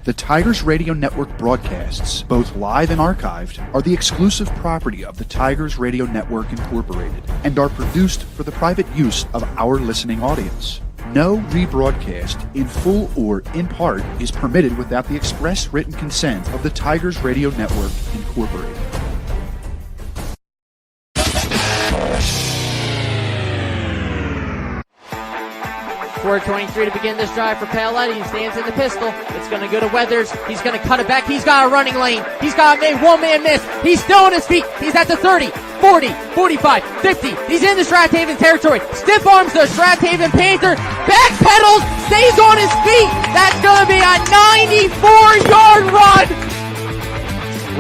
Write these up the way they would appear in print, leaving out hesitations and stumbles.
The Tigers Radio Network broadcasts, both live and archived, are the exclusive property of the Tigers Radio Network Incorporated and are produced for the private use of our listening audience. No rebroadcast, in full or in part, is permitted without the express written consent of the Tigers Radio Network Incorporated. 4:23 to begin this drive for Paoletti. He stands in the pistol. It's going to go to Weathers. He's going to cut it back. He's got a running lane. He's got a one-man miss. He's still on his feet. He's at the 30, 40, 45, 50. He's in the Strathaven territory. Stiff arms the Strathaven Panther. Backpedals. Stays on his feet. That's going to be a 94-yard run.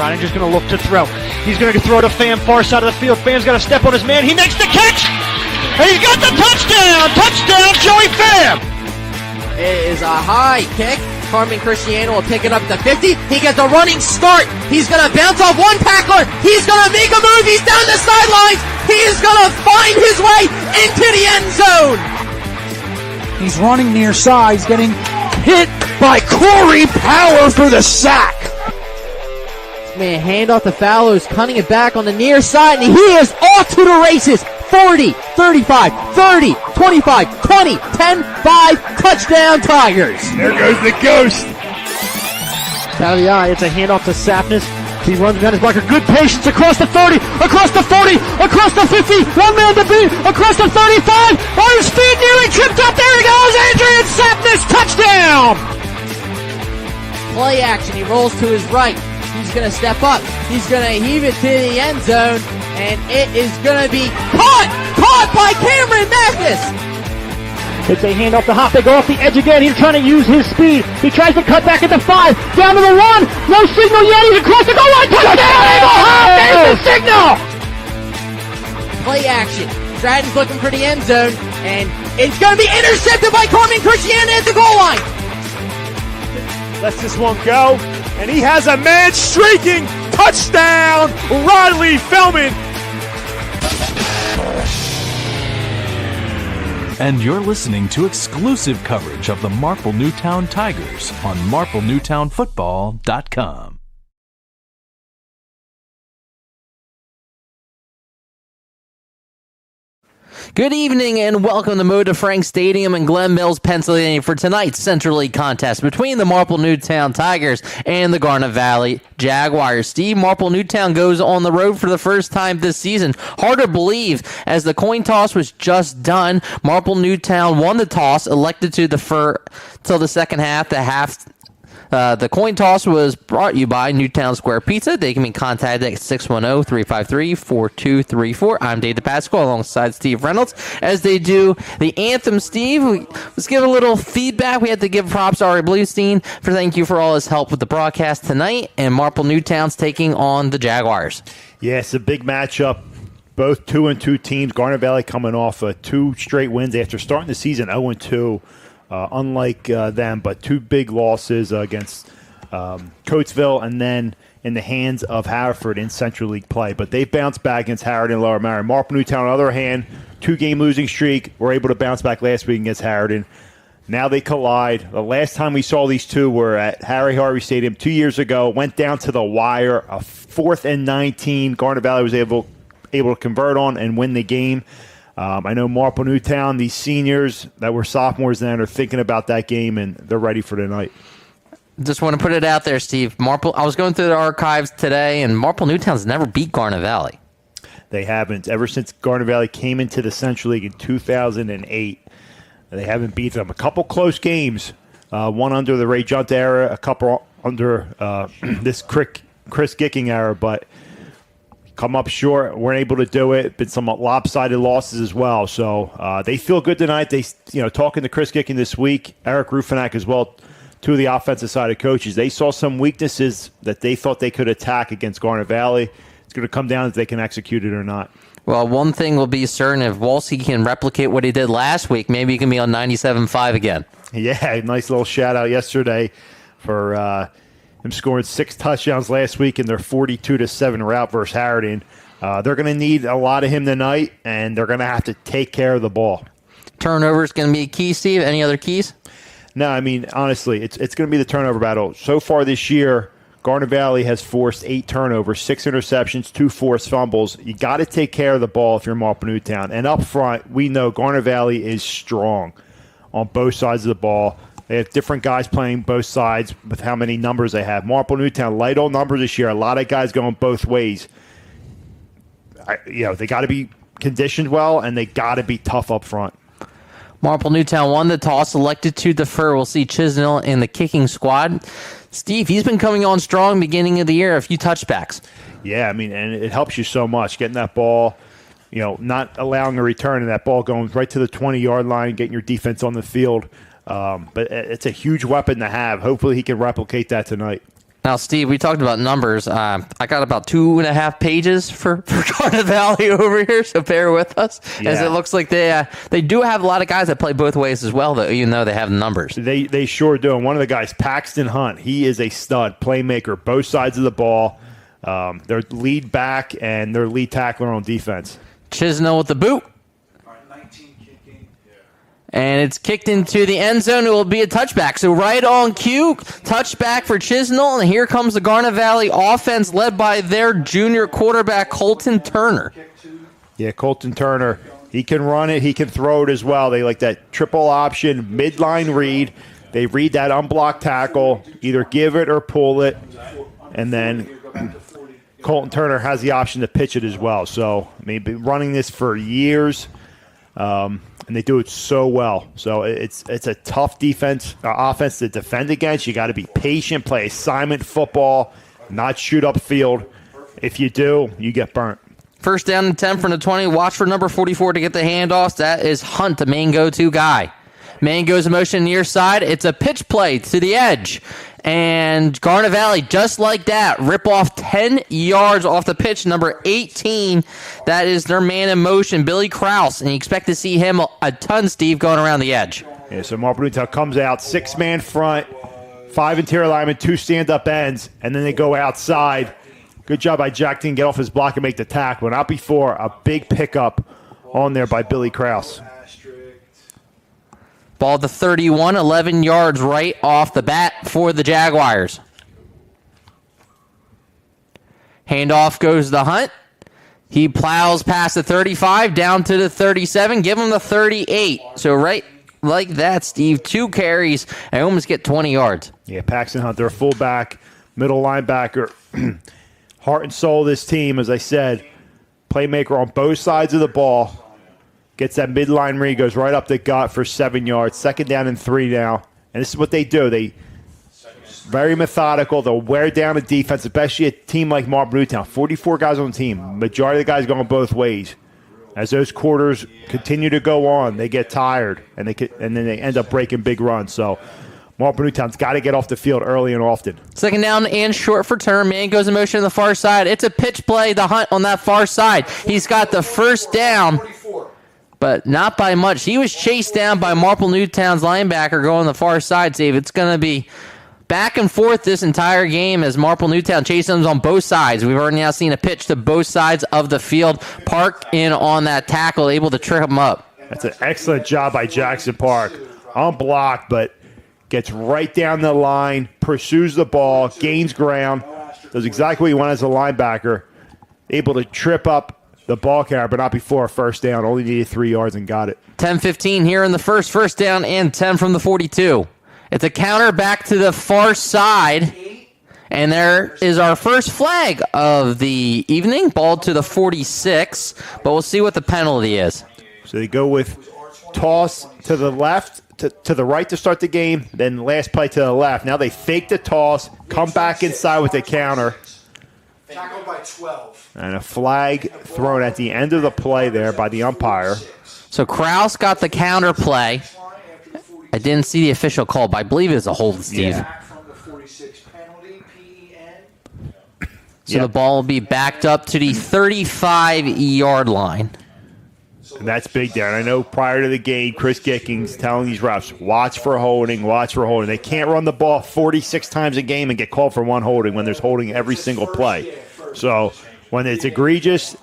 Reininger's going to look to throw. He's going to throw to Pham, far side of the field. Pham's got to step on his man. He makes the catch. And he's got the touchdown! Touchdown, Joey Pham! It is a high kick. Carmen Cristiano will pick it up to 50. He gets a running start. He's going to bounce off one tackler. He's going to make a move. He's down the sidelines. He is going to find his way into the end zone. He's running near side. He's getting hit by Corey Power for the sack. Man, hand off to Fowler, who's cutting it back on the near side, and he is off to the races. 40, 35, 30, 25, 20, 10, 5, touchdown Tigers. There goes the ghost. Out of the eye, it's a handoff to Sapness. He runs behind his blocker. Good patience across the 30, across the 40, across the 50. One man to beat, across the 35. On his feet, nearly tripped up. There he goes. Adrian Sapness, touchdown. Play action. He rolls to his right. He's going to step up. He's going to heave it to the end zone. And it is going to be caught by Cameron Mathis. It's a handoff to Hop. They go off the edge again. He's trying to use his speed. He tries to cut back at the 5. Down to the 1. No signal yet. He's across the goal line. Touchdown, Eagle Hop. There's the signal. Play action. Stratton's looking for the end zone. And it's going to be intercepted by Carmen Cristiano at the goal line. Lets this one go. And he has a man streaking. Touchdown, Riley Feldman. And you're listening to exclusive coverage of the Marple Newtown Tigers on MarpleNewtownFootball.com. Good evening and welcome to Moda Frank Stadium in Glen Mills, Pennsylvania for tonight's Central League contest between the Marple Newtown Tigers and the Garnet Valley Jaguars. Steve, Marple Newtown goes on the road for the first time this season. Hard to believe as the coin toss was just done. Marple Newtown won the toss, elected to defer till the second half. The coin toss was brought to you by Newtown Square Pizza. They can be contacted at 610-353-4234. I'm Dave DePasquale alongside Steve Reynolds as they do the anthem. Steve, let's give a little feedback. We have to give props to Ari Bluestein for thank you for all his help with the broadcast tonight. And Marple Newtown's taking on the Jaguars. Yeah, it's a big matchup. Both 2-2 teams. Garnet Valley coming off 2 straight wins after starting the season 0-2. Unlike them, but 2 big losses against Coatesville and then in the hands of Haverford in Central League play. But they bounced back against Harridan and Lower Merion. Marple Newtown, on the other hand, 2-game losing streak. Were able to bounce back last week against Harridan. Now they collide. The last time we saw these two were at Harry Harvey Stadium 2 years ago. Went down to the wire. A 4th and 19. Garnet Valley was able to convert on and win the game. I know Marple Newtown, these seniors that were sophomores then are thinking about that game, and they're ready for tonight. Just want to put it out there, Steve. I was going through the archives today, and Marple Newtown's never beat Garnet Valley. They haven't. Ever since Garnet Valley came into the Central League in 2008, they haven't beat them. A couple close games, one under the Ray Junt era, a couple under this Chris Gicking era, but come up short, weren't able to do it. Been some lopsided losses as well. So they feel good tonight. They, talking to Chris Gicking this week, Eric Rufinak as well, 2 of the offensive side of coaches. They saw some weaknesses that they thought they could attack against Garnet Valley. It's going to come down if they can execute it or not. Well, one thing will be certain, if Wolski can replicate what he did last week, maybe he can be on 97.5 again. Yeah, nice little shout out yesterday for him scoring 6 touchdowns last week in their 42-7 rout versus Harridan. They're going to need a lot of him tonight, and they're going to have to take care of the ball. Turnovers going to be a key, Steve. Any other keys? No, I mean, honestly, it's going to be the turnover battle. So far this year, Garnet Valley has forced 8 turnovers, 6 interceptions, 2 forced fumbles. You got to take care of the ball if you're Marple Newtown. And up front, we know Garnet Valley is strong on both sides of the ball. They have different guys playing both sides with how many numbers they have. Marple Newtown, light on numbers this year. A lot of guys going both ways. They got to be conditioned well, and they got to be tough up front. Marple Newtown won the toss, elected to defer. We'll see Chisnell in the kicking squad. Steve, he's been coming on strong beginning of the year, a few touchbacks. Yeah, I mean, and it helps you so much, getting that ball, not allowing a return, and that ball going right to the 20-yard line, getting your defense on the field. But it's a huge weapon to have. Hopefully he can replicate that tonight. Now, Steve, we talked about numbers. I got about 2.5 pages for Garnet Valley over here, so bear with us. As it looks like they do have a lot of guys that play both ways as well, though, even though they have the numbers. They sure do. And one of the guys, Paxton Hunt, he is a stud playmaker, both sides of the ball. Their lead back and their lead tackler on defense. Chisnell with the boot. And it's kicked into the end zone. It will be a touchback. So right on cue, touchback for Chisnell. And here comes the Garnet Valley offense led by their junior quarterback, Colton Turner. Yeah, Colton Turner. He can run it. He can throw it as well. They like that triple option, midline read. They read that unblocked tackle, either give it or pull it. And then Colton Turner has the option to pitch it as well. So, I mean, been running this for years. And they do it so well. So it's a tough offense to defend against. You got to be patient, play assignment football, not shoot up field. If you do, you get burnt. First down and 10 from the 20. Watch for number 44 to get the handoffs. That is Hunt, the main go-to guy. Man goes in motion near side. It's a pitch play to the edge. And Garnet Valley, just like that, rip off 10 yards off the pitch. Number 18, that is their man in motion, Billy Krause. And you expect to see him a ton, Steve, going around the edge. Yeah, so Marple Newtown comes out, 6-man front, 5 interior linemen, 2 stand-up ends, and then they go outside. Good job by Jack to get off his block and make the tackle. Not before, a big pickup on there by Billy Krause. Ball to 31, 11 yards right off the bat for the Jaguars. Handoff goes to Hunt. He plows past the 35, down to the 37. Give him the 38. So right like that, Steve, 2 carries and almost get 20 yards. Yeah, Paxton Hunt, they're a fullback, middle linebacker. Heart and soul of this team, as I said, playmaker on both sides of the ball. Gets that midline read, goes right up the gut for 7 yards. 2nd down and 3 now. And this is what they do. They very methodical. They'll wear down the defense, especially a team like Marple Newtown. 44 guys on the team. Majority of the guys going both ways. As those quarters continue to go on, they get tired, and then they end up breaking big runs. So Marple Newtown's got to get off the field early and often. 2nd down and short for turn. Man goes in motion on the far side. It's a pitch play to Hunt on that far side. He's got the first down, but not by much. He was chased down by Marple Newtown's linebacker going on the far side, Dave. It's going to be back and forth this entire game as Marple Newtown chases them on both sides. We've already now seen a pitch to both sides of the field. Park in on that tackle, able to trip him up. That's an excellent job by Jackson Park. Unblocked, but gets right down the line, pursues the ball, gains ground, does exactly what he wanted as a linebacker, able to trip up the ball carrier, but not before a first down. Only needed 3 yards and got it. 10-15 here in the first down and 10 from the 42. It's a counter back to the far side, and there is our first flag of the evening. Ball to the 46, but we'll see what the penalty is. So they go with toss to the left, to the right to start the game, then last play to the left. Now they fake the toss, come back inside with the counter. Tackled by 12. And a flag thrown at the end of the play there by the umpire. So Krause got the counter play. I didn't see the official call, but I believe it was a hold, Steve. Yeah. From the 46 penalty, PEN. So the ball will be backed up to the 35-yard line. And that's big there. And I know prior to the game, Chris Gickings telling these refs, watch for holding, watch for holding. They can't run the ball 46 times a game and get called for one holding when there's holding every single play. So when it's egregious,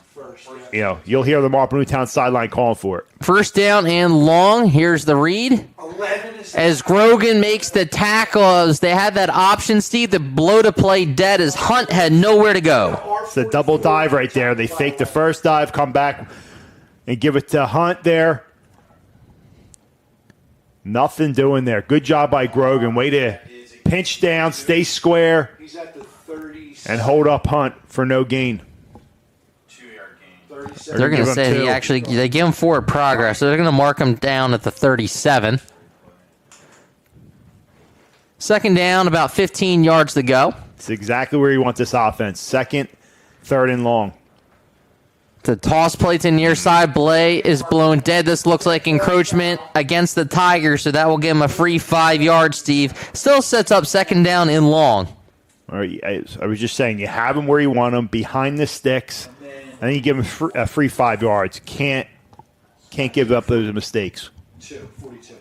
you'll hear the Marple Newtown sideline calling for it. First down and long. Here's the read. as Grogan makes the tackles. They had that option, Steve, the blow to play dead as Hunt had nowhere to go. It's a double dive right there. They fake the first dive, come back, and give it to Hunt there. Nothing doing there. Good job by Grogan. Way to pinch down, stay square, and hold up Hunt for no gain. They're going to say they give him forward progress, so they're going to mark him down at the 37. Second down, about 15 yards to go. It's exactly where you want this offense. Second, third, and long. The toss play to near side. Blay is blown dead. This looks like encroachment against the Tigers, so that will give him a free 5 yards, Steve. Still sets up second down and long. All right, I was just saying, you have them where you want them, behind the sticks, and then you give them a free 5 yards. Can't give up those mistakes. 42.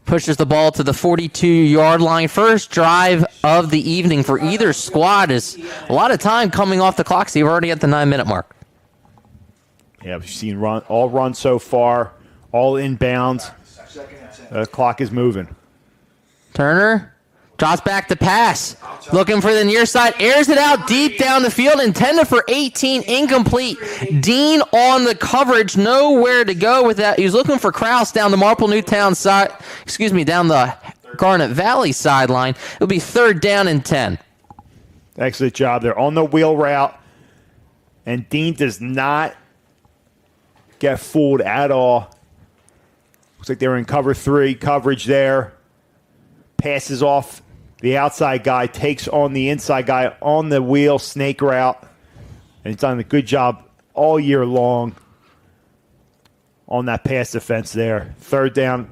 Pushes the ball to the 42-yard line. First drive of the evening for either squad is a lot of time coming off the clock. So you're already at the 9-minute mark. Yeah, we've seen all runs so far, all inbounds. The clock is moving. Turner drops back to pass. Looking for the near side. Airs it out deep down the field. Intended for 18. Incomplete. Dean on the coverage. Nowhere to go with that. He was looking for Krause down the Marple Newtown side. Down the Garnet Valley sideline. It'll be third down and 10. Excellent job. They're on the wheel route. And Dean does not get fooled at all. Looks like they're in cover 3. Coverage there. Passes off the outside guy, takes on the inside guy on the wheel, snake route. And he's done a good job all year long on that pass defense there. Third down.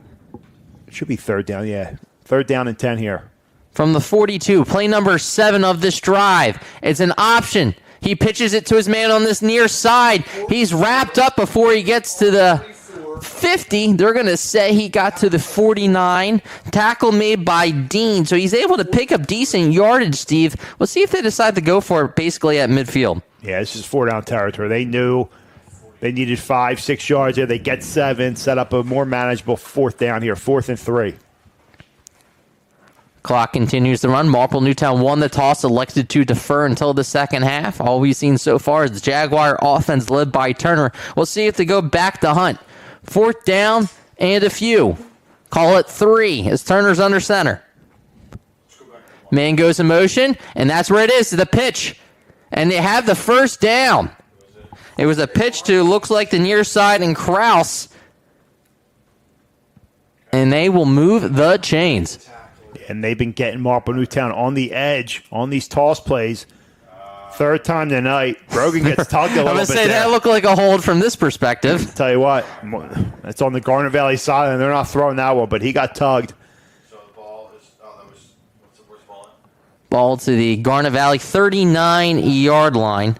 It should be third down, yeah. Third down and 10 here. From the 42, play number 7 of this drive. It's an option. He pitches it to his man on this near side. He's wrapped up before he gets to the 50. They're going to say he got to the 49. Tackle made by Dean. So he's able to pick up decent yardage, Steve. We'll see if they decide to go for it basically at midfield. Yeah, this is 4-down territory. They knew they needed 5-6 yards there. They get 7, set up a more manageable fourth down here. 4th and 3. Clock continues to run. Marple Newtown won the toss, elected to defer until the second half. All we've seen so far is the Jaguar offense led by Turner. We'll see if they go back to Hunt. 4th down and a few. Call it 3 as Turner's under center. Man goes in motion, and that's where it is, to the pitch. And they have the first down. It was a pitch to, looks like the near side, and Krause. And they will move the chains. And they've been getting Marple Newtown on the edge on these toss plays. Third time tonight. Grogan gets tugged a little bit. I'm going to say that looked like a hold from this perspective. Tell you what, it's on the Garnet Valley side, and they're not throwing that one, but he got tugged. So the ball is, what's the first ball? Ball to the Garnet Valley 39-yard line.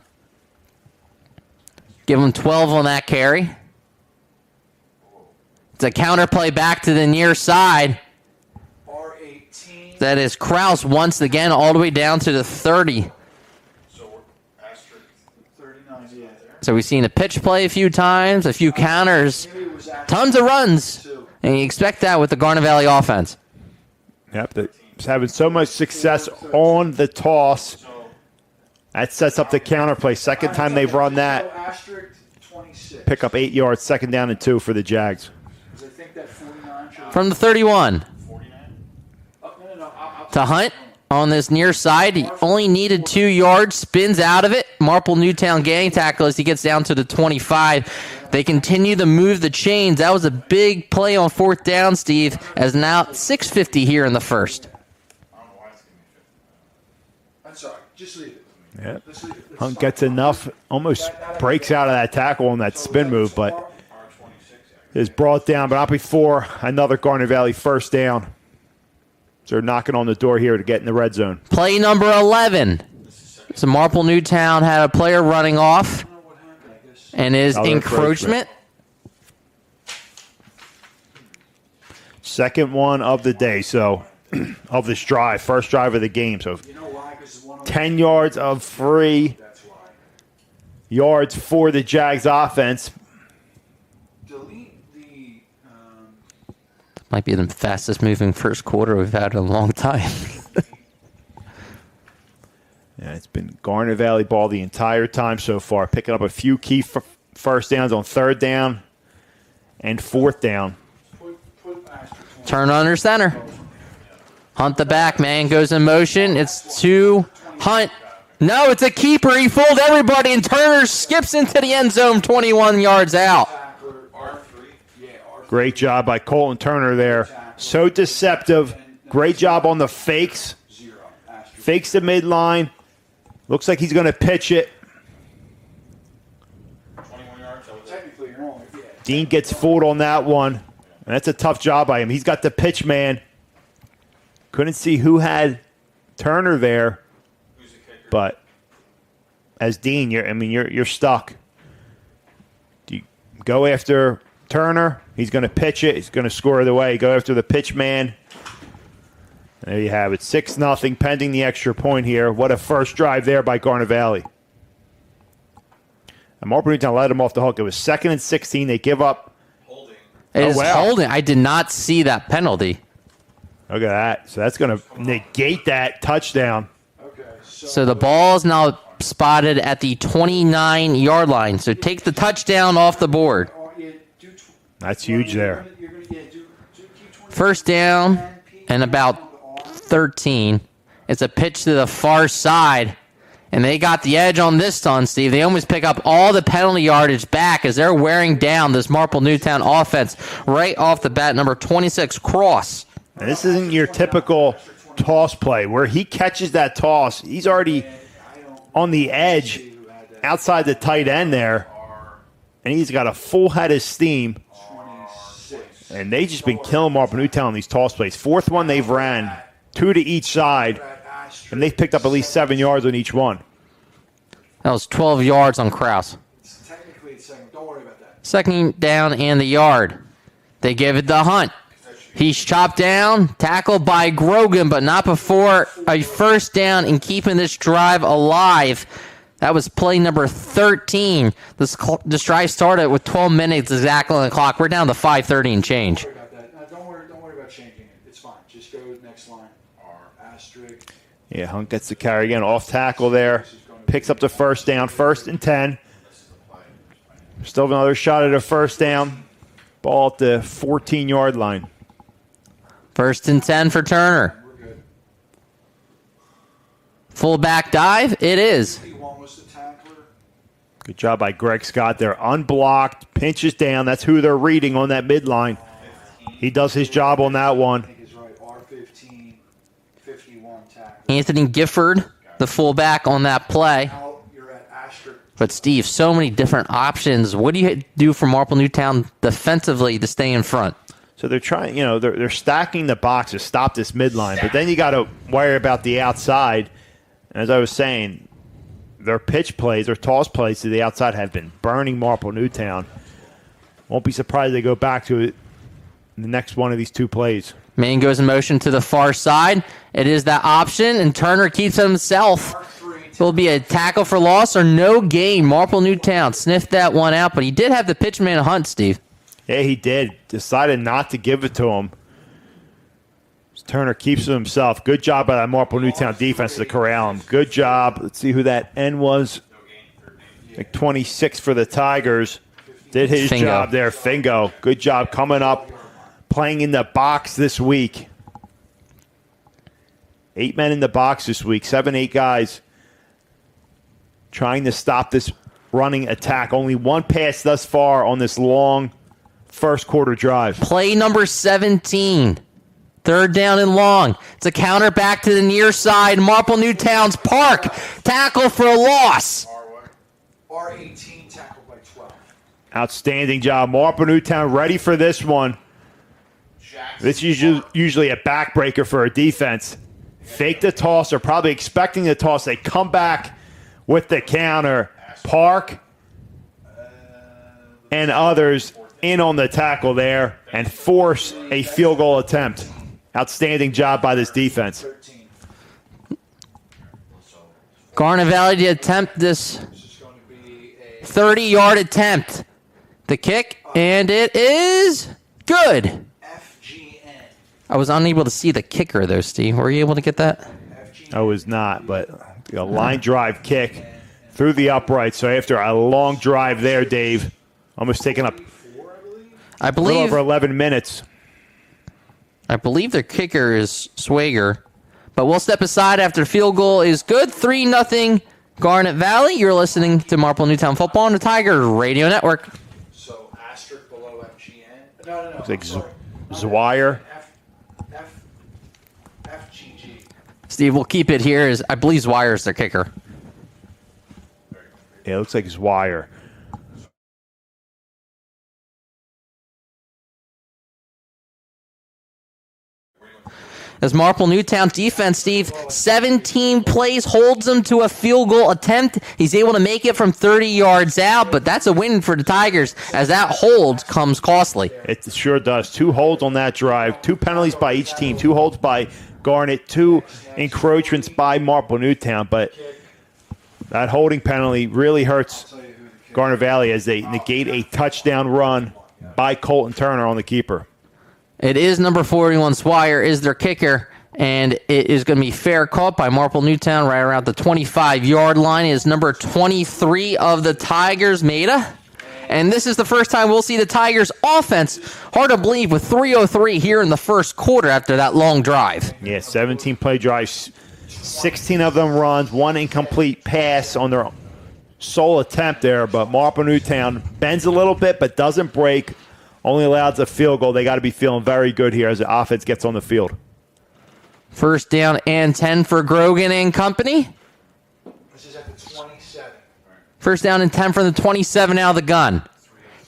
Give them 12 on that carry. It's a counter play back to the near side. That is Krause once again all the way down to the 30. So we're asterisk 39. Yeah. So we've seen a pitch play a few times, a few counters, tons of runs. And you expect that with the Garnet Valley offense. Yep, they're having so much success on the toss. That sets up the counter play. Second time they've run that. Pick up 8 yards, second down and 2 for the Jags. From the 31. To Hunt on this near side. He only needed 2 yards, spins out of it. Marple Newtown gang tackle as he gets down to the 25. They continue to move the chains. That was a big play on 4th down, Steve, as now 6:50 here in the first. I'm sorry. Just leave it. Yeah. Hunt gets enough, almost breaks out of that tackle on that spin move, but is brought down, but not before another Garnet Valley first down. So they're knocking on the door here to get in the red zone. Play number 11. So Marple Newtown had a player running off and is encroachment. Second one of the day, so of this drive, first drive of the game. So 10 yards of free yards for the Jags offense. Might be the fastest moving first quarter we've had in a long time. Yeah, it's been Garnet Valley ball the entire time so far, picking up a few key first downs on third down and fourth down. Turn under center. Hunt the back, man. Goes in motion. It's to Hunt. No, it's a keeper. He fooled everybody, and Turner skips into the end zone 21 yards out. Great job by Colton Turner there. So deceptive. Great job on the fakes. Fakes the midline. Looks like he's going to pitch it. Dean gets fooled on that one. And that's a tough job by him. He's got the pitch man. Couldn't see who had Turner there. But as Dean, you're stuck. Do you go after Turner? He's going to pitch it. He's going to score it away. Go after the pitch man. There you have it. 6-0 pending the extra point here. What a first drive there by Garnet Valley. And Marple Newtown let him off the hook. It was 2nd and 16. They give up. It is holding. I did not see that penalty. Look at that. So that's going to negate that touchdown. So the ball is now spotted at the 29-yard line. So take the touchdown off the board. That's huge there. First down and about 13. It's a pitch to the far side. And they got the edge on this one, Steve. They almost pick up all the penalty yardage back as they're wearing down this Marple Newtown offense right off the bat. Number 26, Cross. And this isn't your typical toss play where he catches that toss. He's already on the edge outside the tight end there. And he's got a full head of steam. And they've just been killing Marple Newtown on these toss plays. Fourth one they've ran, 2 to each side. And they've picked up at least 7 yards on each one. That was 12 yards on Kraus. Don't worry about that. Second down and the yard. They give it to Hunt. He's chopped down, tackled by Grogan, but not before a first down and keeping this drive alive. That was play number 13. This drive started with 12 minutes exactly on the clock. We're down to 5:30 and change. Don't worry about that. Don't worry about changing it. It's fine. Just go to the next line. Asterisk. Yeah, Hunt gets the carry again. Off tackle there. Picks up the first down. 1st and 10. Still another shot at a first down. Ball at the 14-yard line. 1st and 10 for Turner. Fullback dive. It is. Good job by Greg Scott there. Unblocked. Pinches down. That's who they're reading on that midline. He does his job on that one. Anthony Gifford, the fullback on that play. But, Steve, so many different options. What do you do for Marple Newtown defensively to stay in front? So they're trying, they're stacking the box to stop this midline. But then you got to worry about the outside. And as I was saying, their pitch plays, their toss plays to the outside have been burning Marple Newtown. Won't be surprised they go back to it in the next one of these two plays. Man goes in motion to the far side. It is that option, and Turner keeps himself. It will be a tackle for loss or no gain. Marple Newtown sniffed that one out, but he did have the pitchman Hunt, Steve. Yeah, he did. Decided not to give it to him. Turner keeps it himself. Good job by that Marple Newtown defense to corral him. Good job. Let's see who that end was. Like 26 for the Tigers. Did his job there. Fingo. Good job coming up. Playing in the box this week. 8 men in the box this week. 7, 8 guys trying to stop this running attack. Only one pass thus far on this long first quarter drive. Play number 17. 3rd down and long. It's a counter back to the near side. Marple Newtown's Park. Tackle for a loss. R18 tackled by 12. Outstanding job. Marple Newtown ready for this one. This is usually a backbreaker for a defense. Fake the toss. They're probably expecting the toss. They come back with the counter. Park and others in on the tackle there and force a field goal attempt. Outstanding job by this defense. Garnet Valley to attempt this 30-yard attempt. The kick, and it is good. I was unable to see the kicker, though, Steve. Were you able to get that? I was not, but a line drive kick through the upright. So after a long drive there, Dave, almost taking up I a little believe over 11 minutes. I believe their kicker is Swager. But we'll step aside after the field goal is good. 3-0 Garnet Valley. You're listening to Marple Newtown Football on the Tigers Radio Network. So asterisk below FGN. No. Looks like Zwire. FGG. Steve, we'll keep it here. I believe Zwire is their kicker. Yeah, it looks like Zwire. As Marple Newtown defense, Steve, 17 plays, holds them to a field goal attempt. He's able to make it from 30 yards out, but that's a win for the Tigers as that hold comes costly. It sure does. 2 holds on that drive, 2 penalties by each team, 2 holds by Garnet, 2 encroachments by Marple Newtown, but that holding penalty really hurts Garnet Valley as they negate a touchdown run by Colton Turner on the keeper. It is number 41, Swire, is their kicker, and it is going to be fair caught by Marple Newtown right around the 25-yard line. It is number 23 of the Tigers, Maida. And this is the first time we'll see the Tigers offense, hard to believe, with 3:03 here in the first quarter after that long drive. Yeah, 17-play drives, 16 of them runs, 1 incomplete pass on their sole attempt there, but Marple Newtown bends a little bit but doesn't break. Only allows a field goal. They got to be feeling very good here as the offense gets on the field. First down and 10 for Grogan and company. This is at the 27. First down and 10 from the 27 out of the gun.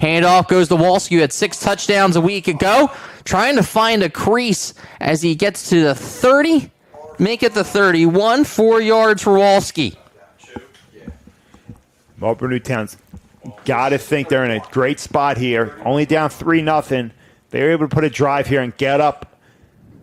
Handoff goes to Walski, who had 6 touchdowns a week ago. Trying to find a crease as he gets to the 30. Make it the 31. 4 yards for Walski. Marple Newtown's got to think they're in a great spot here. Only down 3-0. They were able to put a drive here and get up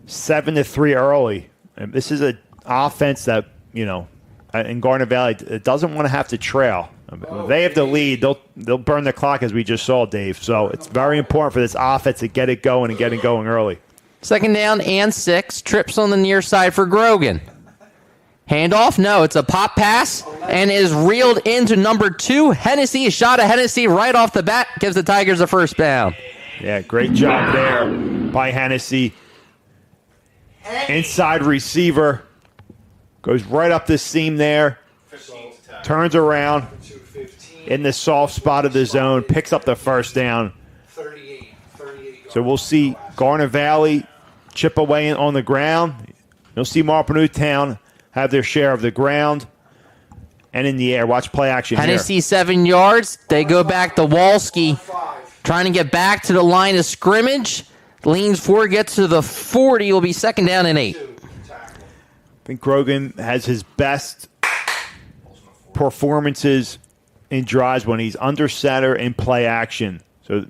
7-3 early. And this is an offense that, in Garnet Valley, it doesn't want to have to trail. If they have the lead, they'll burn the clock, as we just saw, Dave. So it's very important for this offense to get it going and get it going early. Second down and 6. Trips on the near side for Grogan. Handoff, no, it's a pop pass and is reeled into number 2. Hennessy, a shot at Hennessy right off the bat, gives the Tigers a first down. Yeah, great job there by Hennessy. Inside receiver. Goes right up the seam there. Turns around in the soft spot of the zone. Picks up the first down. So we'll see Garnet Valley chip away on the ground. You'll see Marple Newtown have their share of the ground and in the air. Watch play action Hennessy, here. 7 yards. They go back to Walski, trying to get back to the line of scrimmage. Leans forward, gets to the 40. Will be second down and 8. I think Grogan has his best performances in drives when he's under center in play action. So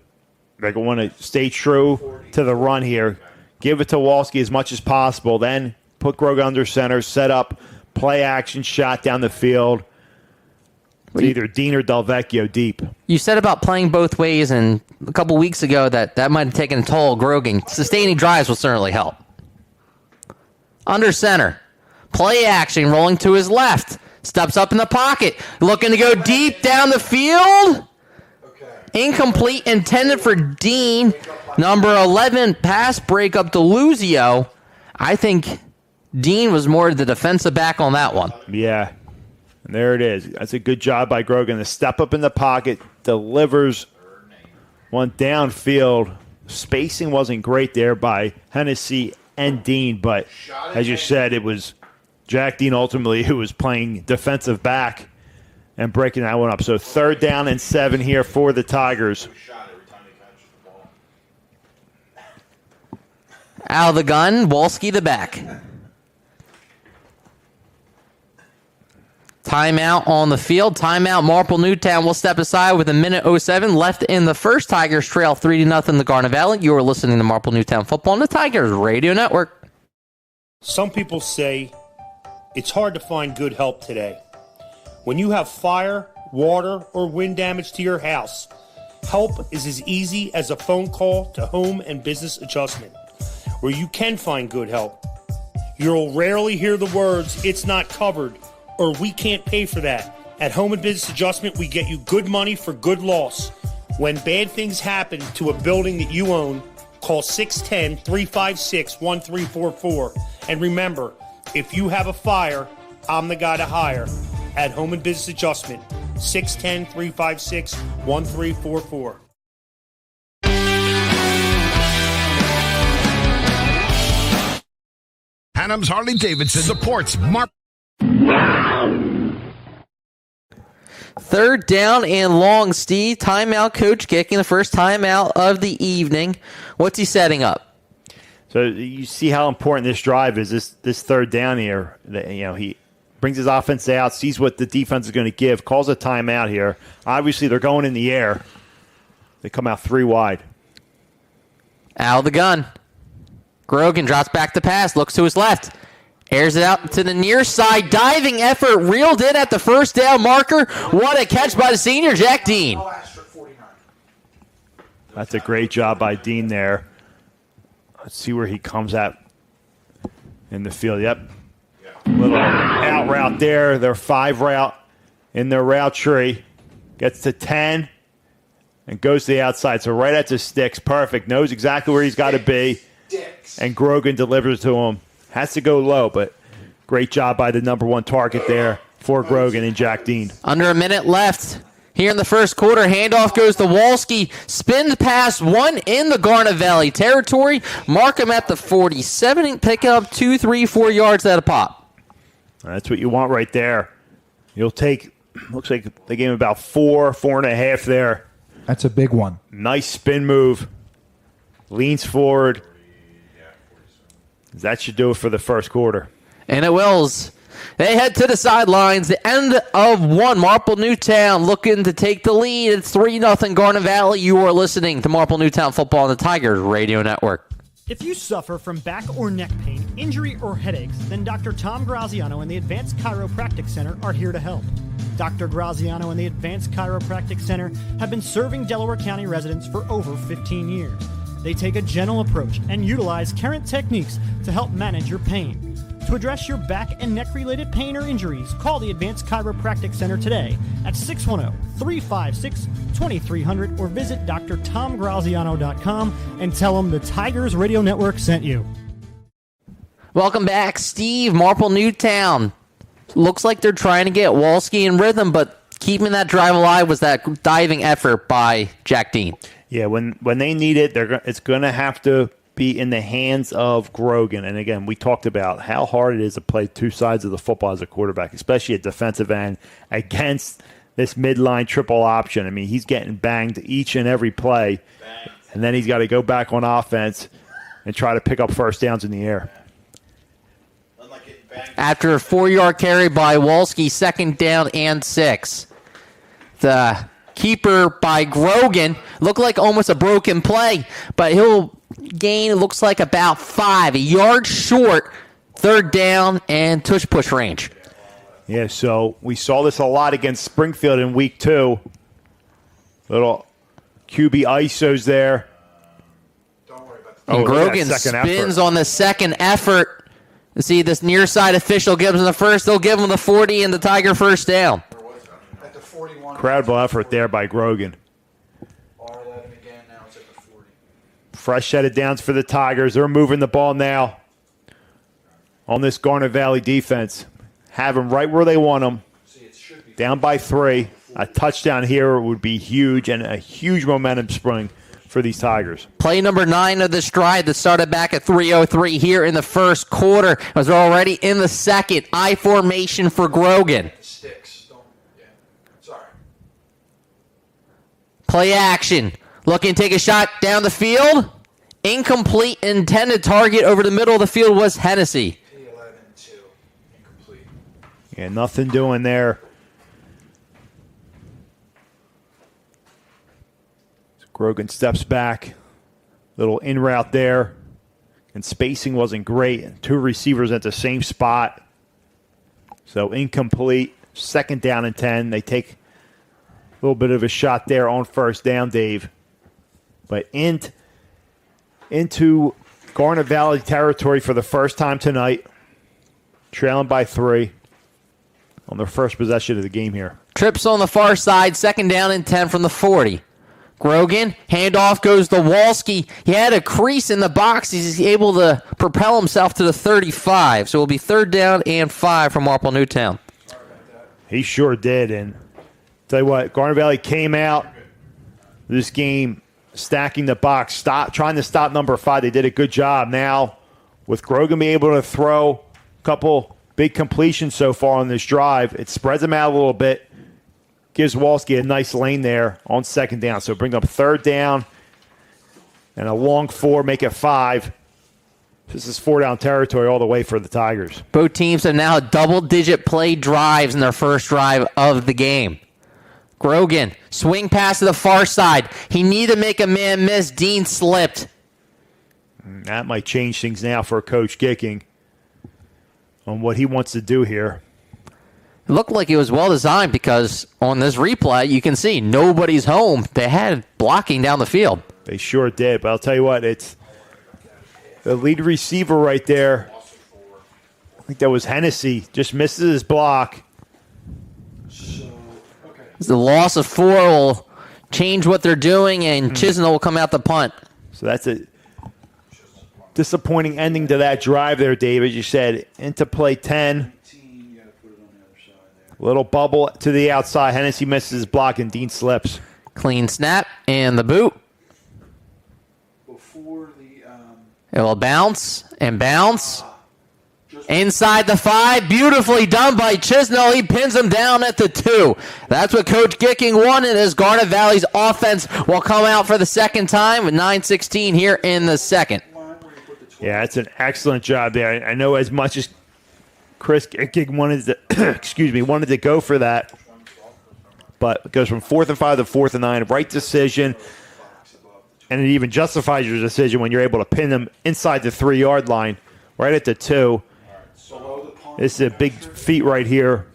they're going to stay true to the run here. Give it to Walski as much as possible. Then put Grogan under center, set up, play action, shot down the field. It's either Dean or Delvecchio deep. You said about playing both ways, and a couple weeks ago that might have taken a toll on Grogan. Sustaining drives will certainly help. Under center. Play action, rolling to his left. Steps up in the pocket. Looking to go deep down the field. Incomplete, intended for Dean. Number 11, pass breakup to Luzio. I think Dean was more the defensive back on that one. Yeah, and there it is. That's a good job by Grogan. The step up in the pocket, delivers one downfield. Spacing wasn't great there by Hennessy and Dean, but as you said, it was Jack Dean ultimately who was playing defensive back and breaking that one up. So third down and 7 here for the Tigers. Out of the gun, Walski the back. Timeout on the field. Timeout. Marple Newtown will step aside with 1:07 left in the first. Tigers trail 3-0 in the Garnet Valley. You are listening to Marple Newtown Football on the Tigers Radio Network. Some people say it's hard to find good help today. When you have fire, water, or wind damage to your house, help is as easy as a phone call to Home and Business Adjustment. where you can find good help. You'll rarely hear the words, "it's not covered," or "we can't pay for that." At Home and Business Adjustment, we get you good money for good loss. When bad things happen to a building that you own, call 610-356-1344. And remember, if you have a fire, I'm the guy to hire. At Home and Business Adjustment, 610-356-1344. Hannum's Harley Davidson supports Marple. Third down and long, Steve. Timeout, Coach kicking the first timeout of the evening. What's he setting up? So you see how important this drive is, this third down here. He brings his offense out, sees what the defense is going to give, calls a timeout here. Obviously, they're going in the air. They come out 3 wide. Out of the gun. Grogan drops back the pass, looks to his left. Airs it out to the near side. Diving effort, reeled in at the first down marker. What a catch by the senior, Jack Dean. That's a great job by Dean there. Let's see where he comes at in the field. Yep. Little out route there. Their 5 route in their route tree. Gets to 10 and goes to the outside. So right at the sticks. Perfect. Knows exactly where he's got to be. And Grogan delivers to him. Has to go low, but great job by the number 1 target there for Grogan and Jack Dean. Under a minute left here in the first quarter. Handoff goes to Walski. Spins past one in the Garnet Valley territory. Mark him at the 47. Pick up 2, 3, 4 yards at a pop. That's what you want right there. You'll take, looks like they gave him about 4.5 there. That's a big one. Nice spin move. Leans forward. That should do it for the first quarter. And it wills. They head to the sidelines. The end of one. Marple Newtown looking to take the lead. It's 3-0 Garnet Valley. You are listening to Marple Newtown Football on the Tigers Radio Network. If you suffer from back or neck pain, injury, or headaches, then Dr. Tom Graziano and the Advanced Chiropractic Center are here to help. Dr. Graziano and the Advanced Chiropractic Center have been serving Delaware County residents for over 15 years. They take a gentle approach and utilize current techniques to help manage your pain. To address your back and neck-related pain or injuries, call the Advanced Chiropractic Center today at 610-356-2300 or visit drtomgraziano.com and tell them the Tigers Radio Network sent you. Welcome back, Steve. Marple Newtown. Looks like they're trying to get Walski in rhythm, but keeping that drive alive was that diving effort by Jack Dean. Yeah, when they need it, it's going to have to be in the hands of Grogan. And again, we talked about how hard it is to play 2 sides of the football as a quarterback, especially at defensive end against this midline triple option. I mean, he's getting banged each and every play, and then he's got to go back on offense and try to pick up first downs in the air. After a 4-yard carry by Walski, 2nd down and 6. The keeper by Grogan looked like almost a broken play, but he'll gain, it looks like, about 5, a yard short, 3rd down and tush-push range. Yeah, so we saw this a lot against Springfield in week 2. Little QB ISOs there. And Grogan spins on the second effort. You see this near side official gives him the first. They'll give him the 40 and the Tiger first down. Incredible effort there by Grogan. Fresh set of downs for the Tigers. They're moving the ball now on this Garnet Valley defense. Have them right where they want them. Down by 3. A touchdown here would be huge and a huge momentum spring for these Tigers. Play number 9 of the stride that started back at 3:03 here in the first quarter. Was already in the second. I formation for Grogan. Play action. Looking to take a shot down the field. Incomplete. Intended target over the middle of the field was Hennessy. Yeah, nothing doing there. So Grogan steps back. Little in route there. And spacing wasn't great. And 2 receivers at the same spot. So incomplete. 2nd down and 10. They take a little bit of a shot there on first down, Dave. But into Garnet Valley territory for the first time tonight. Trailing by 3 on their first possession of the game here. Trips on the far side, 2nd down and 10 from the 40. Grogan, handoff goes to Walski. He had a crease in the box. He's able to propel himself to the 35. So it'll be 3rd down and 5 from Marple Newtown. He sure did. And tell you what, Garnet Valley came out this game stacking the box, trying to stop number 5. They did a good job. Now, with Grogan being able to throw a couple big completions so far on this drive, it spreads them out a little bit. Gives Walski a nice lane there on 2nd down. So bring up 3rd down and a long 4, make it 5. This is 4-down territory all the way for the Tigers. Both teams have now double-digit play drives in their first drive of the game. Grogan, swing pass to the far side. He needed to make a man miss. Dean slipped. That might change things now for Coach Gicking on what he wants to do here. It looked like it was well designed because on this replay, you can see nobody's home. They had blocking down the field. They sure did, but I'll tell you what, it's the lead receiver right there. I think that was Hennessy. Just misses his block. The loss of 4 will change what they're doing, and Chisnell will come out the punt. So that's a disappointing ending to that drive there, David. You said into play 10. Little bubble to the outside. Hennessy misses his block, and Dean slips. Clean snap and the boot. It will bounce and bounce. Inside the 5. Beautifully done by Chisnell. He pins him down at the 2. That's what Coach Gicking wanted as Garnet Valley's offense will come out for the second time with 9:16 here in the second. Yeah, that's an excellent job there. I know as much as Chris Gicking wanted to, wanted to go for that, but it goes from 4th and 5 to 4th and 9. Right decision, and it even justifies your decision when you're able to pin them inside the 3-yard line, right at the 2. This is a big feat right here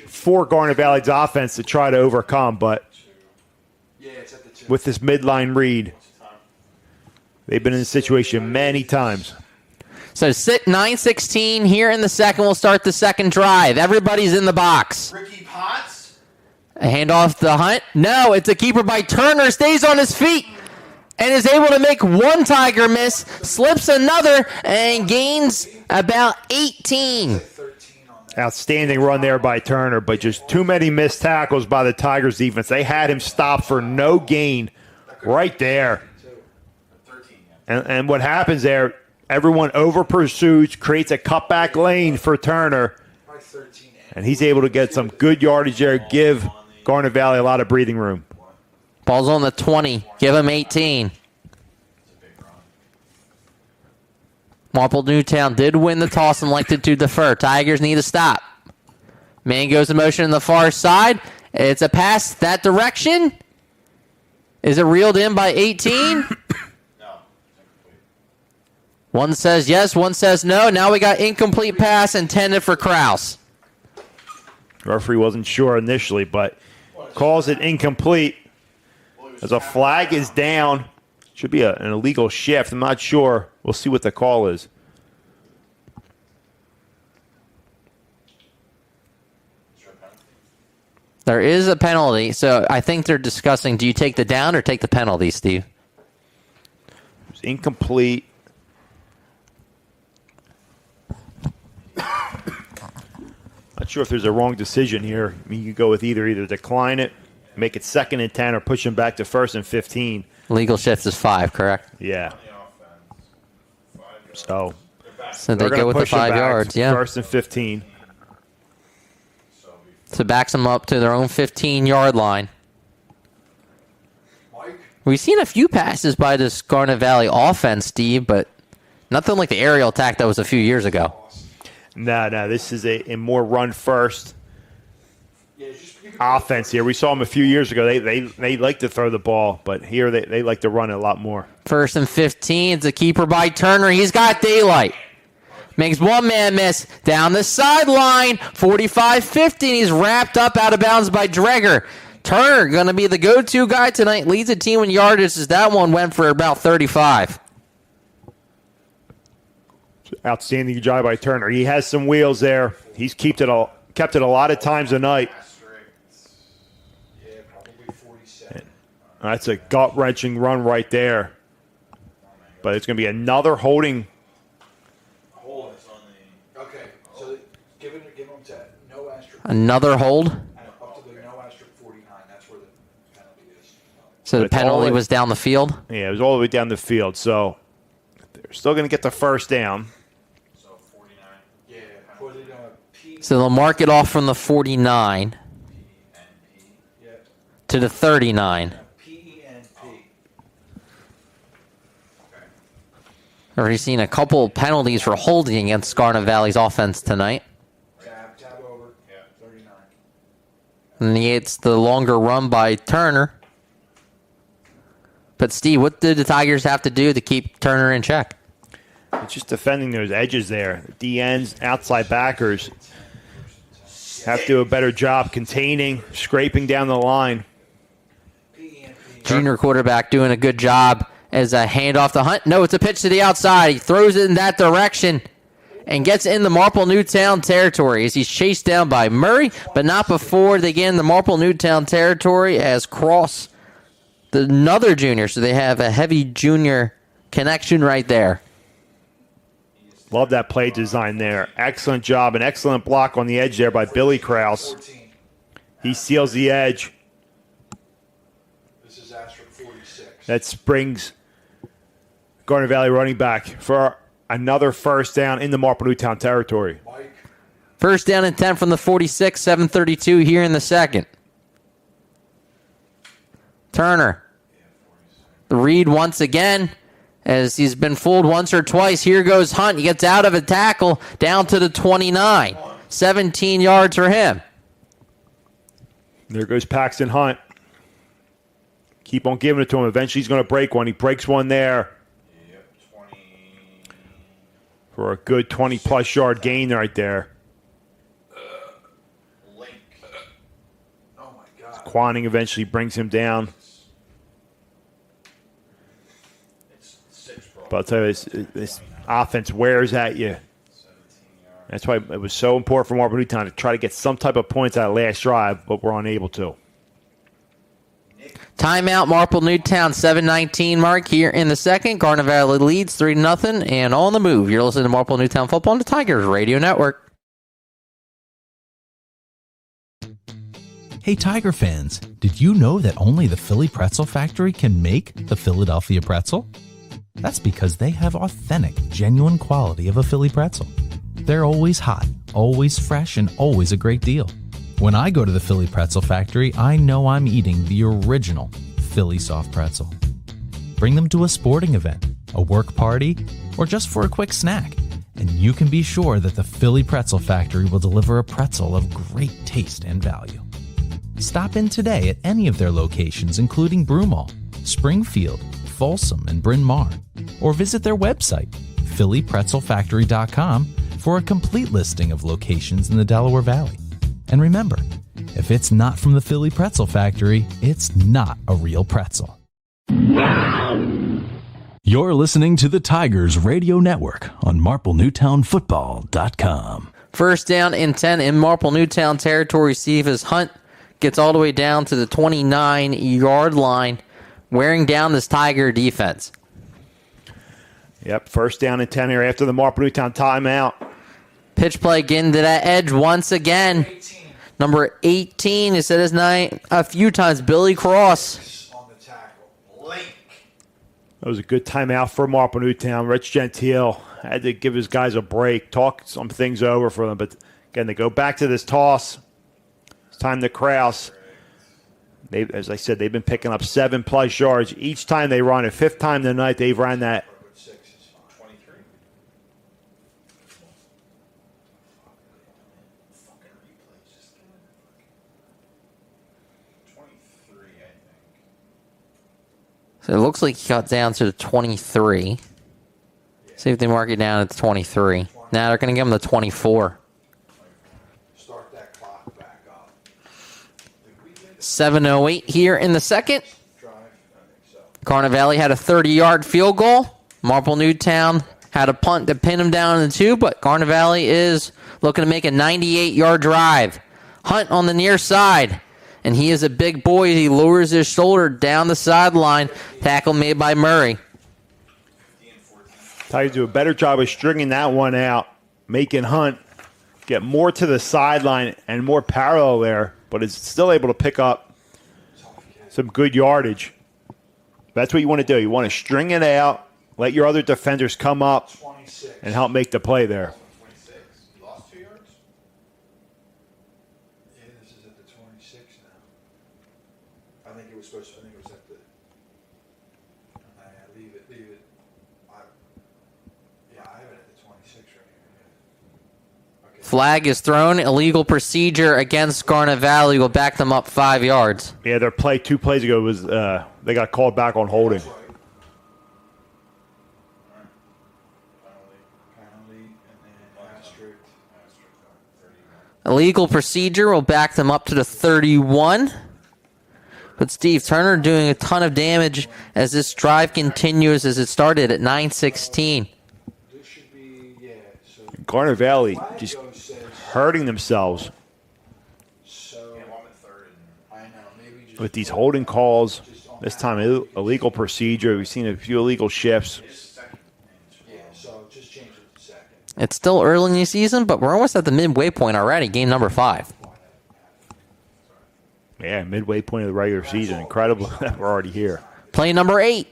for Garnet Valley's offense to try to overcome, but with this midline read, they've been in this situation many times. So 9:16 here in the second. We'll start the second drive. Everybody's in the box. Ricky Potts. A handoff to Hunt. No, it's a keeper by Turner. Stays on his feet and is able to make one Tiger miss. Slips another and gains about 18. Outstanding run there by Turner, but just too many missed tackles by the Tigers defense. They had him stopped for no gain right there. And what happens there, everyone over pursues, creates a cutback lane for Turner, and he's able to get some good yardage there, give Garnet Valley a lot of breathing room. Ball's on the 20. Give him 18. Marple Newtown did win the toss and elected to defer. Tigers need to stop. Man goes in motion on the far side. It's a pass that direction. Is it reeled in by 18? One says yes, one says no. Now we got incomplete pass intended for Kraus. Referee wasn't sure initially, but calls it incomplete. As a flag is down. Should be an illegal shift. I'm not sure. We'll see what the call is. There is a penalty, so I think they're discussing, do you take the down or take the penalty, Steve? It's incomplete. Not sure if there's a wrong decision here. I mean, you could go with either decline it, make it 2nd and 10, or push them back to 1st and 15. Legal shift is 5, correct? Yeah. So they go with the 5 yards, yeah. 1st and 15. So backs them up to their own 15-yard line. We've seen a few passes by this Garnet Valley offense, Steve, but nothing like the aerial attack that was a few years ago. No, this is a more run-first offense here. We saw them a few years ago. They like to throw the ball, but here they like to run it a lot more. 1st and 15. It's a keeper by Turner. He's got daylight. Makes one man miss. Down the sideline. 45-50. He's wrapped up out of bounds by Dreger. Turner going to be the go-to guy tonight. Leads the team in yardage as that one went for about 35. Outstanding job by Turner. He has some wheels there. He's kept it a lot of times a night. Yeah, probably 47. That's a gut-wrenching run right there. But it's going to be another holding. Okay, so give him to no asterisk. Another hold. Up to the no asterisk 49. That's where the penalty is. So the penalty was down the field? Yeah, it was all the way down the field. So they're still going to get the first down. So 49. Yeah, put it on a P. So they'll mark it off from the 49 to the 39. P-E-N-P. Already seen a couple penalties for holding against Garnet Valley's offense tonight. Tab over. Yeah, 39. And it's the longer run by Turner. But Steve, what did the Tigers have to do to keep Turner in check? It's just defending those edges there. DNs, outside backers have to do a better job containing, scraping down the line. Junior quarterback doing a good job as a handoff to Hunt. No, it's a pitch to the outside. He throws it in that direction and gets in the Marple Newtown territory as he's chased down by Murray, but not before they get in the Marple Newtown territory as Cross, another junior. So they have a heavy junior connection right there. Love that play design there. Excellent job, an excellent block on the edge there by Billy Krause. He seals the edge. This is asterisk 46. That springs Garnet Valley running back for another first down in the Marple Newtown territory. First down and 10 from the 46, 7:32 here in the second. Turner. The read once again as he's been fooled once or twice. Here goes Hunt. He gets out of a tackle down to the 29. 17 yards for him. There goes Paxton Hunt. Keep on giving it to him. Eventually he's going to break one. He breaks one there. For a good 20-plus yard gain right there. Quanning eventually brings him down. But I'll tell you, this offense wears at you. That's why it was so important for Marple Newtown to try to get some type of points out of last drive, but we're unable to. Timeout, Marple Newtown, 7:19 mark here in the second. Garnet Valley leads 3-0 and on the move. You're listening to Marple Newtown Football on the Tigers Radio Network. Hey, Tiger fans, did you know that only the Philly Pretzel Factory can make the Philadelphia pretzel? That's because they have authentic, genuine quality of a Philly pretzel. They're always hot, always fresh, and always a great deal. When I go to the Philly Pretzel Factory, I know I'm eating the original Philly soft pretzel. Bring them to a sporting event, a work party, or just for a quick snack, and you can be sure that the Philly Pretzel Factory will deliver a pretzel of great taste and value. Stop in today at any of their locations, including Broomall, Springfield, Folsom, and Bryn Mawr, or visit their website, phillypretzelfactory.com, for a complete listing of locations in the Delaware Valley. And remember, if it's not from the Philly Pretzel Factory, it's not a real pretzel. You're listening to the Tigers Radio Network on MarpleNewtownFootball.com. First down and 10 in Marple Newtown territory. Steve as Hunt gets all the way down to the 29-yard line, wearing down this Tiger defense. Yep, first down and 10 here after the Marple Newtown timeout. Pitch play getting to that edge once again. 18. Number 18, he said his name a few times, Billy Cross. On the tackle. Link. That was a good timeout for Marple Newtown. Rich Gentile had to give his guys a break, talk some things over for them. But again, they go back to this toss. It's time to Krause. As I said, they've been picking up 7+ yards each time they run it. Fifth time tonight they've ran that. 23. So it looks like he got down to the 23. See if they mark it down at the 23. Now they're going to give him the 24. Start that clock back up. 7:08 here in the second. Garnet Valley had a 30-yard field goal. Marple Newtown Had a punt to pin him down in the 2, but Garnet Valley is looking to make a 98-yard drive. Hunt on the near side, and he is a big boy. He lowers his shoulder down the sideline. Tackle made by Murray. Tigers do a better job of stringing that one out, making Hunt get more to the sideline and more parallel there, but is still able to pick up some good yardage. That's what you want to do. You want to string it out, let your other defenders come up and help make the play there. You lost 2 yards? Yeah, this is at the 26 now. I think it was at the... Leave it. I have it at the 26 right here. Okay. Flag is thrown. Illegal procedure against Garnet Valley will back them up 5 yards. Yeah, their play 2 plays ago was they got called back on holding. Illegal procedure will back them up to the 31. But Steve Turner doing a ton of damage as this drive continues as it started at 9:16. Garnet Valley just hurting themselves with these holding calls. This time illegal procedure. We've seen a few illegal shifts. It's still early in the season, but we're almost at the midway point already. Game number 5. Yeah, midway point of the regular season. Incredible that we're already here. Play number 8.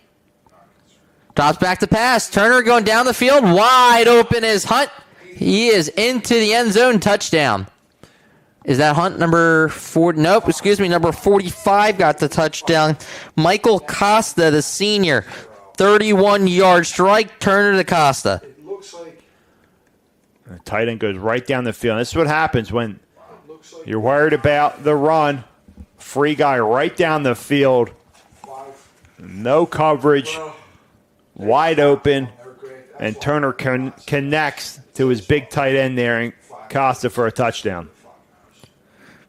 Drops back to pass. Turner going down the field. Wide open is Hunt. He is into the end zone. Touchdown. Is that Hunt number 4? Nope, excuse me. Number 45 got the touchdown. Michael Costa, the senior. 31-yard strike. Turner to Costa. The tight end goes right down the field. This is what happens when you're worried about the run. Free guy right down the field. No coverage. Wide open. And Turner connects to his big tight end there and Costa for a touchdown.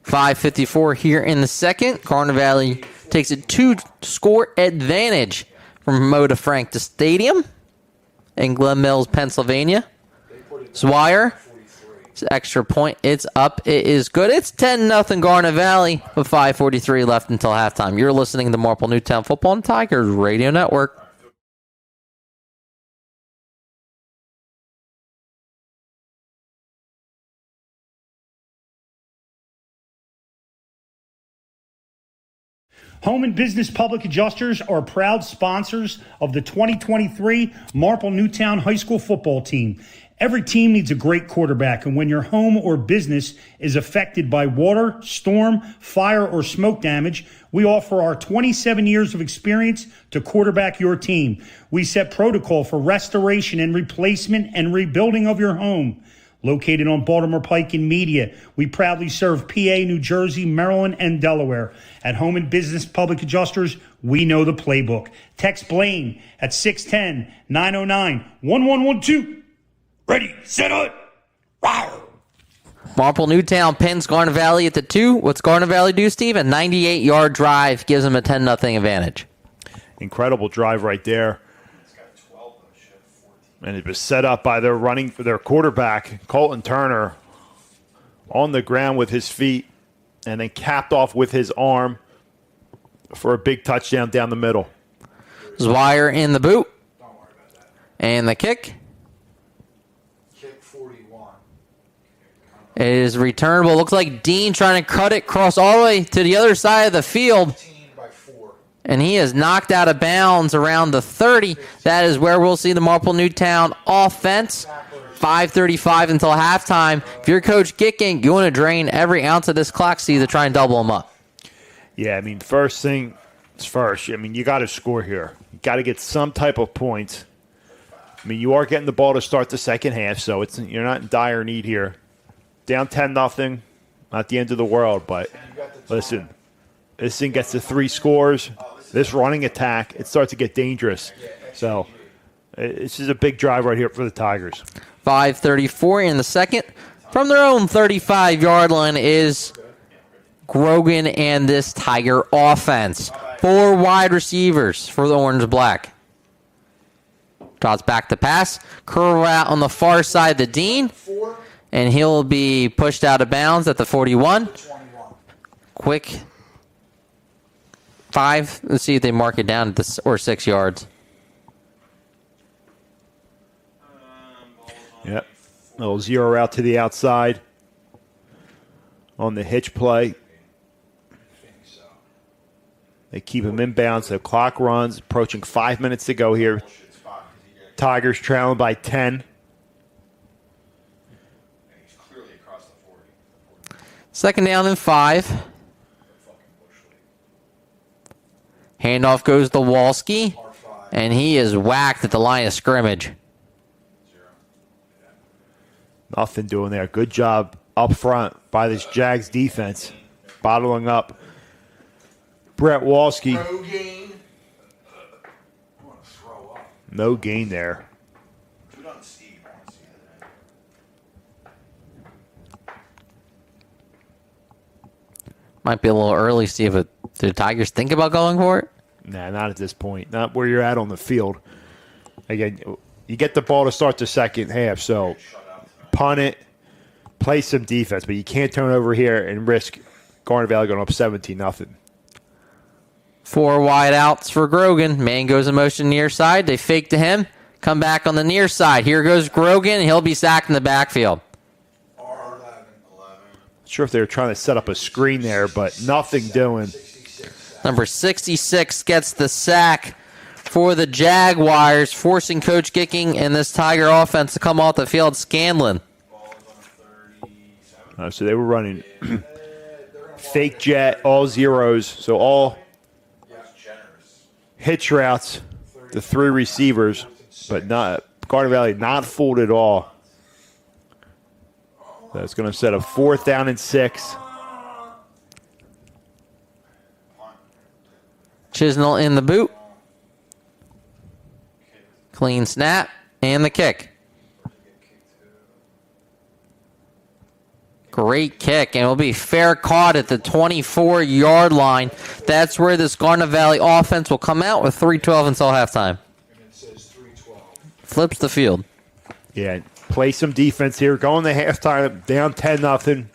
5:54 here in the second. Garnet Valley takes a 2-score advantage from Moda Frank Stadium in Glen Mills, Pennsylvania. Zwire, extra point. It's up. It is good. It's 10-0 Garnet Valley with 5:43 left until halftime. You're listening to Marple Newtown Football and Tigers Radio Network. Home and Business Public Adjusters are proud sponsors of the 2023 Marple Newtown High School football team. Every team needs a great quarterback, and when your home or business is affected by water, storm, fire, or smoke damage, we offer our 27 years of experience to quarterback your team. We set protocol for restoration and replacement and rebuilding of your home. Located on Baltimore Pike in Media, we proudly serve PA, New Jersey, Maryland, and Delaware. At Home and Business Public Adjusters, we know the playbook. Text Blaine at 610-909-1112. Ready, set, up. Marple Newtown pins Garnet Valley at the 2. What's Garnet Valley do, Steve? A 98-yard drive gives them a 10-0 advantage. Incredible drive right there. And it was set up by their quarterback, Colton Turner, on the ground with his feet and then capped off with his arm for a big touchdown down the middle. Zwire in the boot. And the kick. Kick 41. It is returnable. Looks like Dean trying to cut it across all the way to the other side of the field. And he is knocked out of bounds around the 30. That is where we'll see the Marple Newtown offense. 5:35 until halftime. If you're Coach Gicking, you want to drain every ounce of this clock so you to try and double them up. Yeah, I mean, first thing is first. I mean, you got to score here. You got to get some type of points. I mean, you are getting the ball to start the second half, so you're not in dire need here. Down 10-0, not the end of the world, but listen, this thing gets to 3 scores. This running attack, it starts to get dangerous. So this is a big drive right here for the Tigers. 5:34 in the second. From their own 35-yard line is Grogan and this Tiger offense. 4 wide receivers for the Orange Black. Drops back to pass. Curl out on the far side to Dean. And he'll be pushed out of bounds at the 41. Quick 5. Let's see if they mark it down at the, or 6 yards. Yep. Little zero out to the outside on the hitch play. They keep him inbounds. The clock runs. Approaching 5 minutes to go here. Tigers trailing by 10. Second down and 5. Handoff goes to Walski, and he is whacked at the line of scrimmage. Nothing doing there. Good job up front by this Jags defense. Bottling up Brett Walski. No gain there. Might be a little early, Steve, but do the Tigers think about going for it? Nah, not at this point. Not where you're at on the field. Again, you get the ball to start the second half, so punt it, play some defense, but you can't turn over here and risk Garnet Valley going up 17-0. 4 wide outs for Grogan. Man goes in motion near side. They fake to him. Come back on the near side. Here goes Grogan. He'll be sacked in the backfield. Sure if they were trying to set up a screen there, but nothing doing. Number 66 gets the sack for the Jaguars, forcing Coach Gicking and this Tiger offense to come off the field. Scanlon. So they were running fake jet, all zeros, so all hitch routes, the 3 receivers, but not Garnet Valley not fooled at all. That's going to set a 4th down and 6. Chisnell in the boot. Clean snap and the kick. Great kick, and it'll be fair caught at the 24-yard line. That's where this Garnet Valley offense will come out with 3:12 until halftime. Flips the field. Yeah, play some defense here. Going to halftime, down 10-0.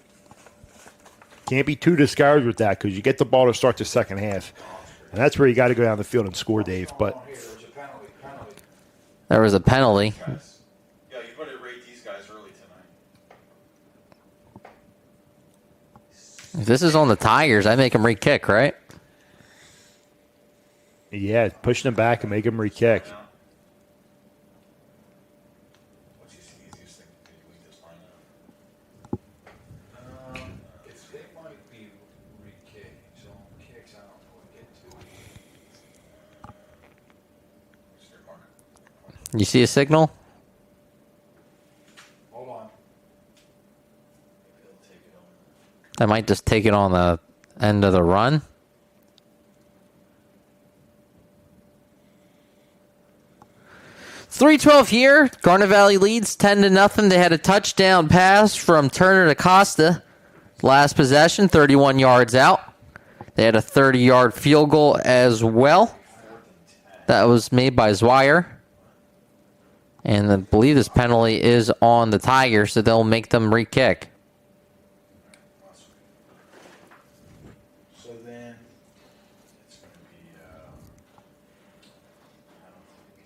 Can't be too discouraged with that because you get the ball to start the second half. And that's where you got to go down the field and score, Dave. But there was a penalty. Yeah, you better rate these guys early tonight. If this is on the Tigers, I make them re-kick, right? yeah, pushing them back and make them re-kick. You see a signal? Hold on. I might just take it on the end of the run. .312 here. Garnet Valley leads 10-0. They had a touchdown pass from Turner to Costa. Last possession, 31 yards out. They had a 30-yard field goal as well. That was made by Zweier. And I believe this penalty is on the Tigers, so they'll make them re-kick. So then it's going to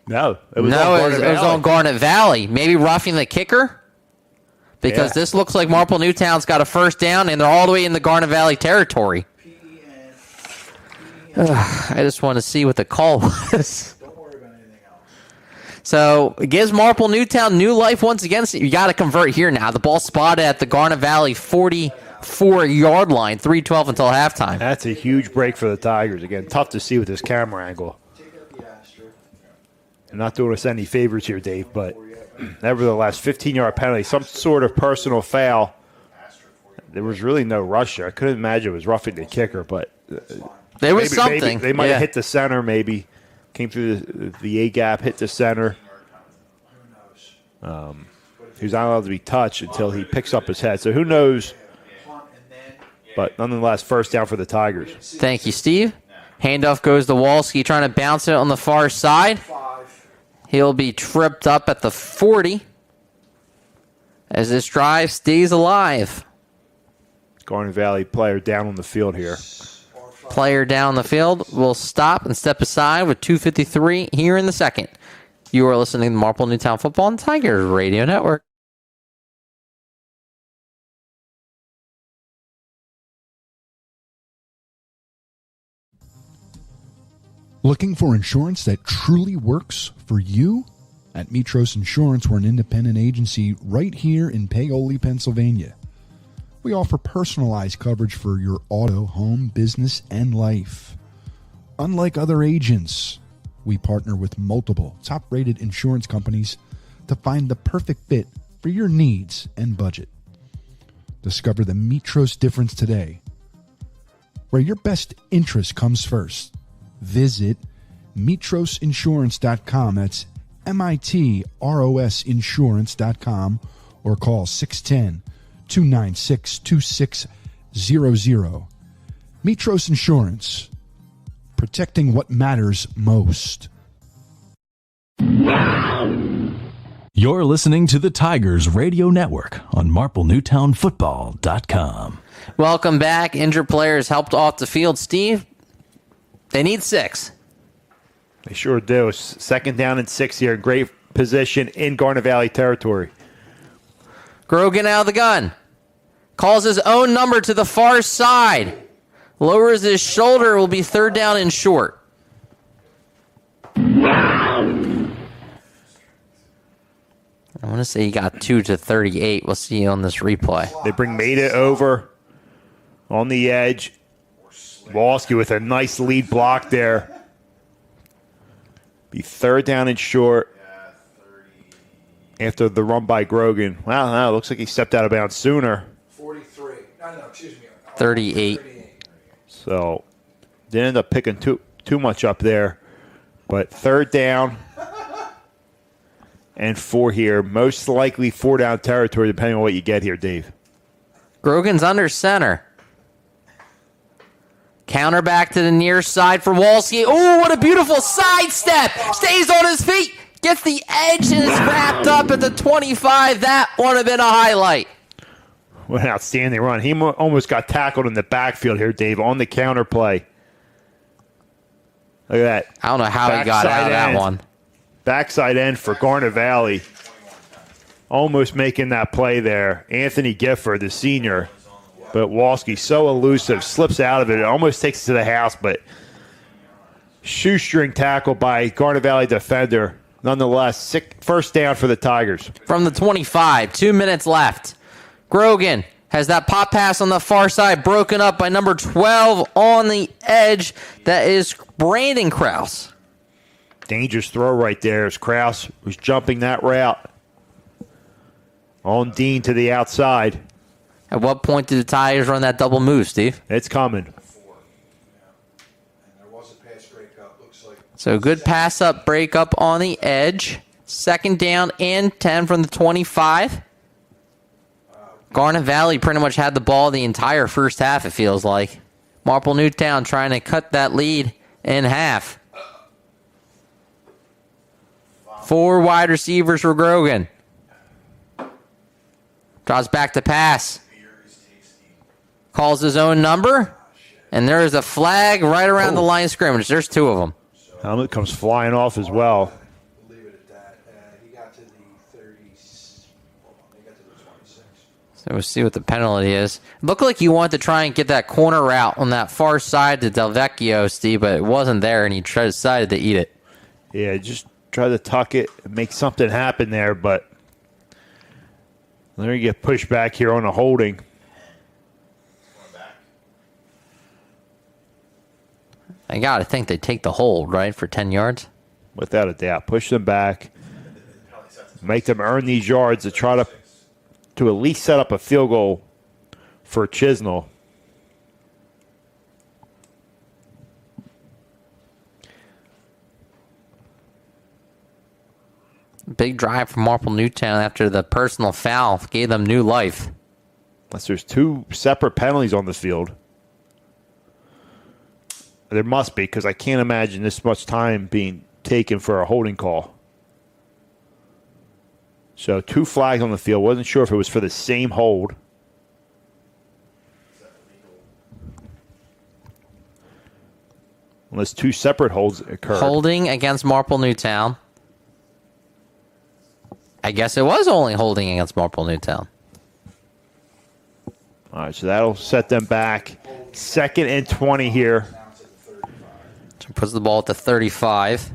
be... No, it was on Garnet Valley. Maybe roughing the kicker? Because this looks like Marple Newtown's got a first down, and they're all the way in the Garnet Valley territory. I just want to see what the call was. So it gives Marple Newtown new life once again. So you got to convert here now. The ball spotted at the Garnet Valley 44-yard line, 3:12 until halftime. That's a huge break for the Tigers. Again, tough to see with this camera angle. I'm not doing us any favors here, Dave, but nevertheless, 15-yard penalty, some sort of personal foul. There was really no rush there. I couldn't imagine it was roughing the kicker, but there was something. Maybe they might have hit the center, maybe. Came through the A-gap, hit the center. He was not allowed to be touched until he picks up his head. So who knows? But nonetheless, first down for the Tigers. Thank you, Steve. Handoff goes to Walski, trying to bounce it on the far side. He'll be tripped up at the 40 as this drive stays alive. Garnet Valley player down on the field here. Player down the field will stop and step aside with 2:53 here in the second. You are listening to Marple Newtown Football and Tigers Radio Network. Looking for insurance that truly works for you? At Mitros Insurance, we're an independent agency right here in Paoli, Pennsylvania. We offer personalized coverage for your auto, home, business, and life. Unlike other agents, we partner with multiple top-rated insurance companies to find the perfect fit for your needs and budget. Discover the Mitros difference today, where your best interest comes first. Visit mitrosinsurance.com. That's MITROS insurance.com or call 610-296-2600. Mitros Insurance, protecting what matters most. You're listening to the Tigers Radio Network on MarpleNewtownFootball.com. Welcome back. Injured players helped off the field. Steve, they need 6. They sure do. Second down and 6 here. Great position in Garnet Valley territory. Grogan out of the gun. Calls his own number to the far side. Lowers his shoulder. Will be third down and short. I want to say he got 2 to 38. We'll see on this replay. They bring Maida over on the edge. Walski with a nice lead block there. Be third down and short after the run by Grogan. Wow, no, looks like he stepped out of bounds sooner. 43. No, excuse me. 38. So didn't end up picking too much up there. But third down and 4 here. Most likely 4 down territory depending on what you get here, Dave. Grogan's under center. Counter back to the near side for Walski. Oh, what a beautiful sidestep. Stays on his feet. Gets the edge and is wrapped up at the 25. That would have been a highlight. What an outstanding run. He almost got tackled in the backfield here, Dave, on the counter play. Look at that. I don't know how he got out of that one. Backside end for Garnet Valley. Almost making that play there. Anthony Gifford, the senior. But Walski, so elusive, slips out of it. It almost takes it to the house, but shoestring tackle by Garnet Valley defender. Nonetheless, first down for the Tigers. From the 25, 2 minutes left. Grogan has that pop pass on the far side, broken up by number 12 on the edge. That is Brandon Krause. Dangerous throw right there as Krause was jumping that route. On Dean to the outside. At what point did the Tigers run that double move, Steve? It's coming. So good pass up, break up on the edge. Second down and 10 from the 25. Garnet Valley pretty much had the ball the entire first half, it feels like. Marple Newtown trying to cut that lead in half. 4 wide receivers for Grogan. Draws back to pass. Calls his own number. And there is a flag right around the line of scrimmage. There's 2 of them. Helmet comes flying off as well. Leave it at that. He got to the 30. He got to the 26. So we'll see what the penalty is. It looked like you wanted to try and get that corner route on that far side to Del Vecchio, Steve, but it wasn't there, and he decided to eat it. Yeah, just try to tuck it and make something happen there, but there you get pushed back here on a holding. I got to think they take the hold, right, for 10 yards? Without a doubt. Push them back. Make them earn these yards to try to at least set up a field goal for Chisnell. Big drive from Marple Newtown after the personal foul gave them new life. Unless there's 2 separate penalties on this field. There must be, because I can't imagine this much time being taken for a holding call. So 2 flags on the field. Wasn't sure if it was for the same hold. Unless 2 separate holds occurred. Holding against Marple Newtown. I guess it was only holding against Marple Newtown. All right, so that'll set them back. 2nd and 20 here. So puts the ball at the 35.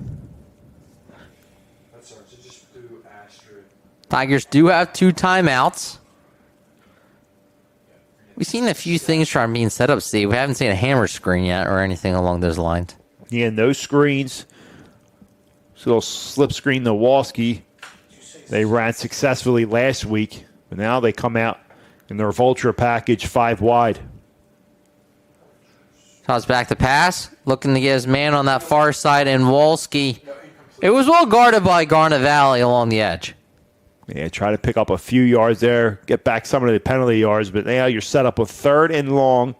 Tigers do have 2 timeouts. We've seen a few things trying being set up, Steve. We haven't seen a hammer screen yet or anything along those lines. Yeah, no screens. So they'll slip screen Nowalski. They ran successfully last week, but now they come out in their Vulture package 5 wide. Toss back to pass. Looking to get his man on that far side, and Walski. It was well guarded by Garnet Valley along the edge. Yeah, try to pick up a few yards there, get back some of the penalty yards, but now you're set up with 3rd and long.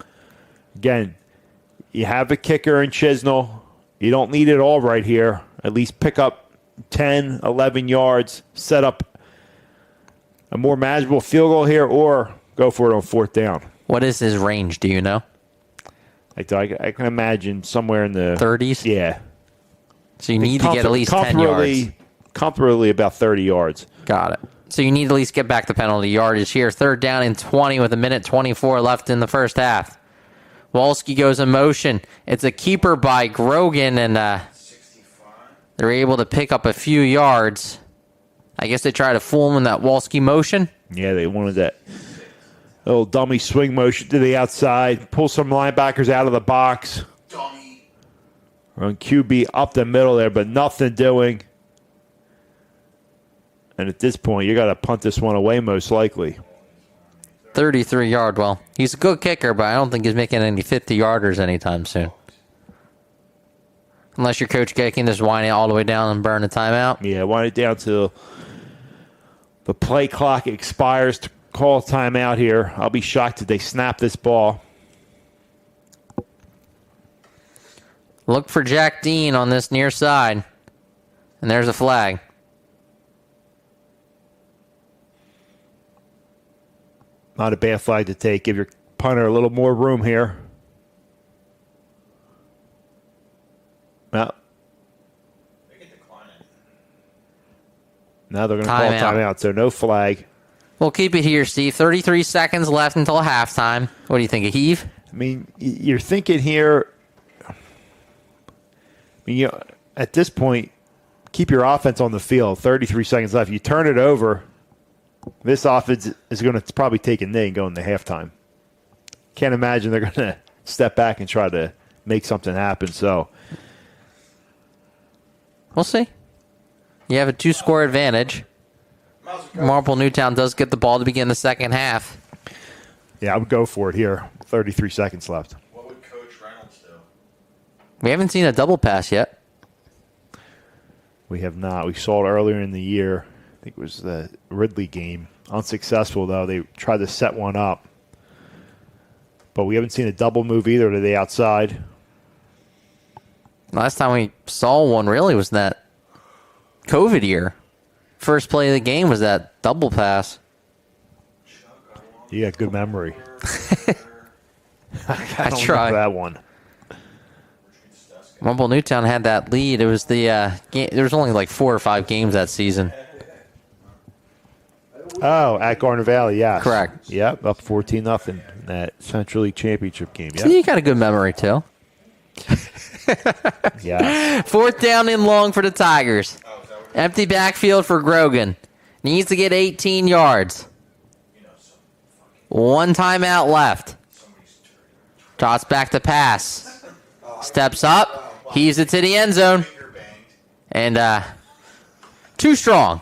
Again, you have a kicker in Chisnell. You don't need it all right here. At least pick up 10, 11 yards, set up a more manageable field goal here, or go for it on 4th down. What is his range, do you know? I can imagine somewhere in the 30s? Yeah. So you need to get at least 10 yards. Comfortably about 30 yards. Got it. So you need to at least get back the penalty yardage here. 3rd down and 20 with 1:24 left in the first half. Walski goes in motion. It's a keeper by Grogan, and they're able to pick up a few yards. I guess they try to fool him in that Walski motion. Yeah, they wanted that little dummy swing motion to the outside. Pull some linebackers out of the box. Run QB up the middle there, but nothing doing. And at this point, you got to punt this one away most likely. 33-yard. Well, he's a good kicker, but I don't think he's making any 50-yarders anytime soon. Unless your coach Gay can just wind it all the way down and burn the timeout. Yeah, wind it down till the play clock expires to call timeout here. I'll be shocked if they snap this ball. Look for Jack Dean on this near side. And there's a flag. Not a bad flag to take. Give your punter a little more room here. Now they're going to call timeout, so no flag. We'll keep it here, Steve. 33 seconds left until halftime. What do you think, a heave? I mean, you're thinking here, at this point, keep your offense on the field. 33 seconds left. You turn it over, this offense is going to probably take a knee and go into halftime. Can't imagine they're going to step back and try to make something happen. So we'll see. You have a 2-score advantage. Marple Newtown does get the ball to begin the second half. Yeah, I would go for it here. 33 seconds left. What would Coach Reynolds do? We haven't seen a double pass yet. We have not. We saw it earlier in the year. I think it was the Ridley game. Unsuccessful, though. They tried to set one up. But we haven't seen a double move either to the outside. Last time we saw one really was that COVID year. First play of the game was that double pass. You got good memory. I don't try. remember that one. Marple Newtown had that lead. It was the game. There was only like 4 or 5 games that season. Oh, at Garnet Valley, yes. Correct. Yep, up 14-0 in that Central League Championship game. Yep. So you got a good memory, too. Yeah. 4th down and long for the Tigers. Empty backfield for Grogan. Needs to get 18 yards. 1 timeout left. Toss back to pass. Steps up. Heaves it to the end zone. And too strong.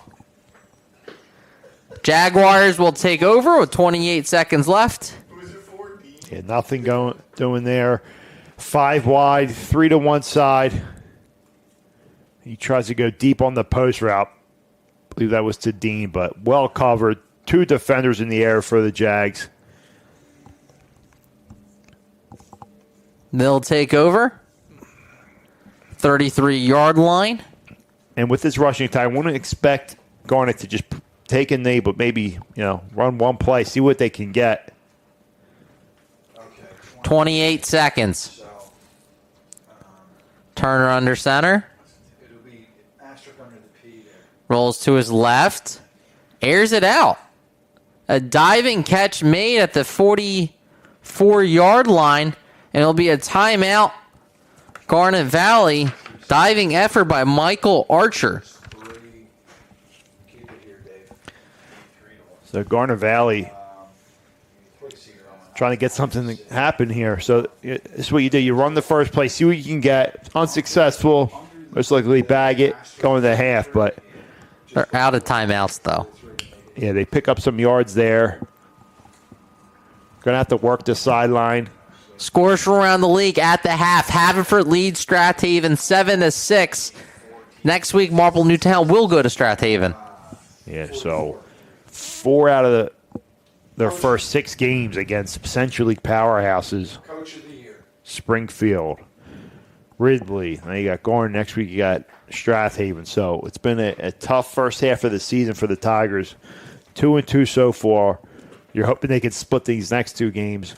Jaguars will take over with 28 seconds left. Yeah, nothing doing there. 5 wide, 3 to one side. He tries to go deep on the post route. I believe that was to Dean, but well covered. 2 defenders in the air for the Jags. They'll take over. 33-yard line. And with this rushing attack, I wouldn't expect Garnet to just take a knee, but maybe, run one play, see what they can get. 28 seconds. Turner under center. It'll be asterisk under the P there. Rolls to his left. Airs it out. A diving catch made at the 44-yard line, and it'll be a timeout. Garnet Valley. Diving effort by Michael Archer. So Garnet Valley trying to get something to happen here. So this is what you do. You run the first play, see what you can get. Unsuccessful, most likely bag it, go into half. But they're out of timeouts, though. Yeah, they pick up some yards there. Going to have to work the sideline. Scores from around the league at the half. Haverford leads Strathaven 7-6. Next week, Marple Newtown will go to Strathaven. Yeah, so 4 out of their first 6 games against Central League powerhouses. Coach of the year. Springfield, Ridley. Now you got Garnet. Next week you got Strathaven. So it's been a tough first half of the season for the Tigers. 2-2 so far. You're hoping they can split these next 2 games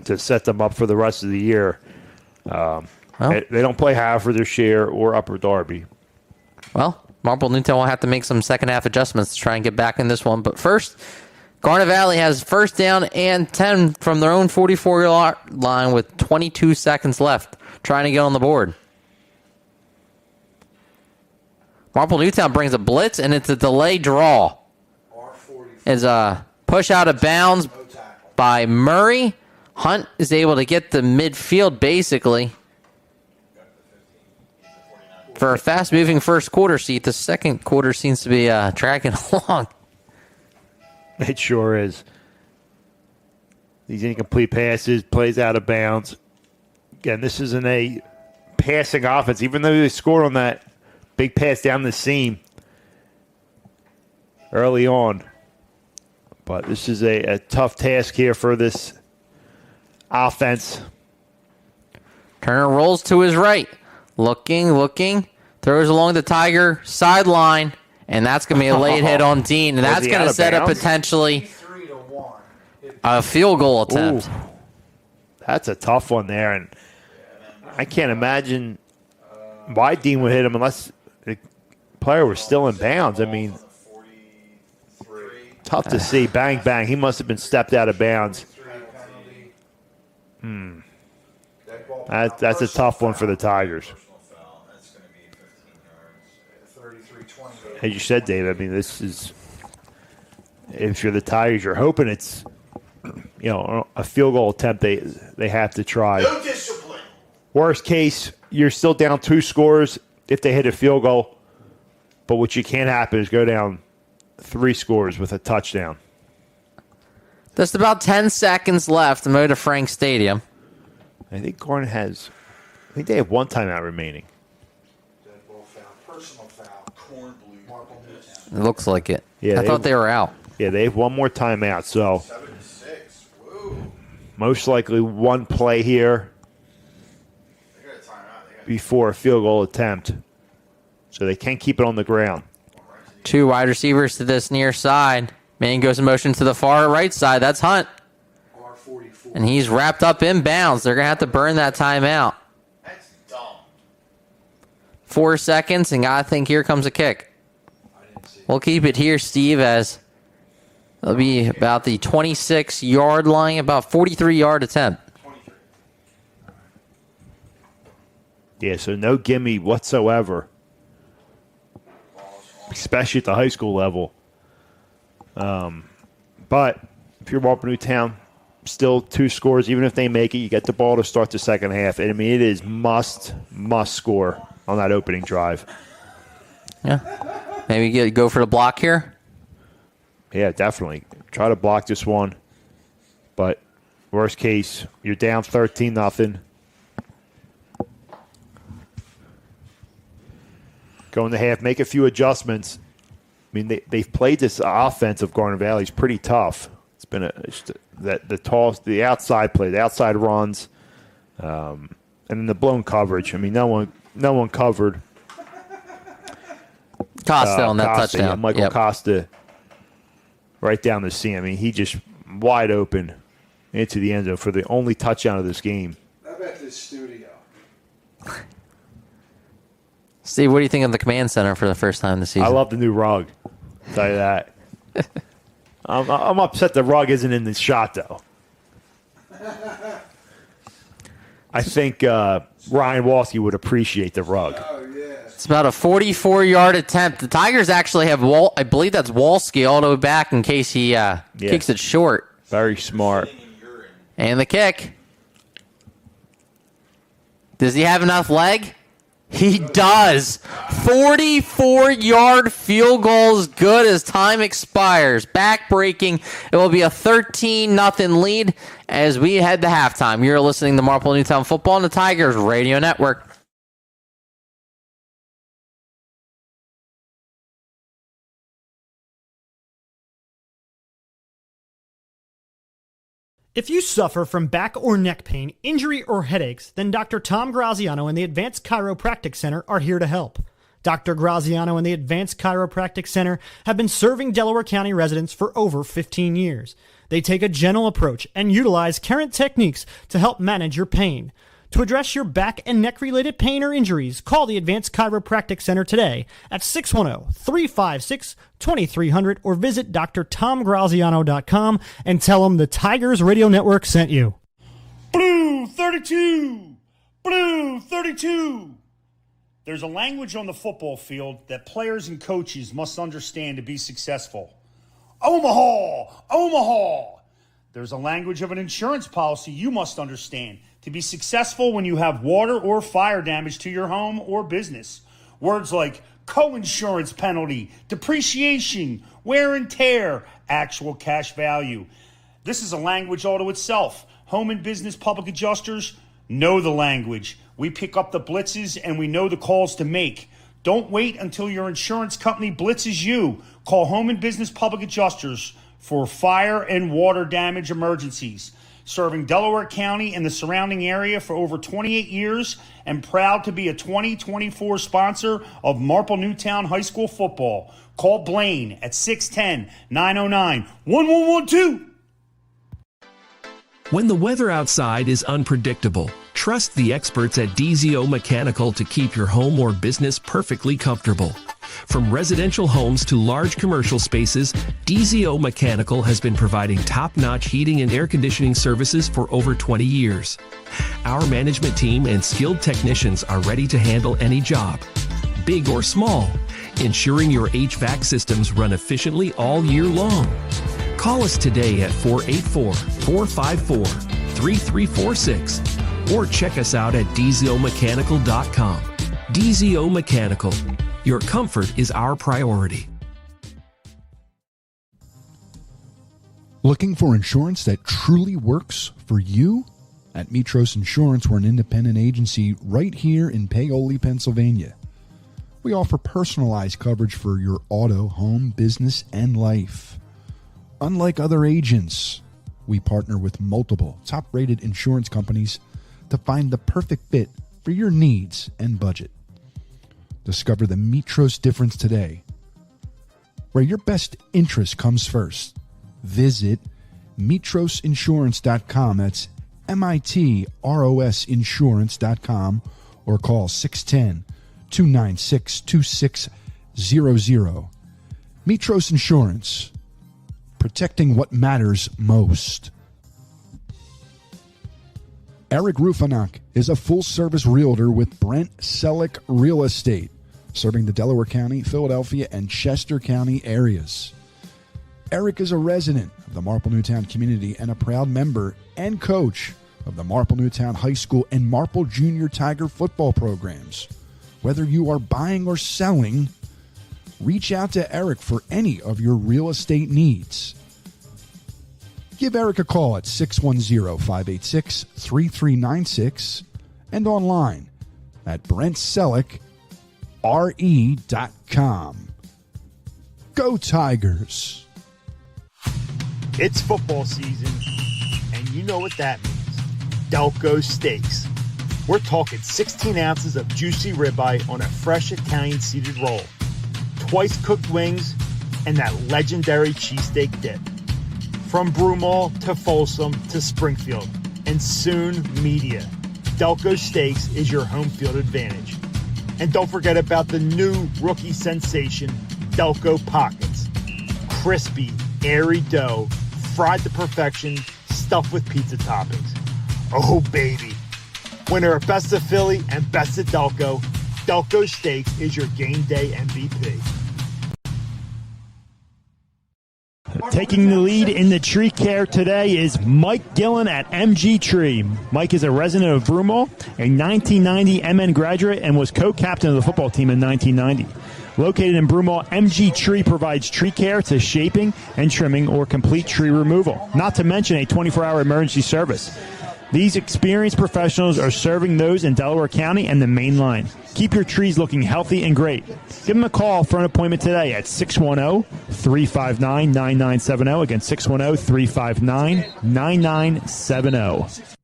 to set them up for the rest of the year. They don't play Haverford this year or Upper Darby. Well, Marple Newtown will have to make some second-half adjustments to try and get back in this one. But first, Garnet Valley has first down and 10 from their own 44-yard line with 22 seconds left, trying to get on the board. Marple Newtown brings a blitz, and it's a delay draw. It's a push out of bounds by Murray. Hunt is able to get the midfield, basically. For a fast-moving first quarter seat, the second quarter seems to be dragging along. It sure is. These incomplete passes, plays out of bounds. Again, this isn't a passing offense, even though they scored on that big pass down the seam early on. But this is a tough task here for this offense. Turner rolls to his right. Looking. Throws along the Tiger sideline. And that's going to be a late hit on Dean. And that's going to set up potentially a field goal attempt. Ooh, that's a tough one there. And I can't imagine why Dean would hit him unless the player was still in bounds. I mean, tough to see. Bang, bang. He must have been stepped out of bounds. That's a tough one for the Tigers. As you said, Dave, I mean, this is, if you're the Tigers, you're hoping it's, a field goal attempt they have to try. No discipline. Worst case, you're still down 2 scores if they hit a field goal. But what you can't happen is go down 3 scores with a touchdown. Just about 10 seconds left to move to Frank Stadium. I think Garnet has, they have 1 timeout remaining. Dead ball foul, personal foul, corn blue, Marple Newtown. It looks like it. Yeah, I thought they were out. Yeah, they have 1 more timeout. So 7-6. Woo. most likely 1 play here before a field goal attempt. So they can't keep it on the ground. 2 wide receivers to this near side. Man goes in motion to the far right side. That's Hunt. And he's wrapped up in bounds. They're going to have to burn that timeout. That's dumb. 4 seconds, and I think here comes a kick. We'll keep it here, Steve, as it'll be about the 26-yard line, about 43-yard attempt. Yeah, so no gimme whatsoever, especially at the high school level. But if you're Marple Newtown, still 2 scores. Even if they make it, you get the ball to start the second half. And I mean, it is must score on that opening drive. Yeah. Maybe go for the block here? Yeah, definitely. Try to block this one. But worst case, you're down 13-0. Go in the half, make a few adjustments. I mean, they've played this offense of Garnet Valley. It's pretty tough. It's been the outside play, the outside runs, and then the blown coverage. I mean, no one covered. Costa on that Costa, touchdown. Yeah, Michael Costa right down the seam. I mean, he just wide open into the end zone for the only touchdown of this game. I bet this studio. Steve, what do you think of the command center for the first time this season? I love the new rug. I'll tell you that. I'm upset the rug isn't in the shot, though. I think Ryan Walsky would appreciate the rug. Oh, yeah. It's about a 44-yard attempt. The Tigers actually have, I believe that's Walsky all the way back in case he kicks it short. Very smart. And the kick. Does he have enough leg? He does. 44-yard field goal is good as time expires. Back-breaking. It will be a 13-0 lead as we head to halftime. You're listening to Marple Newtown Football on the Tigers Radio Network. If you suffer from back or neck pain, injury, or headaches, then Dr. Tom Graziano and the Advanced Chiropractic Center are here to help. Dr. Graziano and the Advanced Chiropractic Center have been serving Delaware County residents for over 15 years. They take a gentle approach and utilize current techniques to help manage your pain. To address your back and neck-related pain or injuries, call the Advanced Chiropractic Center today at 610-356-2300 or visit drtomgraziano.com and tell them the Tigers Radio Network sent you. Blue 32! Blue 32! There's a language on the football field that players and coaches must understand to be successful. Omaha! Omaha! There's a language of an insurance policy you must understand to be successful when you have water or fire damage to your home or business. Words like co-insurance penalty, depreciation, wear and tear, actual cash value. This is a language all to itself. Home and business public adjusters know the language. We pick up the blitzes and we know the calls to make. Don't wait until your insurance company blitzes you. Call Home and Business Public Adjusters for fire and water damage emergencies. Serving Delaware County and the surrounding area for over 28 years and proud to be a 2024 sponsor of Marple Newtown High School football. Call Blaine at 610-909-1112. When the weather outside is unpredictable, trust the experts at DZO Mechanical to keep your home or business perfectly comfortable. From residential homes to large commercial spaces, DZO Mechanical has been providing top-notch heating and air conditioning services for over 20 years. Our management team and skilled technicians are ready to handle any job, big or small, ensuring your HVAC systems run efficiently all year long. Call us today at 484-454-3346 or check us out at dzomechanical.com. DZO Mechanical. Your comfort is our priority. Looking for insurance that truly works for you? At Mitros Insurance, we're an independent agency right here in Paoli, Pennsylvania. We offer personalized coverage for your auto, home, business, and life. Unlike other agents, we partner with multiple top-rated insurance companies to find the perfect fit for your needs and budget. Discover the Mitros difference today, where your best interest comes first. Visit mitrosinsurance.com. That's MITROS insurance.com or call 610-296-2600. Mitros Insurance, protecting what matters most. Eric Rufanak is a full-service realtor with Brent Selleck Real Estate, serving the Delaware County, Philadelphia, and Chester County areas. Eric is a resident of the Marple Newtown community and a proud member and coach of the Marple Newtown High School and Marple Junior Tiger football programs. Whether you are buying or selling, reach out to Eric for any of your real estate needs. Give Eric a call at 610-586-3396 and online at BrentSelleckRE.com. Go Tigers! It's football season, and you know what that means. Delco Steaks. We're talking 16 ounces of juicy ribeye on a fresh Italian seeded roll, twice cooked wings, and that legendary cheesesteak dip. From Broomall to Folsom to Springfield, and soon Media, Delco Steaks is your home field advantage. And don't forget about the new rookie sensation, Delco Pockets. Crispy, airy dough, fried to perfection, stuffed with pizza toppings. Oh, baby. Winner of Best of Philly and Best of Delco, Delco Steaks is your game day MVP. Taking the lead in the tree care today is Mike Gillen at MG Tree. Mike is a resident of Broomall, a 1990 MN graduate, and was co-captain of the football team in 1990. Located in Broomall, MG Tree provides tree care to shaping and trimming or complete tree removal, not to mention a 24-hour emergency service. These experienced professionals are serving those in Delaware County and the main line. Keep your trees looking healthy and great. Give them a call for an appointment today at 610-359-9970. Again, 610-359-9970.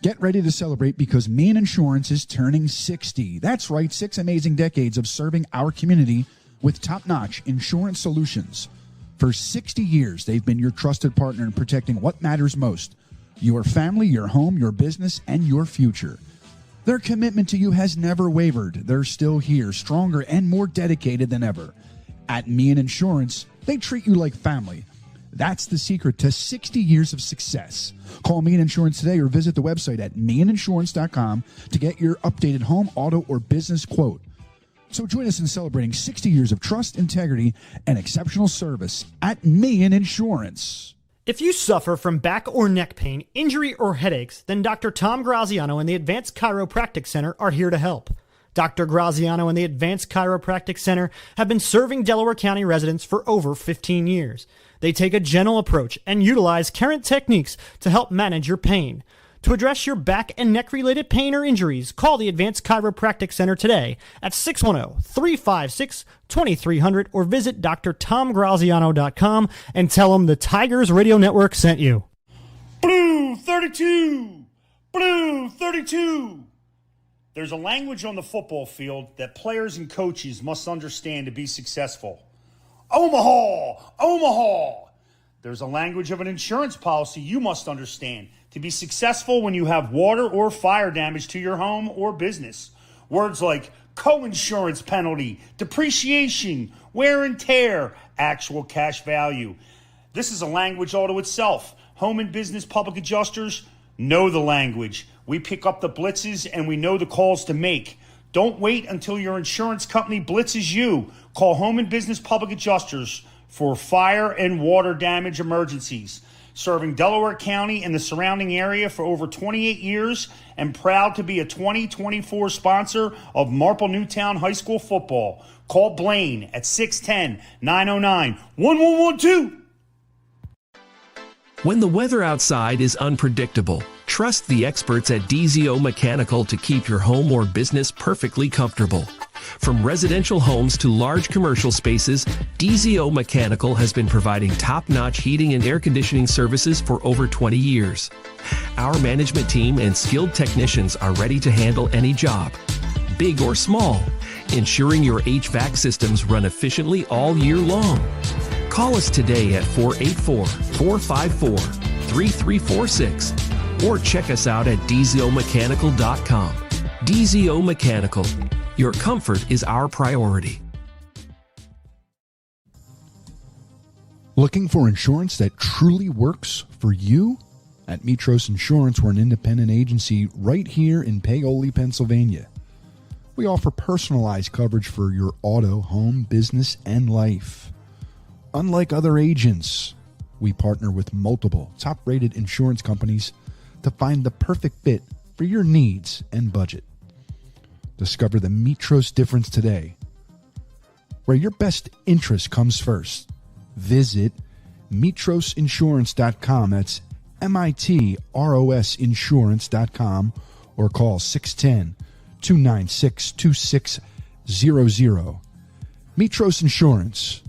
Get ready to celebrate because Main Insurance is turning 60. That's right, 6 amazing decades of serving our community with top-notch insurance solutions. For 60 years, they've been your trusted partner in protecting what matters most: your family, your home, your business, and your future. Their commitment to you has never wavered. They're still here, stronger and more dedicated than ever. At Meehan Insurance, they treat you like family. That's the secret to 60 years of success. Call Meehan Insurance today or visit the website at meehaninsurance.com to get your updated home, auto, or business quote. So join us in celebrating 60 years of trust, integrity, and exceptional service at Meehan Insurance. If you suffer from back or neck pain, injury, or headaches, then Dr. Tom Graziano and the Advanced Chiropractic Center are here to help. Dr. Graziano and the Advanced Chiropractic Center have been serving Delaware County residents for over 15 years. They take a gentle approach and utilize current techniques to help manage your pain. To address your back and neck-related pain or injuries, call the Advanced Chiropractic Center today at 610-356-2300 or visit drtomgraziano.com and tell them the Tigers Radio Network sent you. Blue 32! Blue 32! There's a language on the football field that players and coaches must understand to be successful. Omaha! Omaha! There's a language of an insurance policy you must understand to be successful when you have water or fire damage to your home or business. Words like co-insurance penalty, depreciation, wear and tear, actual cash value. This is a language all to itself. Home and business public adjusters know the language. We pick up the blitzes and we know the calls to make. Don't wait until your insurance company blitzes you. Call Home and Business Public Adjusters for fire and water damage emergencies. Serving Delaware County and the surrounding area for over 28 years and proud to be a 2024 sponsor of Marple Newtown High School football. Call Blaine at 610-909-1112. When the weather outside is unpredictable, trust the experts at DZO Mechanical to keep your home or business perfectly comfortable. From residential homes to large commercial spaces, DZO Mechanical has been providing top-notch heating and air conditioning services for over 20 years. Our management team and skilled technicians are ready to handle any job, big or small, ensuring your HVAC systems run efficiently all year long. Call us today at 484-454-3346 or check us out at dzomechanical.com. DZO Mechanical. Your comfort is our priority. Looking for insurance that truly works for you? At Mitros Insurance, we're an independent agency right here in Paoli, Pennsylvania. We offer personalized coverage for your auto, home, business, and life. Unlike other agents, we partner with multiple top-rated insurance companies to find the perfect fit for your needs and budget. Discover the Mitros difference today, where your best interest comes first. Visit mitrosinsurance.com. That's MITROS insurance.com or call 610-296-2600. Mitros Insurance,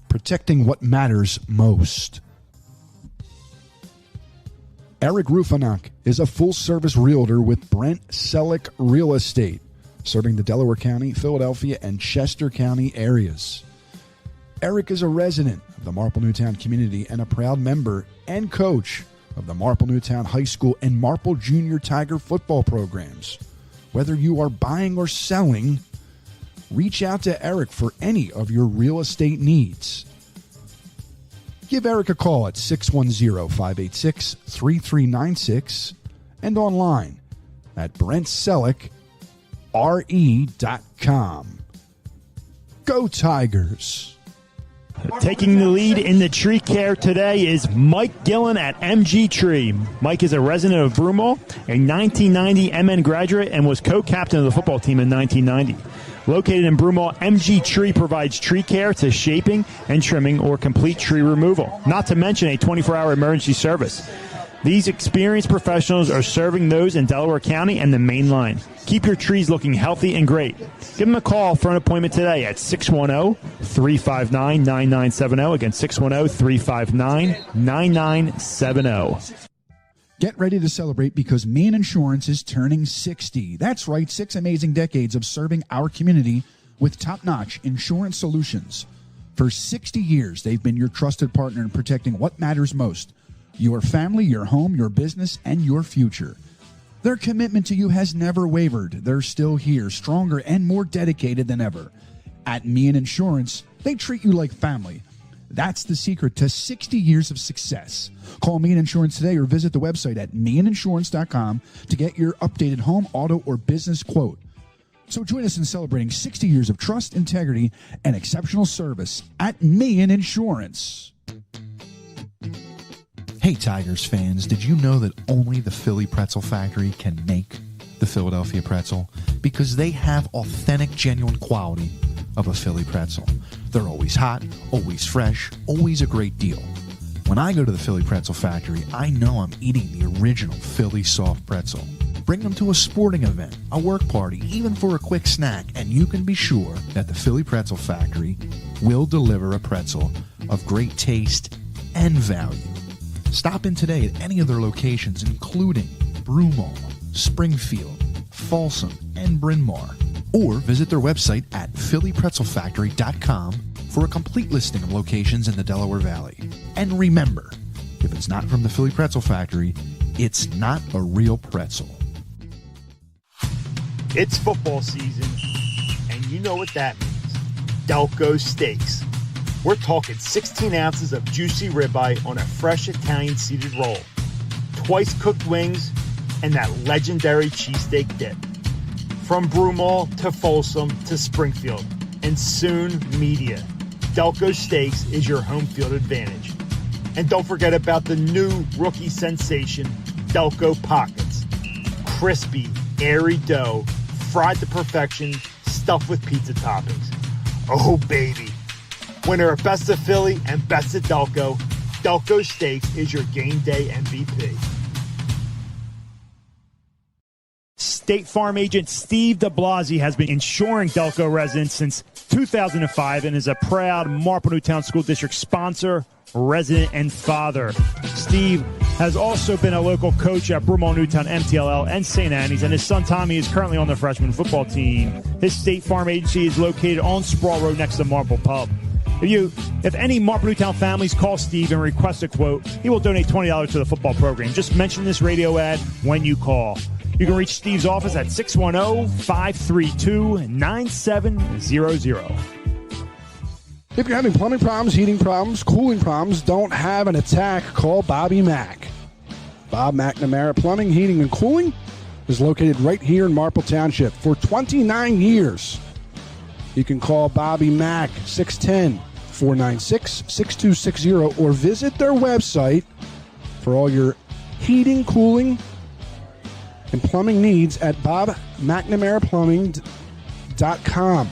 protecting what matters most. Eric Rufanak is a full-service realtor with Brent Selleck Real Estate. serving the Delaware County, Philadelphia, and Chester County areas. Eric is a resident of the Marple Newtown community and a proud member and coach of the Marple Newtown High School and Marple Junior Tiger football programs. Whether you are buying or selling, reach out to Eric for any of your real estate needs. Give Eric a call at 610-586-3396 and online at BrentSelleckRE.com. Go Tigers! Taking the lead in the tree care today is Mike Gillen at MG Tree. Mike is a resident of Broomall, a 1990 MN graduate, and was co-captain of the football team in 1990. Located in Broomall, MG Tree provides tree care to shaping and trimming or complete tree removal, not to mention a 24-hour emergency service. These experienced professionals are serving those in Delaware County and the main line. Keep your trees looking healthy and great. Give them a call for an appointment today at 610-359-9970. Again, 610-359-9970. Get ready to celebrate because Main Insurance is turning 60. That's right, 6 amazing decades of serving our community with top-notch insurance solutions. For 60 years, they've been your trusted partner in protecting what matters most: your family, your home, your business, and your future. Their commitment to you has never wavered. They're still here, stronger and more dedicated than ever. At Meehan Insurance, they treat you like family. That's the secret to 60 years of success. Call Meehan Insurance today or visit the website at meehaninsurance.com to get your updated home, auto, or business quote. So join us in celebrating 60 years of trust, integrity, and exceptional service at Meehan Insurance. Hey, Tigers fans, did you know that only the Philly Pretzel Factory can make the Philadelphia pretzel? Because they have authentic, genuine quality of a Philly pretzel. They're always hot, always fresh, always a great deal. When I go to the Philly Pretzel Factory, I know I'm eating the original Philly soft pretzel. Bring them to a sporting event, a work party, even for a quick snack, and you can be sure that the Philly Pretzel Factory will deliver a pretzel of great taste and value. Stop in today at any of their locations, including Broomall, Springfield, Folsom, and Bryn Mawr, or visit their website at phillypretzelfactory.com for a complete listing of locations in the Delaware Valley. And remember, if it's not from the Philly Pretzel Factory, it's not a real pretzel. It's football season, and you know what that means. Delco Steaks. We're talking 16 ounces of juicy ribeye on a fresh Italian seeded roll, twice cooked wings, and that legendary cheesesteak dip. From Broomall to Folsom to Springfield, and soon Media, Delco Steaks is your home field advantage. And don't forget about the new rookie sensation, Delco Pockets. Crispy, airy dough, fried to perfection, stuffed with pizza toppings. Oh, baby. Winner of Best of Philly and Best of Delco, Delco Steaks is your game day MVP. State Farm agent Steve DeBlasi has been insuring Delco residents since 2005 and is a proud Marple Newtown School District sponsor, resident, and father. Steve has also been a local coach at Broomall Newtown, MTLL, and St. Annie's, and his son Tommy is currently on the freshman football team. His State Farm agency is located on Sproul Road next to Marple Pub. If any Marple Newtown families call Steve and request a quote, he will donate $20 to the football program. Just mention this radio ad when you call. You can reach Steve's office at 610-532-9700. If you're having plumbing problems, heating problems, cooling problems, don't have an attack, call Bobby Mack. Bob McNamara Plumbing, Heating, and Cooling is located right here in Marple Township for 29 years. You can call Bobby Mack, 610-496-6260, or visit their website for all your heating, cooling, and plumbing needs at bobmcnamaraPlumbing.com.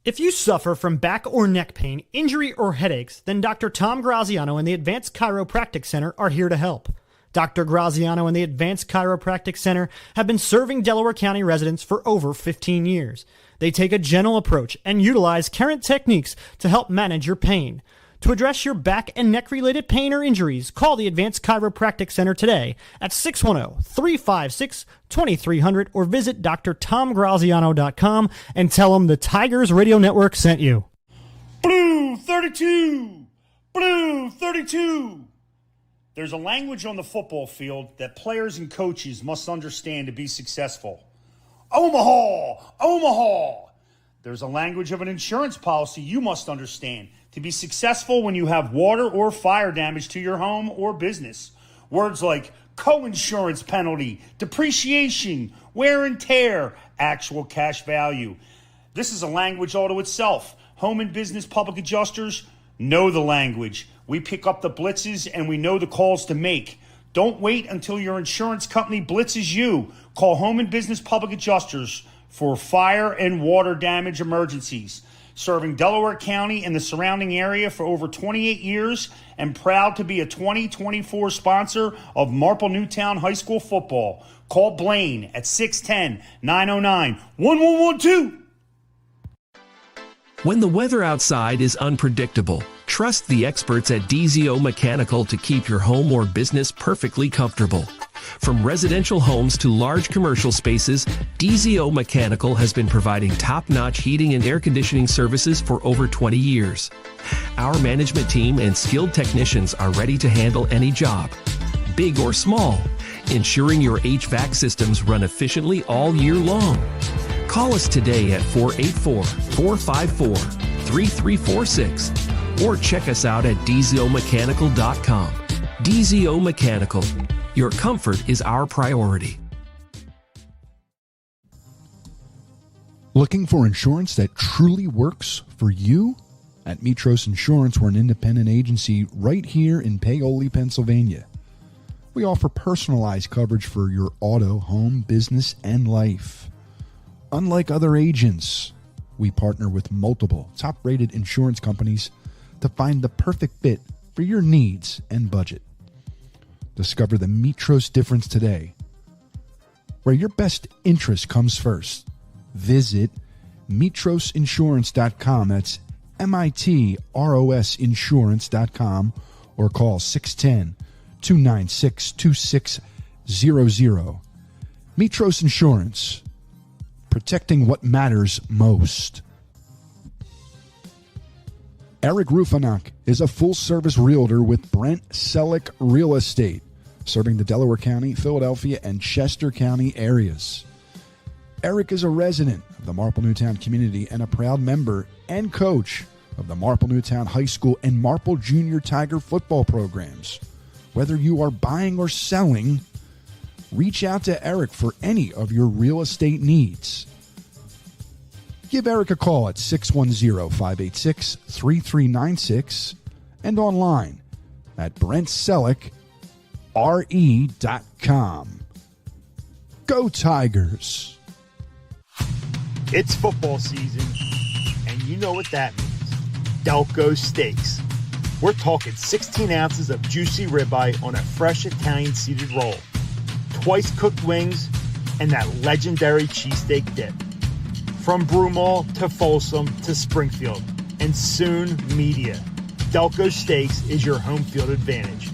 If you suffer from back or neck pain, injury, or headaches, then Dr. Tom Graziano and the Advanced Chiropractic Center are here to help. Dr. Graziano and the Advanced Chiropractic Center have been serving Delaware County residents for over 15 years. They take a gentle approach and utilize current techniques to help manage your pain. To address your back and neck-related pain or injuries, call the Advanced Chiropractic Center today at 610-356-2300 or visit drtomgraziano.com and tell them the Tigers Radio Network sent you. Blue 32! Blue 32! There's a language on the football field that players and coaches must understand to be successful. Omaha! Omaha! There's a language of an insurance policy you must understand to be successful when you have water or fire damage to your home or business. Words like co-insurance penalty, depreciation, wear and tear, actual cash value. This is a language all to itself. Home and business public adjusters know the language. We pick up the blitzes and we know the calls to make. Don't wait until your insurance company blitzes you. Call Home and Business Public Adjusters for fire and water damage emergencies. Serving Delaware County and the surrounding area for over 28 years and proud to be a 2024 sponsor of Marple Newtown High School football. Call Blaine at 610-909-1112. When the weather outside is unpredictable, trust the experts at DZO Mechanical to keep your home or business perfectly comfortable. From residential homes to large commercial spaces, DZO Mechanical has been providing top-notch heating and air conditioning services for over 20 years. Our management team and skilled technicians are ready to handle any job, big or small, ensuring your HVAC systems run efficiently all year long. Call us today at 484-454-3346 or check us out at dzomechanical.com. DZO Mechanical. Your comfort is our priority. Looking for insurance that truly works for you? At Mitros Insurance, we're an independent agency right here in Paoli, Pennsylvania. We offer personalized coverage for your auto, home, business, and life. Unlike other agents, we partner with multiple top-rated insurance companies to find the perfect fit for your needs and budget. Discover the Mitros difference today, where your best interest comes first. Visit mitrosinsurance.com. That's MITROS insurance.com or call 610-296-2600. Mitros Insurance, protecting what matters most. Eric Rufanak is a full-service realtor with Brent Selleck Real Estate, serving the Delaware County, Philadelphia, and Chester County areas. Eric is a resident of the Marple Newtown community and a proud member and coach of the Marple Newtown High School and Marple Junior Tiger football programs. Whether you are buying or selling, reach out to Eric for any of your real estate needs. Give Eric a call at 610-586-3396 and online at BrentSelleckRE.com. Go Tigers! It's football season, and you know what that means. Delco Steaks. We're talking 16 ounces of juicy ribeye on a fresh Italian seeded roll, twice cooked wings, and that legendary cheesesteak dip. From Broomall to Folsom to Springfield and soon Media, Delco Steaks is your home field advantage.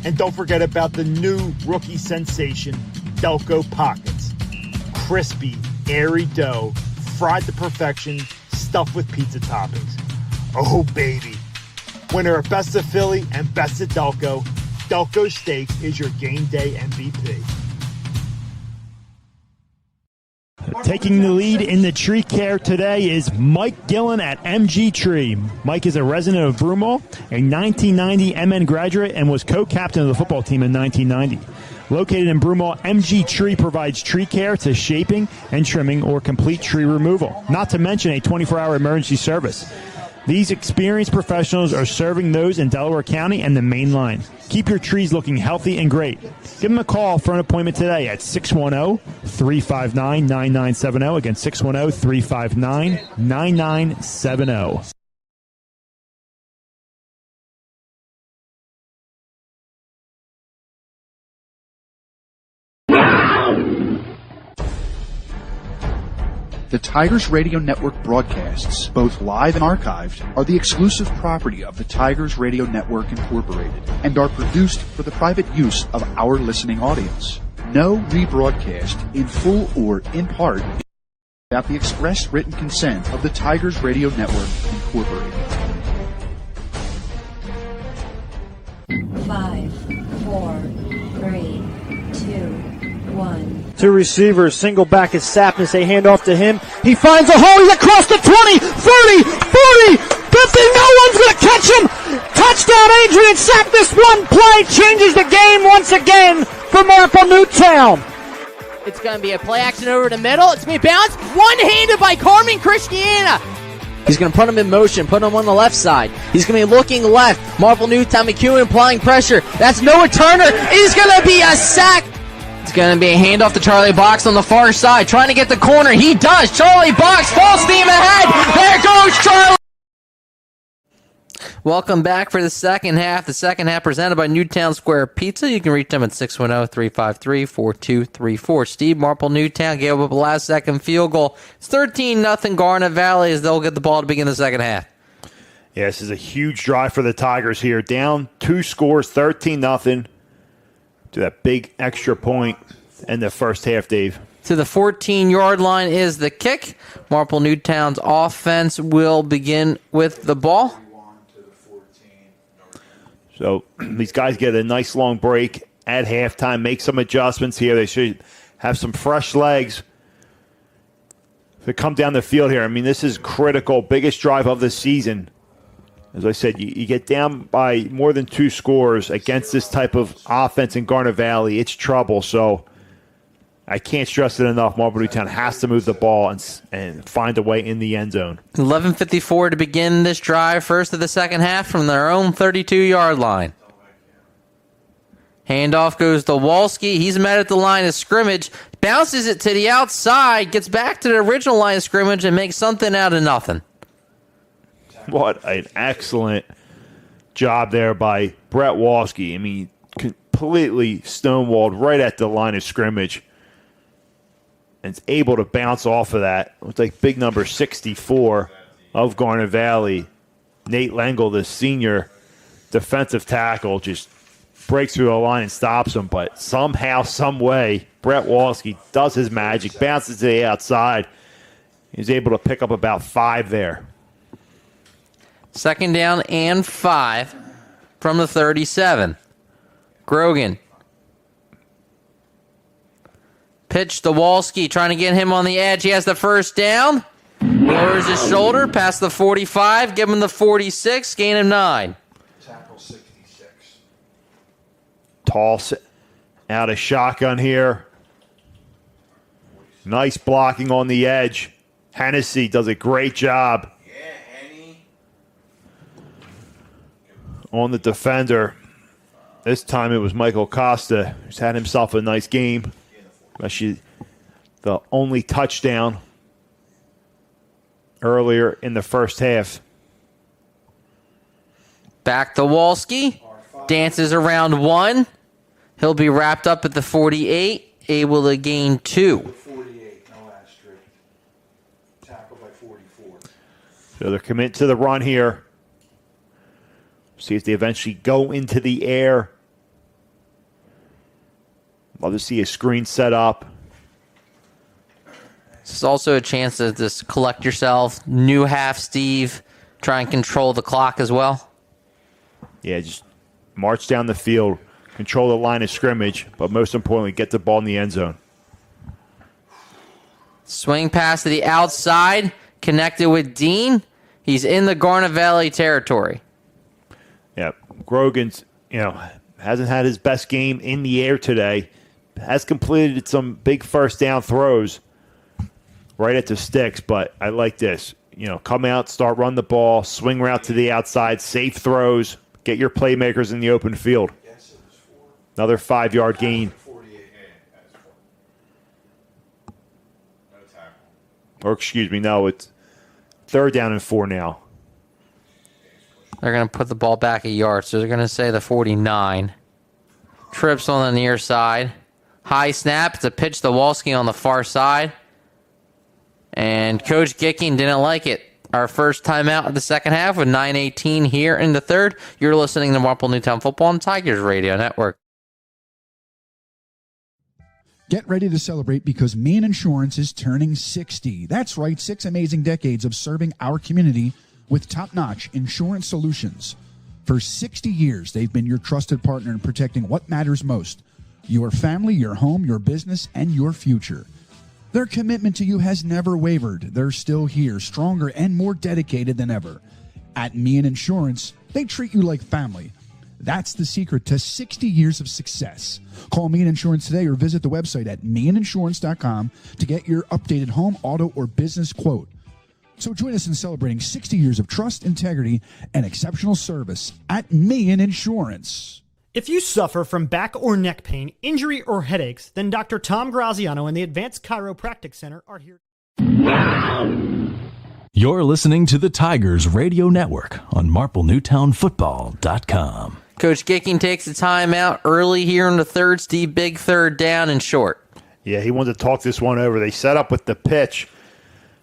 And don't forget about the new rookie sensation, Delco Pockets. Crispy, airy dough, fried to perfection, stuffed with pizza toppings. Oh baby. Winner of Best of Philly and Best of Delco, Delco Steaks is your game day MVP. Taking the lead in the tree care today is Mike Gillen at MG Tree. Mike is a resident of Broomall, a 1990 MN graduate, and was co-captain of the football team in 1990. Located in Broomall, MG Tree provides tree care to shaping and trimming or complete tree removal, not to mention a 24-hour emergency service. These experienced professionals are serving those in Delaware County and the main line. Keep your trees looking healthy and great. Give them a call for an appointment today at 610-359-9970. Again, 610-359-9970. The Tigers Radio Network broadcasts, both live and archived, are the exclusive property of the Tigers Radio Network Incorporated and are produced for the private use of our listening audience. No rebroadcast, in full or in part, without the express written consent of the Tigers Radio Network Incorporated. 5, 4, 3, 2, 1. Two receivers, single back is Sapness. They hand off to him. He finds a hole. He's across the 20, 30, 40, 50. No one's going to catch him. Touchdown, Adrian Sapness. One play changes the game once again for Marple Newtown. It's going to be a play action over the middle. It's going to be bounced. One-handed by Carmen Christiana. He's going to put him in motion, put him on the left side. He's going to be looking left. Marple Newtown, McEwen applying pressure. That's Noah Turner. It's going to be a sack. It's going to be a handoff to Charlie Box on the far side. Trying to get the corner. He does. Charlie Box, full steam ahead. There goes Charlie. Welcome back for the second half. The second half presented by Newtown Square Pizza. You can reach them at 610-353-4234. Steve, Marple Newtown gave up a last-second field goal. It's 13-0 Garnet Valley as they'll get the ball to begin the second half. Yeah, this is a huge drive for the Tigers here. Down 2 scores, 13-0. To that big extra point in the first half, Dave. To the 14-yard line is the kick. Marple Newtown's offense will begin with the ball. So these guys get a nice long break at halftime, make some adjustments here. They should have some fresh legs to come down the field here. I mean, this is critical, biggest drive of the season. As I said, you get down by more than 2 scores against this type of offense in Garnet Valley, it's trouble. So I can't stress it enough. Marple Newtown has to move the ball and find a way in the end zone. 11:54 to begin this drive, first of the second half from their own 32-yard line. Handoff goes to Walski. He's met at the line of scrimmage, bounces it to the outside, gets back to the original line of scrimmage, and makes something out of nothing. What an excellent job there by Brett Walski. I mean, completely stonewalled right at the line of scrimmage. And it's able to bounce off of that. It's like big number 64 of Garnet Valley. Nate Lengel, the senior defensive tackle, just breaks through the line and stops him. But somehow, some way, Brett Walski does his magic, bounces to the outside. He's able to pick up about 5 there. Second down and 5 from the 37. Grogan. Pitch to Walski, trying to get him on the edge. He has the first down. Lowers his shoulder past the 45. Give him the 46. Gain him 9. Tackle 66. Toss out of shotgun here. Nice blocking on the edge. Hennessy does a great job. On the defender. This time it was Michael Costa, who's had himself a nice game. Actually, the only touchdown earlier in the first half. Back to Walski. Dances around 1. He'll be wrapped up at the 48, able to gain 2. 48, no asterisk. Tackle by 44. So they're committed to the run here. See if they eventually go into the air. Love to see a screen set up. This is also a chance to just collect yourself. New half, Steve. Try and control the clock as well. Yeah, just march down the field, control the line of scrimmage, but most importantly, get the ball in the end zone. Swing pass to the outside, connected with Dean. He's in the Garnet Valley territory. Yeah, Grogan's, hasn't had his best game in the air today. Has completed some big first down throws right at the sticks, but I like this. come out, start run the ball, swing route to the outside, safe throws, get your playmakers in the open field. Another 5-yard gain. Or excuse me, no, it's 3rd down and 4 now. They're going to put the ball back a yard, so they're going to say the 49. Trips on the near side. High snap. It's a pitch to Walski on the far side. And Coach Gicking didn't like it. Our first timeout of the second half with 9:18 here in the third. You're listening to Marple Newtown Football on Tigers Radio Network. Get ready to celebrate because Main Insurance is turning 60. That's right, 6 amazing decades of serving our community with top-notch insurance solutions. For 60 years, they've been your trusted partner in protecting what matters most: your family, your home, your business, and your future. Their commitment to you has never wavered. They're still here, stronger and more dedicated than ever. At Meehan Insurance, they treat you like family. That's the secret to 60 years of success. Call Meehan Insurance today or visit the website at meehaninsurance.com to get your updated home, auto, or business quote. So join us in celebrating 60 years of trust, integrity, and exceptional service at Meehan Insurance. If you suffer from back or neck pain, injury, or headaches, then Dr. Tom Graziano and the Advanced Chiropractic Center are here. You're listening to the Tigers Radio Network on MarpleNewtownFootball.com. Coach Gicking takes the timeout early here in the third. Steve, big 3rd down and short. Yeah, he wanted to talk this one over. They set up with the pitch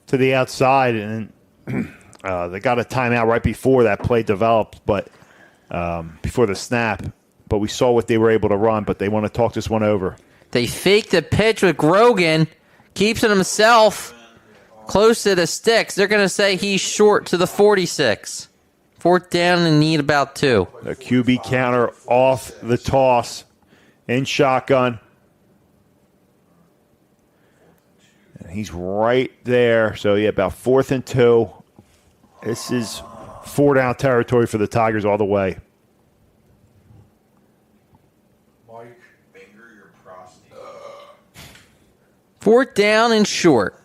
to the outside, and they got a timeout right before that play developed, but before the snap. But we saw what they were able to run, but they want to talk this one over. They fake the pitch with Grogan, keeps it himself close to the sticks. They're going to say he's short to the 46. 4th down and need about 2. A QB counter off the toss in shotgun. And he's right there. So, yeah, about 4th and 2. This is 4-down territory for the Tigers all the way. 4th down and short.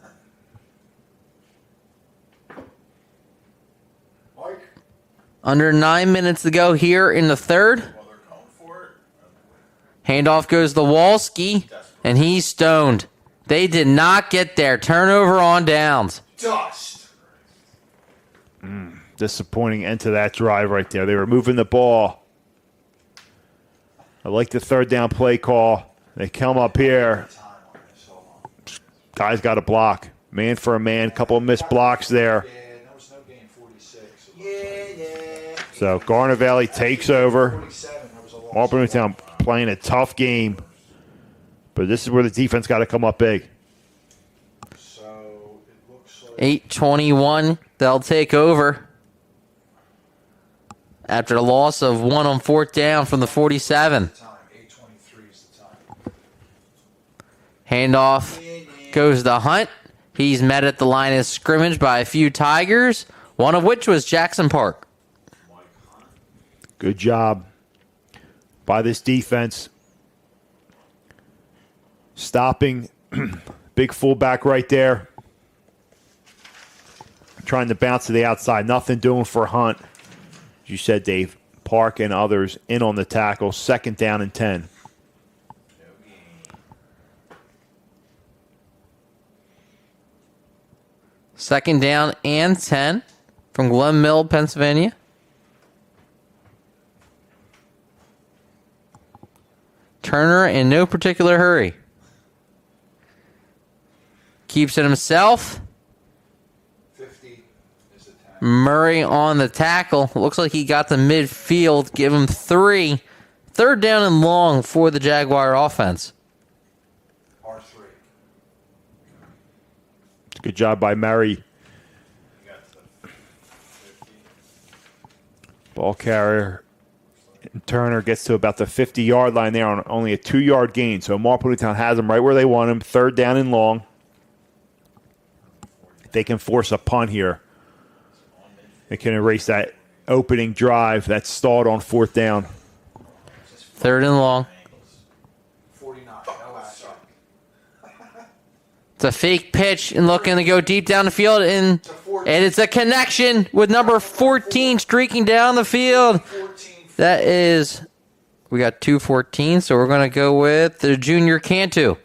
Under 9 minutes to go here in the third. Handoff goes to Walski, and he's stoned. They did not get there. Turnover on downs. Dust. Disappointing end to that drive right there. They were moving the ball. I like the 3rd down play call. They come up here. Guy's got a block. Man for a man. Couple of missed blocks there. So Garnet Valley takes over. Marple Newtown playing a tough game. But this is where the defense got to come up big. 8:21. They'll take over. After a loss of 1 on 4th down from the 47. Handoff goes to Hunt. He's met at the line of scrimmage by a few Tigers, one of which was Jackson Park. Good job by this defense. Stopping. Big fullback right there. Trying to bounce to the outside. Nothing doing for Hunt. As you said, Dave, Park and others in on the tackle. 2nd down and 10. Second down and 10 from Glen Mills, Pennsylvania. Turner in no particular hurry. Keeps it himself. 50 is the tackle. Murray on the tackle. Looks like he got to midfield. Give him 3. 3rd down and long for the Jaguar offense. R3. Good job by Murray. Ball carrier. And Turner gets to about the 50-yard line there on only a 2-yard gain. So Marple Newtown has them right where they want him. 3rd down and long. They can force a punt here. They can erase that opening drive that stalled on 4th down. 3rd and long. 49. No action. It's a fake pitch and looking to go deep down the field. And And it's a connection with number 14 streaking down the field. That is, we got 214, so we're going to go with the junior Cantu.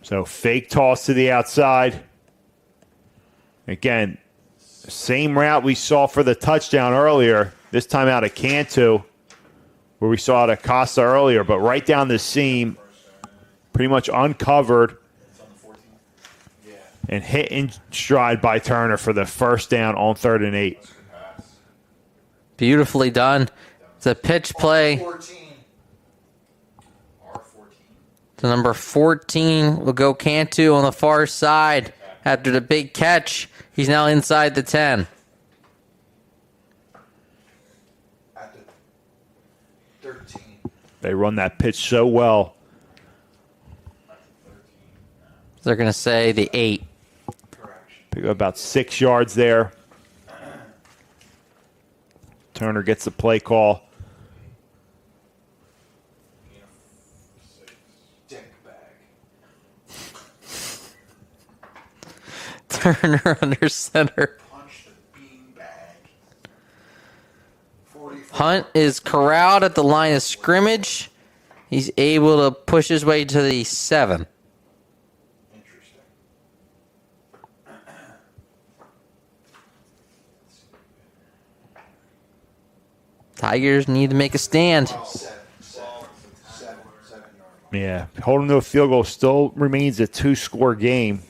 So fake toss to the outside. Again, same route we saw for the touchdown earlier. This time out of Cantu, where we saw it at Costa earlier, but right down the seam, pretty much uncovered, and hit in stride by Turner for the first down on 3rd and 8. Beautifully done. It's a pitch play. The number 14 will go Cantu on the far side after the big catch. He's now inside the 10. At the 13. They run that pitch so well. They're going to say the 8. Pick up about 6 yards there. Turner gets the play call. Turner under center. Hunt is corralled at the line of scrimmage. He's able to push his way to the 7. Tigers need to make a stand. Yeah, holding to a field goal still remains a 2-score game.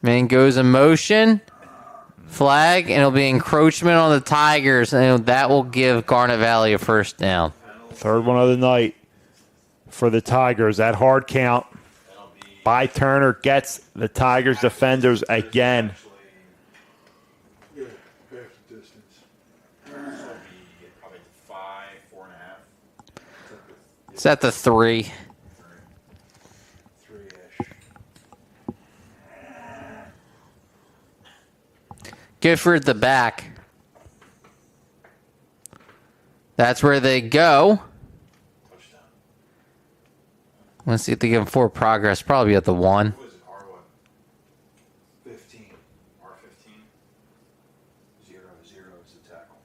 Man goes in motion. Flag, and it'll be encroachment on the Tigers, and that will give Garnet Valley a first down. Third one of the night for the Tigers. That hard count by Turner gets the Tigers defenders again. It's at the 3. Gifford the back. That's where they go. Let's see if they give him forward progress. Probably at the 1. 15. R15. 0-0 is the tackle.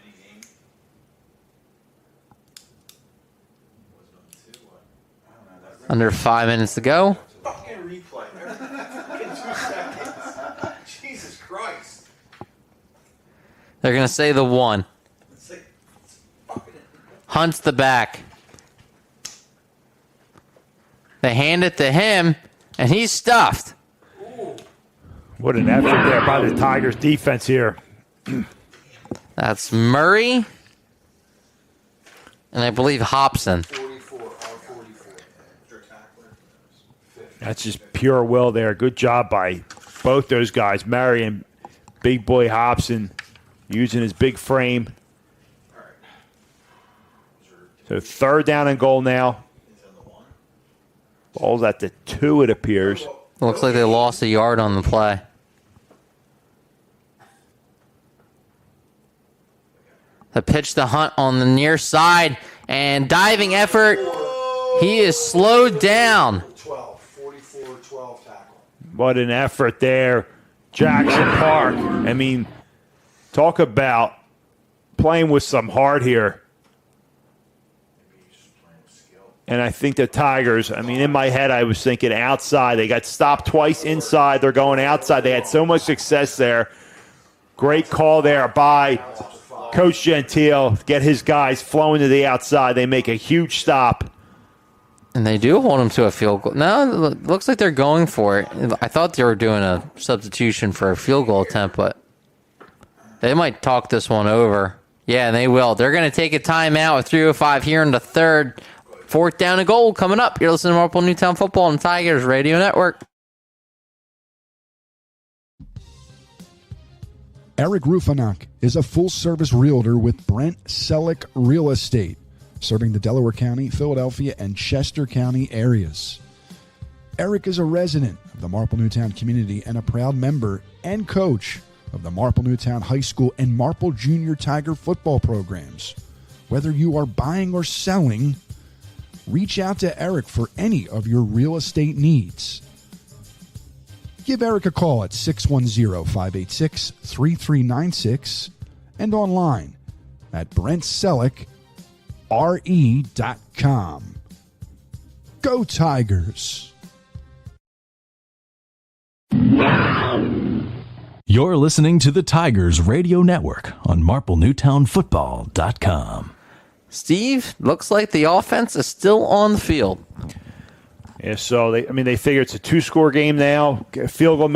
Any game? Under 5 minutes to go. Fucking replay. Fucking 2 seconds. Jesus Christ. They're going to say the 1. Hunt's the back. They hand it to him, and he's stuffed. What an effort there by the Tigers defense here. That's Murray, and I believe Hobson. That's just pure will there. Good job by both those guys, Murray and big boy Hobson, using his big frame. So 3rd down and goal now. Ball's at the 2, it appears. Looks like they lost a yard on the play. The pitch to Hunt on the near side, and diving effort. He is slowed down. 44-12 tackle. What an effort there. Jackson Park. I mean, talk about playing with some heart here. And I think the Tigers, I mean, in my head, I was thinking outside. They got stopped twice inside. They're going outside. They had so much success there. Great call there by Coach Gentile. Get his guys flowing to the outside. They make a huge stop. And they do hold him to a field goal. No, it looks like they're going for it. I thought they were doing a substitution for a field goal attempt, but they might talk this one over. Yeah, they will. They're going to take a timeout with 3:05 here in the 3rd. 4th down and goal coming up. You're listening to Marple Newtown Football on Tigers Radio Network. Eric Rufanak is a full-service realtor with Brent Selleck Real Estate, serving the Delaware County, Philadelphia, and Chester County areas. Eric is a resident of the Marple Newtown community and a proud member and coach of the Marple Newtown High School and Marple Junior Tiger football programs. Whether you are buying or selling, reach out to Eric for any of your real estate needs. Give Eric a call at 610-586-3396 and online at BrentSelleckRE.com. Go Tigers! You're listening to the Tigers Radio Network on MarpleNewtownFootball.com. Steve, looks like the offense is still on the field. Yeah, so they figure it's a 2-score game now. Field goal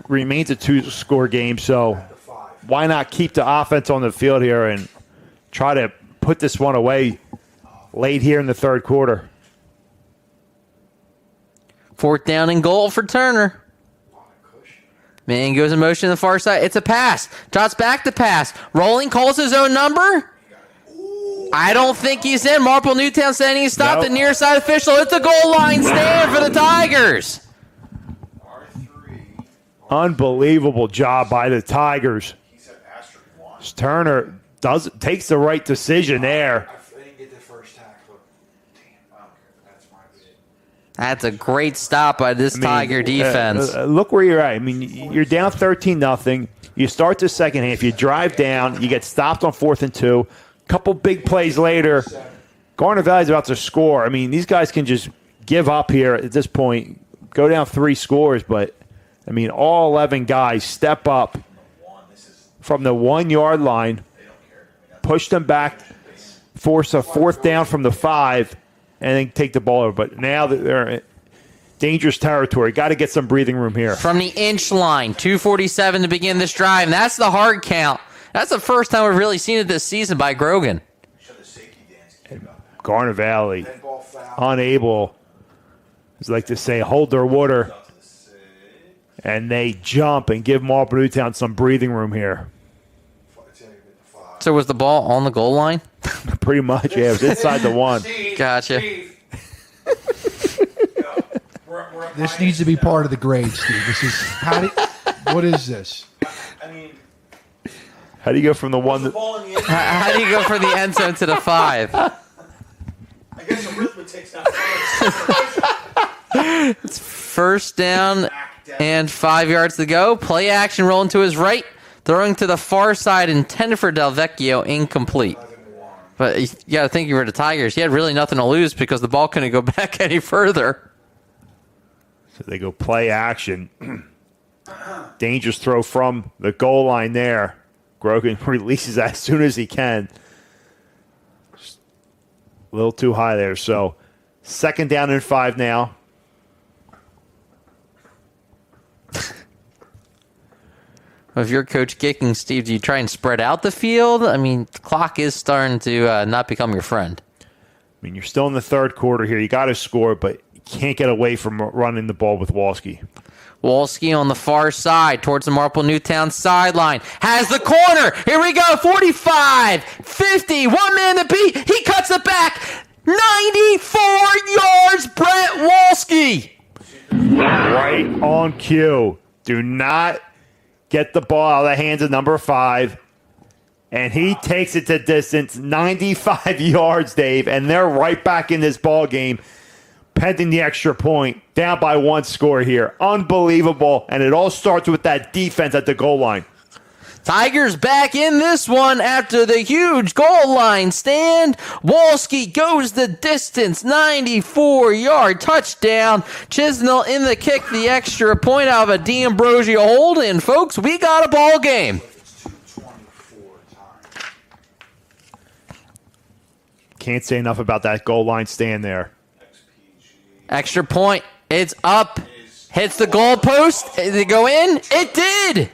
remains a 2-score game, so why not keep the offense on the field here and try to put this one away late here in the third quarter? 4th down and goal for Turner. Man goes in motion to the far side. It's a pass. Drops back to pass. Rolling, calls his own number. I don't think he's in. Marple Newtown saying he stopped. The near side official. It's a goal line stand for the Tigers. Unbelievable job by the Tigers. Turner takes the right decision there. That's a great stop by this Tiger defense. Look where you're at. I mean, you're down 13-0. You start the second half. You drive down. You get stopped on 4th and 2. Couple big plays later, Garnet Valley's about to score. I mean, these guys can just give up here at this point, go down 3 scores, but, I mean, all 11 guys step up from the 1-yard line, push them back, force a 4th down from the 5, and then take the ball over. But now they're in dangerous territory. Got to get some breathing room here. From the inch line, 2:47 to begin this drive, and that's the hard count. That's the first time we've really seen it this season by Grogan. Garnet Valley unable, as I like to say, hold their water. And they jump and give Marple Newtown some breathing room here. So was the ball on the goal line? Pretty much, yeah. It was inside the 1. Gotcha. This needs to be part of the grade, Steve. This is what is this? How do you go from the 1 to... How do you go from the end zone to the 5? I guess arithmetic's not It's 1st down and 5 yards to go. Play action rolling to his right. Throwing to the far side, intended for Del Vecchio, incomplete. But you got to think you were the Tigers. He had really nothing to lose because the ball couldn't go back any further. So they go play action. Dangerous throw from the goal line there. Grogan releases that as soon as he can. Just a little too high there. So 2nd down and 5 now. If you're Coach Kicking, Steve, do you try and spread out the field? I mean, the clock is starting to not become your friend. I mean, you're still in the third quarter here. You got to score, but you can't get away from running the ball with Walski. Walski on the far side towards the Marple Newtown sideline. Has the corner. Here we go. 45, 50. 1 man to beat. He cuts it back. 94 yards, Brent Walski. Right on cue. Do not get the ball out of the hands of number 5. And he takes it to distance, 95 yards, Dave. And they're right back in this ball game. Pending the extra point, down by 1 score here. Unbelievable. And it all starts with that defense at the goal line. Tigers back in this one after the huge goal line stand. Walski goes the distance, 94-yard touchdown. Chisnell in the kick, the extra point out of a D'Ambrosio hold. And, folks, we got a ball game. Can't say enough about that goal line stand there. Extra point. It's up. Hits the goalpost. Did it go in? It did.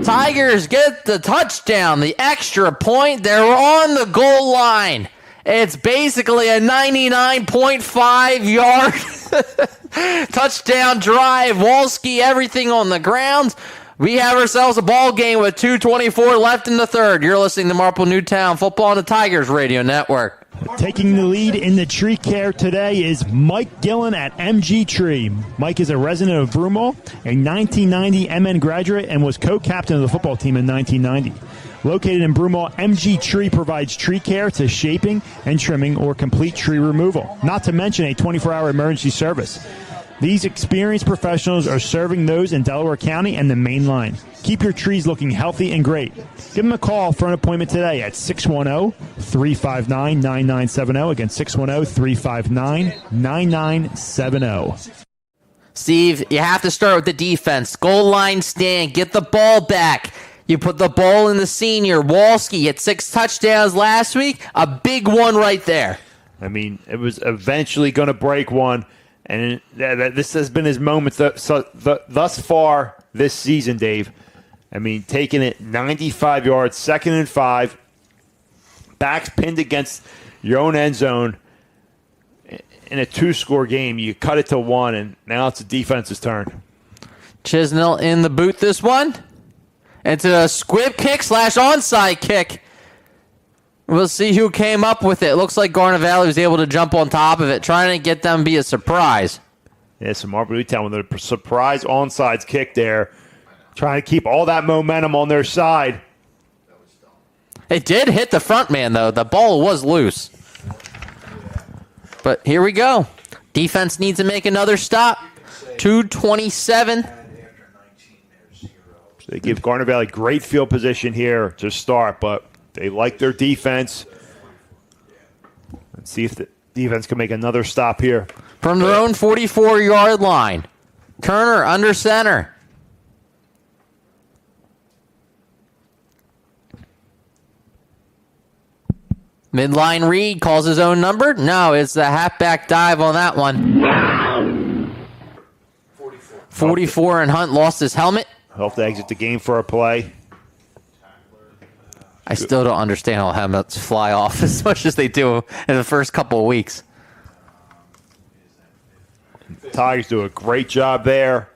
Tigers get the touchdown. The extra point. They're on the goal line. It's basically a 99.5-yard touchdown drive. Walski, everything on the ground. We have ourselves a ball game with 2:24 left in the third. You're listening to Marple Newtown Football on the Tigers Radio Network. Taking the lead in the tree care today is Mike Gillen at MG Tree. Mike is a resident of Broomall, a 1990 MN graduate, and was co-captain of the football team in 1990. Located in Broomall, MG Tree provides tree care to shaping and trimming or complete tree removal, not to mention a 24-hour emergency service. These experienced professionals are serving those in Delaware County and the Main Line. Keep your trees looking healthy and great. Give them a call for an appointment today at 610-359-9970. Again, 610-359-9970. Steve, you have to start with the defense. Goal line stand. Get the ball back. You put the ball in the senior. Walski had 6 touchdowns last week. A big one right there. I mean, it was eventually going to break one. And this has been his moment thus far this season, Dave. I mean, taking it 95 yards, 2nd and 5. Backs pinned against your own end zone. In a 2-score game, you cut it to 1, and now it's the defense's turn. Chisnell in the boot this one. It's a squib kick / onside kick. We'll see who came up with it. Looks like Garnet Valley was able to jump on top of it, trying to get them to be a surprise. Yeah, so Marple Newtown with a surprise onside kick there, trying to keep all that momentum on their side. It did hit the front man, though. The ball was loose. But here we go. Defense needs to make another stop. 2:27. So they give Garnet Valley great field position here to start, but they like their defense. Let's see if the defense can make another stop here. From their own 44-yard line. Turner under center. Midline read calls his own number. No, it's the halfback dive on that one. 44 and Hunt lost his helmet. Helped to exit the game for a play. I still don't understand how helmets fly off as much as they do in the first couple of weeks. Tigers do a great job there.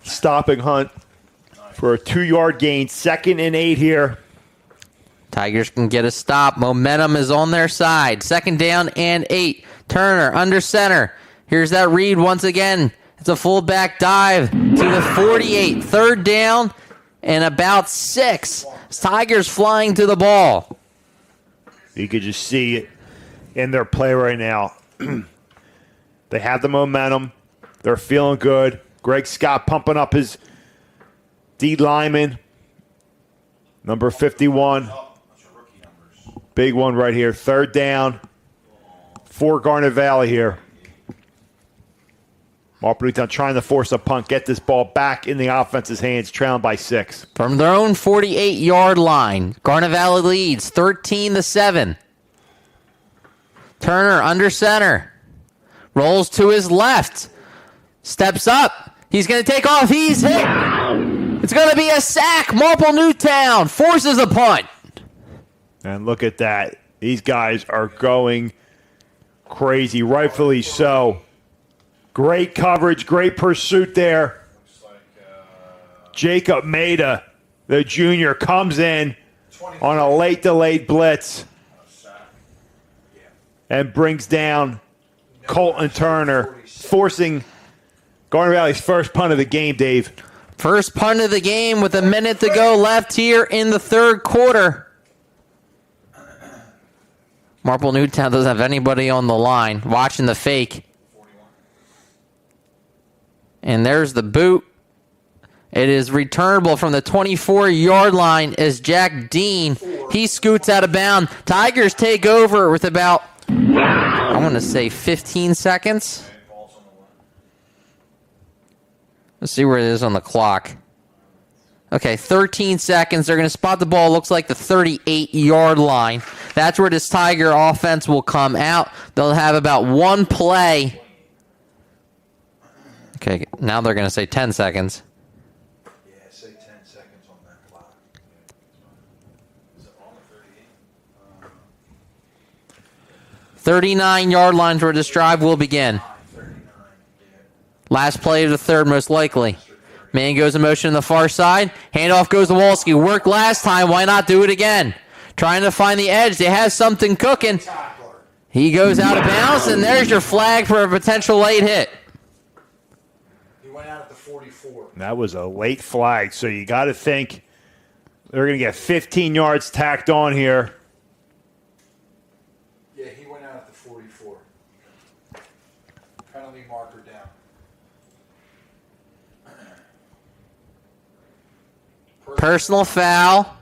Stopping Hunt for a 2-yard gain. 2nd and 8 here. Tigers can get a stop. Momentum is on their side. 2nd down and 8. Turner under center. Here's that read once again. It's a fullback dive to the 48. 3rd down and about 6. Tigers flying to the ball. You could just see it in their play right now. They have the momentum. They're feeling good. Greg Scott pumping up his D lineman. Number 51. Big one right here. 3rd down for Garnet Valley here. Marple Newtown trying to force a punt, get this ball back in the offense's hands, trailing by 6. From their own 48-yard line, Garnet Valley leads 13-7. Turner under center. Rolls to his left. Steps up. He's going to take off. He's hit. It's going to be a sack. Marple Newtown forces a punt. And look at that. These guys are going crazy, rightfully so. Great coverage, great pursuit there. Jacob Maida, the junior, comes in on a late delayed blitz and brings down Colton Turner, forcing Garnet Valley's first punt of the game, Dave. First punt of the game with a minute to go left here in the 3rd quarter. Marple Newtown doesn't have anybody on the line. Watching the fake. And there's the boot. It is returnable from the 24-yard line as Jack Dean, he scoots out of bounds. Tigers take over with about, I want to say 15 seconds. Let's see where it is on the clock. Okay, 13 seconds. They're going to spot the ball. Looks like the 38-yard line. That's where this Tiger offense will come out. They'll have about one play. Okay, now they're going to say 10 seconds. Yeah, say 10 seconds on that clock. Is it on the 38? 39-yard lines where this drive will begin. Last play of the 3rd, most likely. Man goes in motion on the far side. Handoff goes to Walski. Worked last time. Why not do it again? Trying to find the edge. They have something cooking. He goes out of bounds, and there's your flag for a potential late hit. He went out at the 44. That was a late flag, so you got to think They're going to get 15 yards tacked on here. Yeah, he went out at the 44. Penalty marker down. Personal foul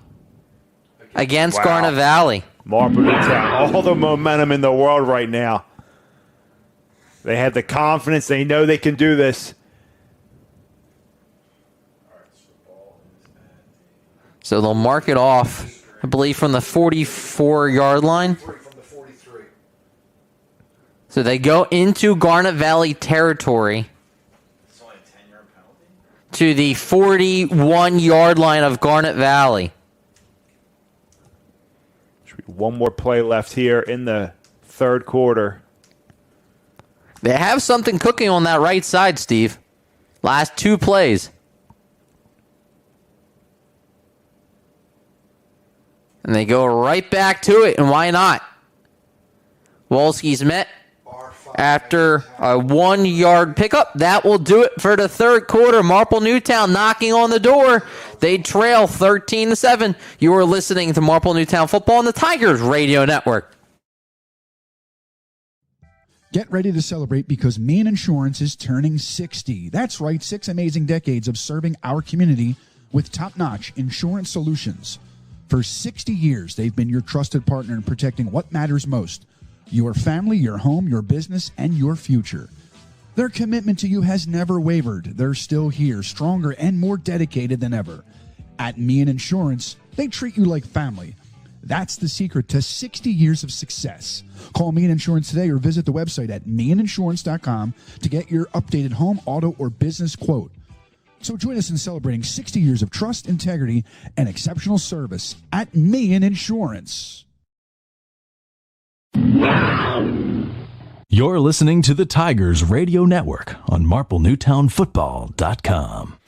against Wow. Garnet Valley. Marple Newtown, all the momentum in the world right now. They have the confidence. They know they can do this. So they'll mark it off, I believe, from the 44-yard line. From the 43. So they go into Garnet Valley territory to the 41-yard line of Garnet Valley. One more play left here in the third quarter. They have something cooking on that right side, Steve. Last 2 plays. And they go right back to it, and why not? Wolski's met after a 1-yard pickup. That will do it for the third quarter. Marple Newtown knocking on the door. They trail 13-7. You are listening to Marple Newtown football on the Tigers Radio Network. Get ready to celebrate because Main Insurance is turning 60. That's right, 6 amazing decades of serving our community with top-notch insurance solutions. For 60 years, they've been your trusted partner in protecting what matters most: your family, your home, your business, and your future. Their commitment to you has never wavered. They're still here, stronger and more dedicated than ever. At Meehan Insurance, they treat you like family. That's the secret to 60 years of success. Call Meehan Insurance today or visit the website at meehaninsurance.com to get your updated home, auto, or business quote. So join us in celebrating 60 years of trust, integrity, and exceptional service at Meehan Insurance. You're listening to the Tigers Radio Network on MarpleNewtownFootball.com.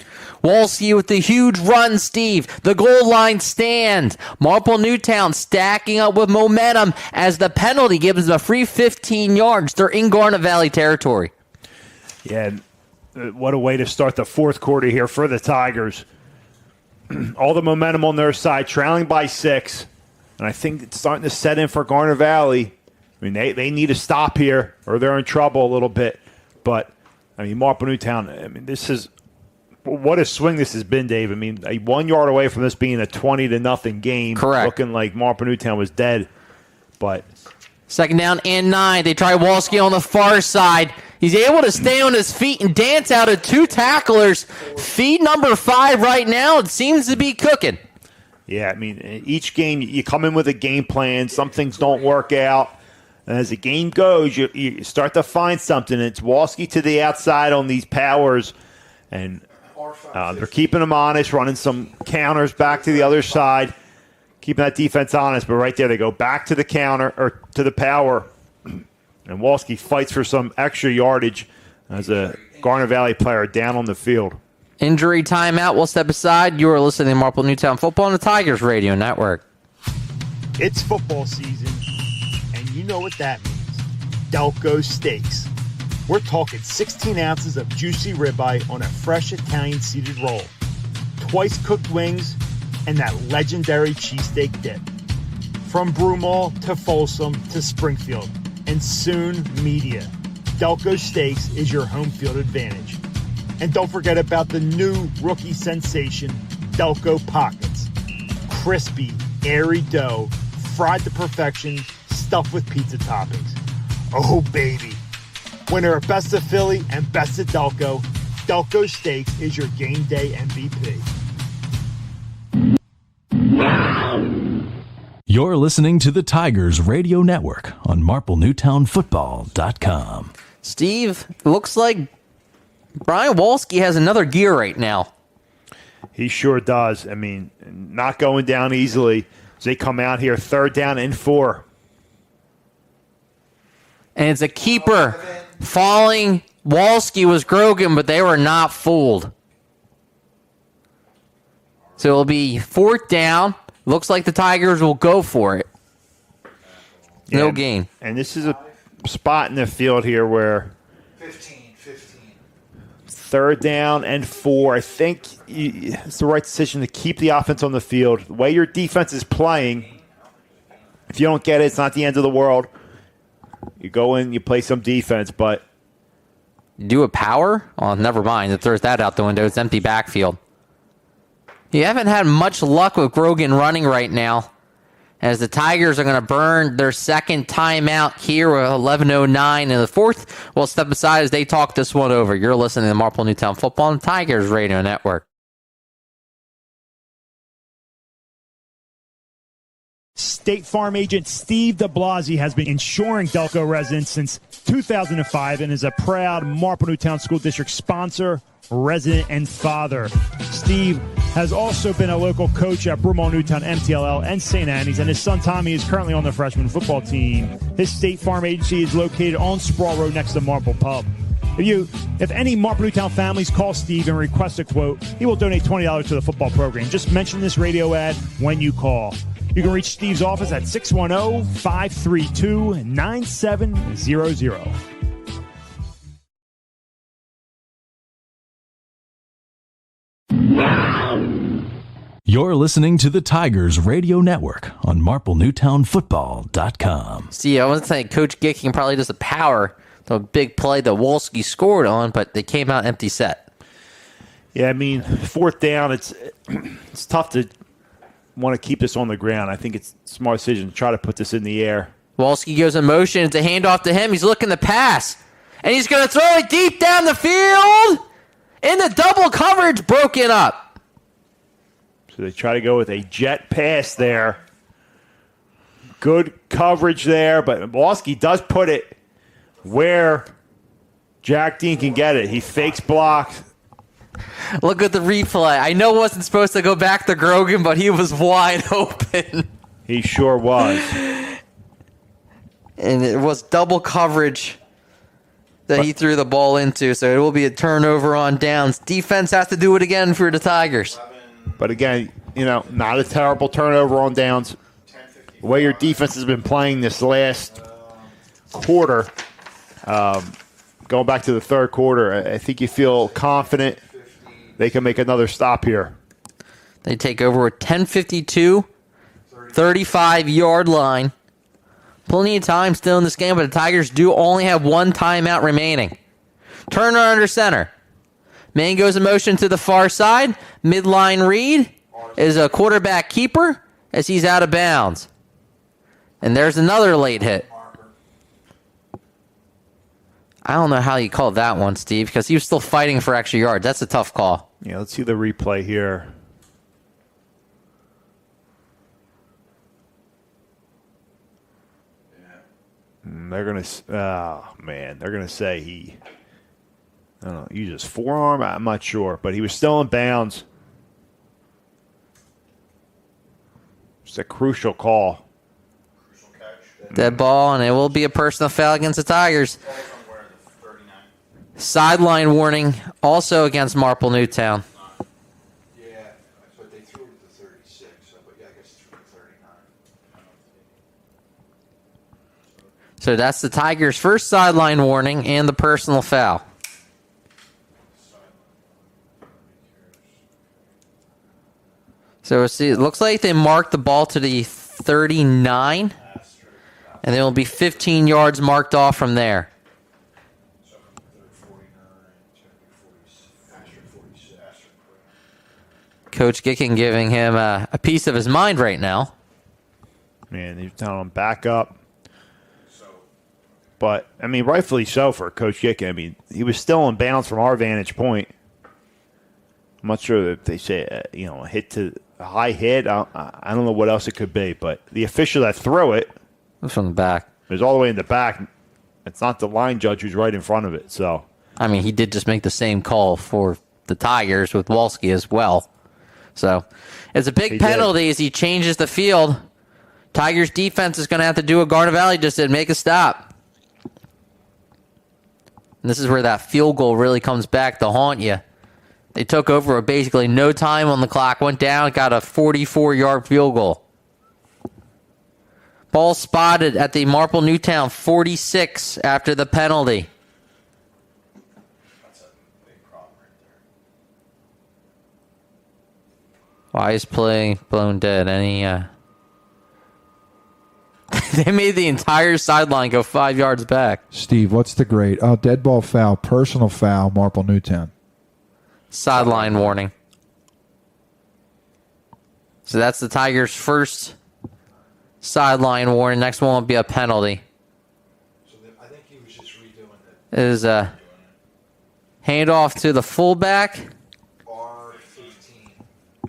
Wolski with the huge run, Steve. The goal line stand. Marple Newtown stacking up with momentum as the penalty gives them a free 15 yards. They're in Garnet Valley territory. Yeah, what a way to start the fourth quarter here for the Tigers. All the momentum on their side, trailing by 6. And I think it's starting to set in for Garnet Valley. I mean, they need to stop here or they're in trouble a little bit. But, I mean, Marple Newtown, I mean, this is what a swing this has been, Dave. I mean, 1 yard away from this being a 20-0 game. Correct. Looking like Marple Newtown was dead. But second down and 9. They try Wolski on the far side. He's able to stay on his feet and dance out of 2 tacklers. Feed number 5 right now. It seems to be cooking. Yeah, I mean, each game you come in with a game plan. Some things don't work out. And as the game goes, you start to find something. It's Wolski to the outside on these powers. And they're keeping them honest, running some counters back to the other side, keeping that defense honest. But right there, they go back to the counter or to the power. And Wolski fights for some extra yardage as a Garnet Valley player down on the field. Injury timeout. We'll step aside. You are listening to Marple Newtown Football on the Tigers Radio Network. It's football season, and you know what that means. Delco Steaks. We're talking 16 ounces of juicy ribeye on a fresh Italian seeded roll, twice cooked wings, and that legendary cheesesteak dip. From Broomall to Folsom to Springfield, and soon media, Delco Steaks is your home field advantage. And don't forget about the new rookie sensation, Delco Pockets. Crispy, airy dough, fried to perfection, stuffed with pizza toppings. Oh, baby. Winner of Best of Philly and Best of Delco, Delco Steaks is your game day MVP. You're listening to the Tigers Radio Network on MarpleNewtownFootball.com. Steve, it looks like Brian Wolski has another gear right now. He sure does. I mean, not going down easily as they come out here 3rd down and 4. And it's a keeper. Falling. Wolski was Grogan, but they were not fooled. So it'll be 4th down. Looks like the Tigers will go for it. No gain. And this is a spot in the field here where 15. 3rd down and 4. I think it's the right decision to keep the offense on the field. The way your defense is playing, if you don't get it, it's not the end of the world. You go in, you play some defense, but... Do a power? Oh, never mind. It throws that out the window. It's empty backfield. You haven't had much luck with Grogan running right now, as the Tigers are going to burn their second timeout here with 11:09 in the 4th. We'll step aside as they talk this one over. You're listening to Marple Newtown Football and Tigers Radio Network. State Farm agent Steve DeBlasi has been insuring Delco residents since 2005 and is a proud Marple Newtown School District sponsor, resident, and father. Steve has also been a local coach at Marple Newtown, MTLL, and St. Annie's, and his son Tommy is currently on the freshman football team. His State Farm agency is located on Sproul Road next to Marple Pub. If any Marple Newtown families call Steve and request a quote, he will donate $20 to the football program. Just mention this radio ad when you call. You can reach Steve's office at 610-532-9700. You're listening to the Tigers Radio Network on MarpleNewtownFootball.com. See, I want to think Coach Gicking probably does the power, the big play that Wolski scored on, but they came out empty set. Yeah, I mean, 4th down, it's tough to want to keep this on the ground. I think it's a smart decision to try to put this in the air. Wolski goes in motion. It's a handoff to him. He's looking to pass, and he's going to throw it deep down the field. In the double coverage, broken up. So they try to go with a jet pass there. Good coverage there, but Wolski does put it where Jack Dean can get it. He fakes blocks. Look at the replay. I know it wasn't supposed to go back to Grogan, but he was wide open. He sure was. And it was double coverage that he threw the ball into, so it will be a turnover on downs. Defense has to do it again for the Tigers. But again, not a terrible turnover on downs. The way your defense has been playing this last quarter, going back to the 3rd quarter, I think you feel confident they can make another stop here. They take over with 10:52, 35-yard line. Plenty of time still in this game, but the Tigers do only have one timeout remaining. Turner under center. Man goes in motion to the far side. Midline read is a quarterback keeper as he's out of bounds. And there's another late hit. I don't know how you called that one, Steve, because he was still fighting for extra yards. That's a tough call. Yeah, let's see the replay here. They're going to say he, I don't know, used his forearm. I'm not sure, but he was still in bounds. It's a crucial call. Dead ball, and it will be a personal foul against the Tigers. Sideline warning also against Marple Newtown. Yeah, but they threw it to 36, but yeah, I guess threw it to 39. So that's the Tigers' first sideline warning and the personal foul. So see, it looks like they marked the ball to the 39, and there will be 15 yards marked off from there. Coach Gicking giving him a piece of his mind right now. Man, he's down on backup. But, I mean, rightfully so for Coach Gicking. I mean, he was still in bounds from our vantage point. I'm not sure if they say, a hit to a high hit. I don't know what else it could be. But the official that threw it was from the back. It was all the way in the back. It's not the line judge who's right in front of it. So, I mean, he did just make the same call for the Tigers with Wolski as well. So it's a big penalty as he changes the field. Tigers defense is going to have to do what Garnet Valley just did, make a stop. And this is where that field goal really comes back to haunt you. They took over with basically no time on the clock, went down, got a 44-yard field goal. Ball spotted at the Marple Newtown 46 after the penalty. That's a big problem right Why is play blown dead? They made the entire sideline go 5 yards back. Steve, what's the grade? Oh, dead ball foul, personal foul, Marple Newtown. Sideline warning. So that's the Tigers' first sideline warning. Next one will be a penalty. I think he was just redoing It is a handoff to the fullback.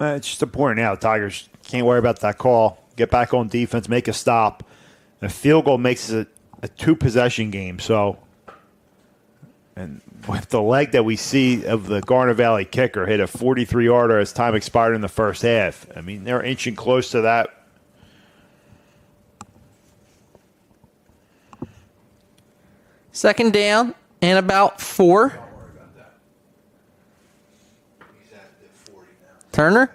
It's just important now. Tigers can't worry about that call. Get back on defense, make a stop. A field goal makes it a two-possession game. So, and with the leg that we see of the Garnet Valley kicker hit a 43-yarder as time expired in the first half. I mean, they're inching close to that. Second down and about 4. Turner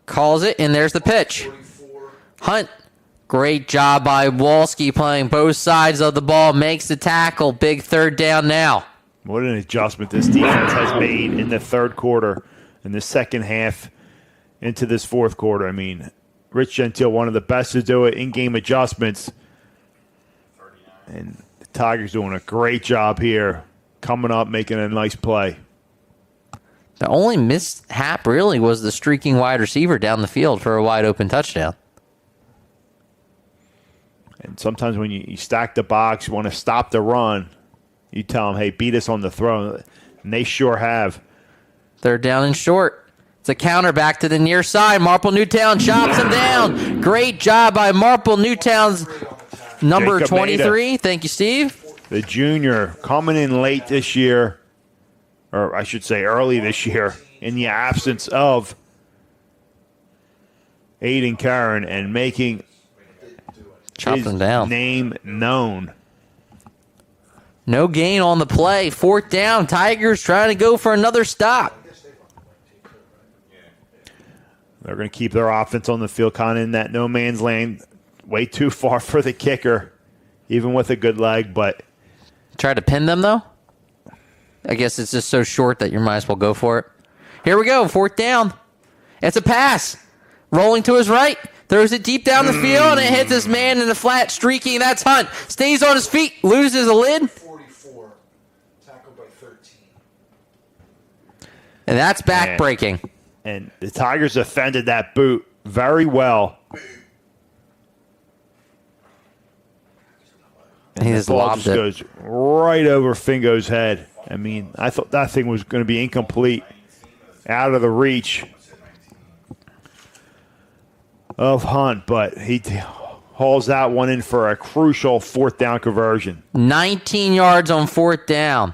calls it, and there's the pitch. Hunt, great job by Walski playing both sides of the ball, makes the tackle. Big third down now. What an adjustment this defense has made in the third quarter, in the second half into this fourth quarter. I mean, Rich Gentile, one of the best to do it, in-game adjustments. And the Tigers doing a great job here, coming up, making a nice play. The only mishap really was the streaking wide receiver down the field for a wide open touchdown. And sometimes when you stack the box, you want to stop the run, you tell them, hey, beat us on the throw. And they sure have. They're down and short. It's a counter back to the near side. Marple Newtown chops him down. Great job by Marple Newtown's number Jacob 23. Maida, Thank you, Steve. the junior, coming in late this year, or I should say early this year, in the absence of Aiden Karen and making his name known. No gain on the play. Fourth down. Tigers trying to go for another stop. They're going to keep their offense on the field, kind of in that no man's land. Way too far for the kicker, even with a good leg. But try to pin them, though? I guess it's just so short that you might as well go for it. Here we go. Fourth down. It's a pass. Rolling to his right. Throws it deep down the field, and it hits this man in the flat, streaking. That's Hunt. Stays on his feet. Loses a lid. 44. Tackled by 13. And that's back-breaking. And the Tigers defended that boot very well. And He the just ball lobbed just it. goes right over Fingo's head. I mean, I thought that thing was going to be incomplete, out of the reach of Hunt, but he hauls that one in for a crucial fourth down conversion. 19 yards on fourth down.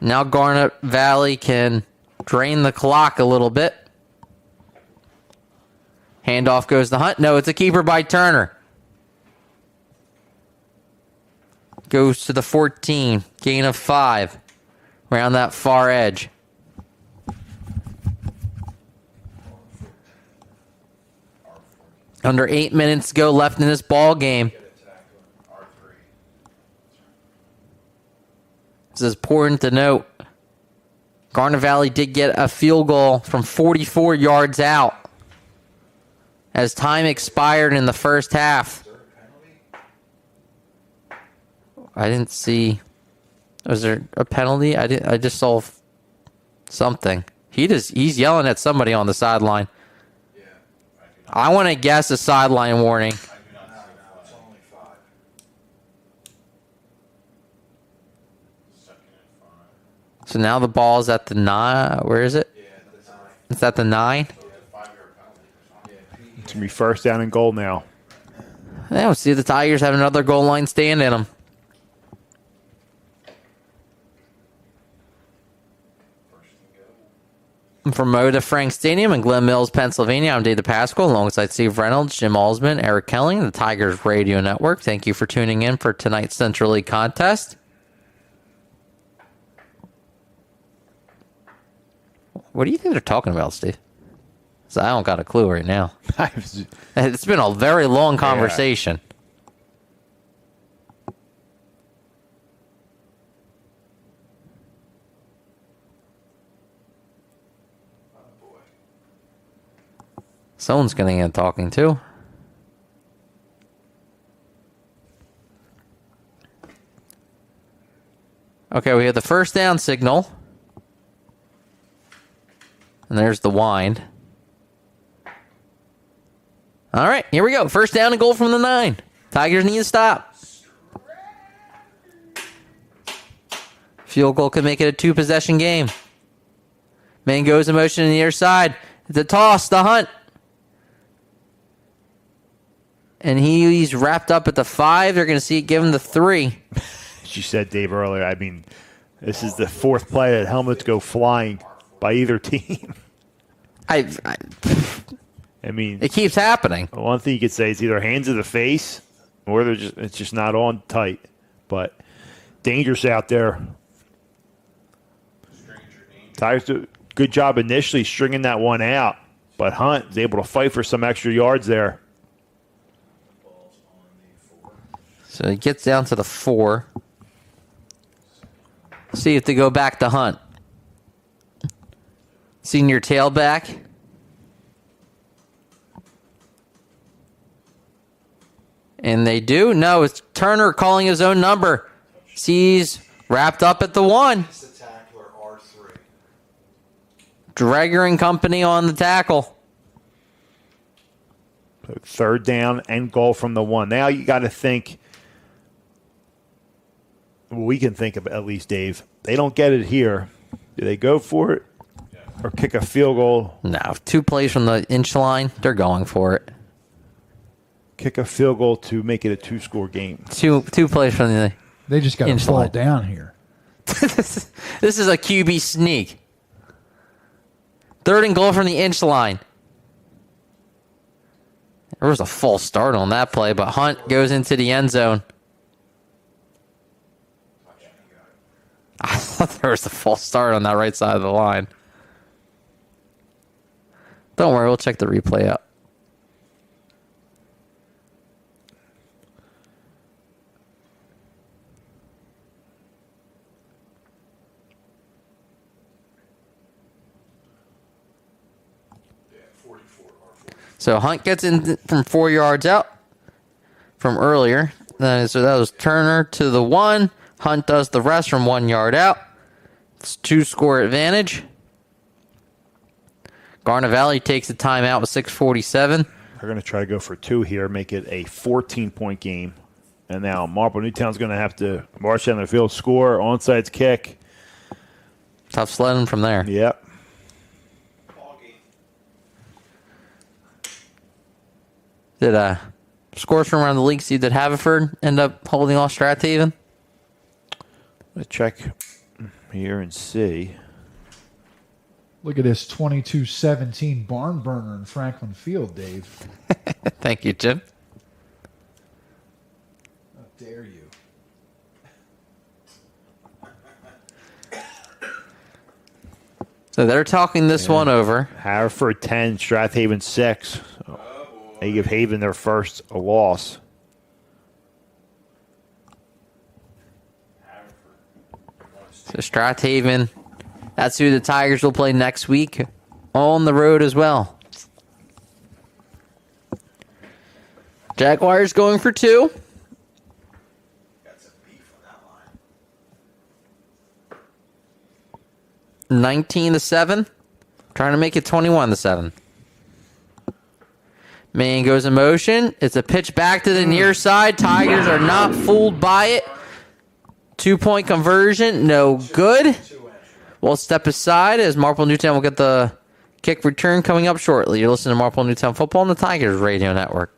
Now Garnet Valley can drain the clock a little bit. Handoff goes to Hunt. No, it's a keeper by Turner. Goes to the 14. Gain of 5. Around that far edge. Under 8 minutes to go left in this ball game. This is important to note. Garnet Valley did get a field goal from 44 yards out as time expired in the first half. I didn't see. Was there a penalty? I just saw something. He's yelling at somebody on the sideline. I want to guess a sideline warning. So now the ball's at the 9. Where is it? It's at the 9. It's going to be first down and goal now. Yeah, we'll see if the Tigers have another goal line stand in them. From Moda Frank Stadium in Glen Mills, Pennsylvania, I'm Dave DePasquale alongside Steve Reynolds, Jim Alsman, Eric Kelling, the Tigers Radio Network. Thank you for tuning in for tonight's Central League contest. What do you think they're talking about, Steve? So I don't got a clue right now. It's been a very long conversation. Someone's going to get talking too. Okay, we have the first down signal. And there's the wind. All right, here we go. First down and goal from the 9. Tigers need to stop. Field goal could make it a 2-possession game. Man goes in motion to the near side. It's a toss to Hunt. And he's wrapped up at the 5. They're going to see it give him the 3. As you said, Dave, earlier, I mean, this is the 4th play that helmets go flying by either team. I mean, it keeps happening. One thing you could say is either hands to the face or it's just not on tight. But dangerous out there. Tigers do a good job initially stringing that one out, but Hunt is able to fight for some extra yards there. So he gets down to the 4. See if they go back to Hunt. Senior tailback. And they do. No, it's Turner calling his own number. Sees wrapped up at the 1. Drager and company on the tackle. Third down and goal from the 1. Now you got to think. We can think of at least, Dave. They don't get it here. Do they go for it or kick a field goal? No, 2 plays from the inch line. They're going for it. Kick a field goal to make it a 2-score game. Two plays from the They just got to fall line. down here. This is a QB sneak. 3rd and goal from the inch line. There was a false start on that play, but Hunt goes into the end zone. I thought there was a false start on that right side of the line. Don't worry, we'll check the replay out. So Hunt gets in from 4 yards out from earlier. So that was Turner to the 1. Hunt does the rest from 1 yard out. It's 2-score advantage. Garnet Valley takes the timeout with 6:47. They're going to try to go for 2 here, make it a 14-point game. And now Marple Newtown's going to have to march down the field, score, onside kick. Tough sledding from there. Yep. Did scores from around the league see that Haverford end up holding off Strathaven? Let's check here and see. Look at this 22-17 barn burner in Franklin Field, Dave. Thank you, Jim. How dare you? So they're talking this one over. Haverford 10, Strathaven 6. They give Haven their first loss. So Strathaven, that's who the Tigers will play next week on the road as well. Jaguars going for 2. Got some beef on that line. 19-7. Trying to make it 21-7. Man goes in motion. It's a pitch back to the near side. Tigers are not fooled by it. 2-point conversion. No good. We'll step aside as Marple Newtown will get the kick return coming up shortly. You're listening to Marple Newtown Football on the Tigers Radio Network.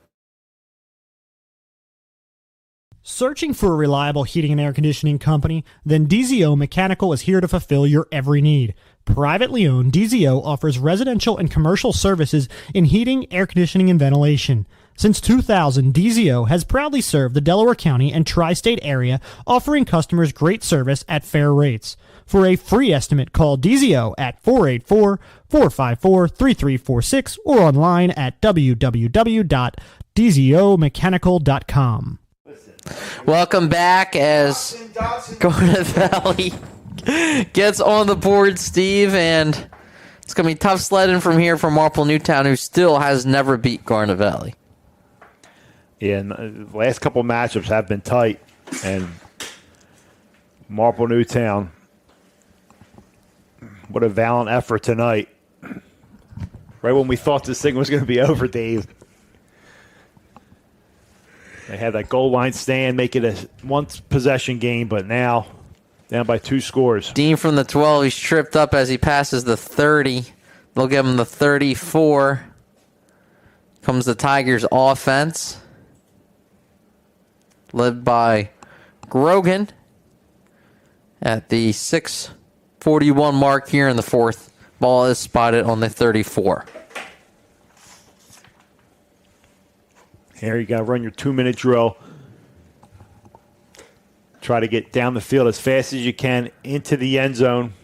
Searching for a reliable heating and air conditioning company? Then DZO Mechanical is here to fulfill your every need. Privately owned, DZO offers residential and commercial services in heating, air conditioning, and ventilation. Since 2000, DZO has proudly served the Delaware County and tri-state area, offering customers great service at fair rates. For a free estimate, call DZO at 484-454-3346 or online at www.dzomechanical.com. Welcome back as Garnet Valley gets on the board, Steve, and It's going to be tough sledding from here for Marple Newtown, who still has never beat Garnet Valley. Yeah, and the last couple matchups have been tight, and Marple Newtown, what a valiant effort tonight. Right when we thought this thing was going to be over, Dave. They had that goal line stand, make it a one-possession game, but now down by 2 scores. Dean from the 12, he's tripped up as he passes the 30. They'll give him the 34. Comes the Tigers' offense, led by Grogan at the 6:41 mark here in the fourth. Ball is spotted on the 34. Here you got to run your 2-minute drill. Try to get down the field as fast as you can into the end zone.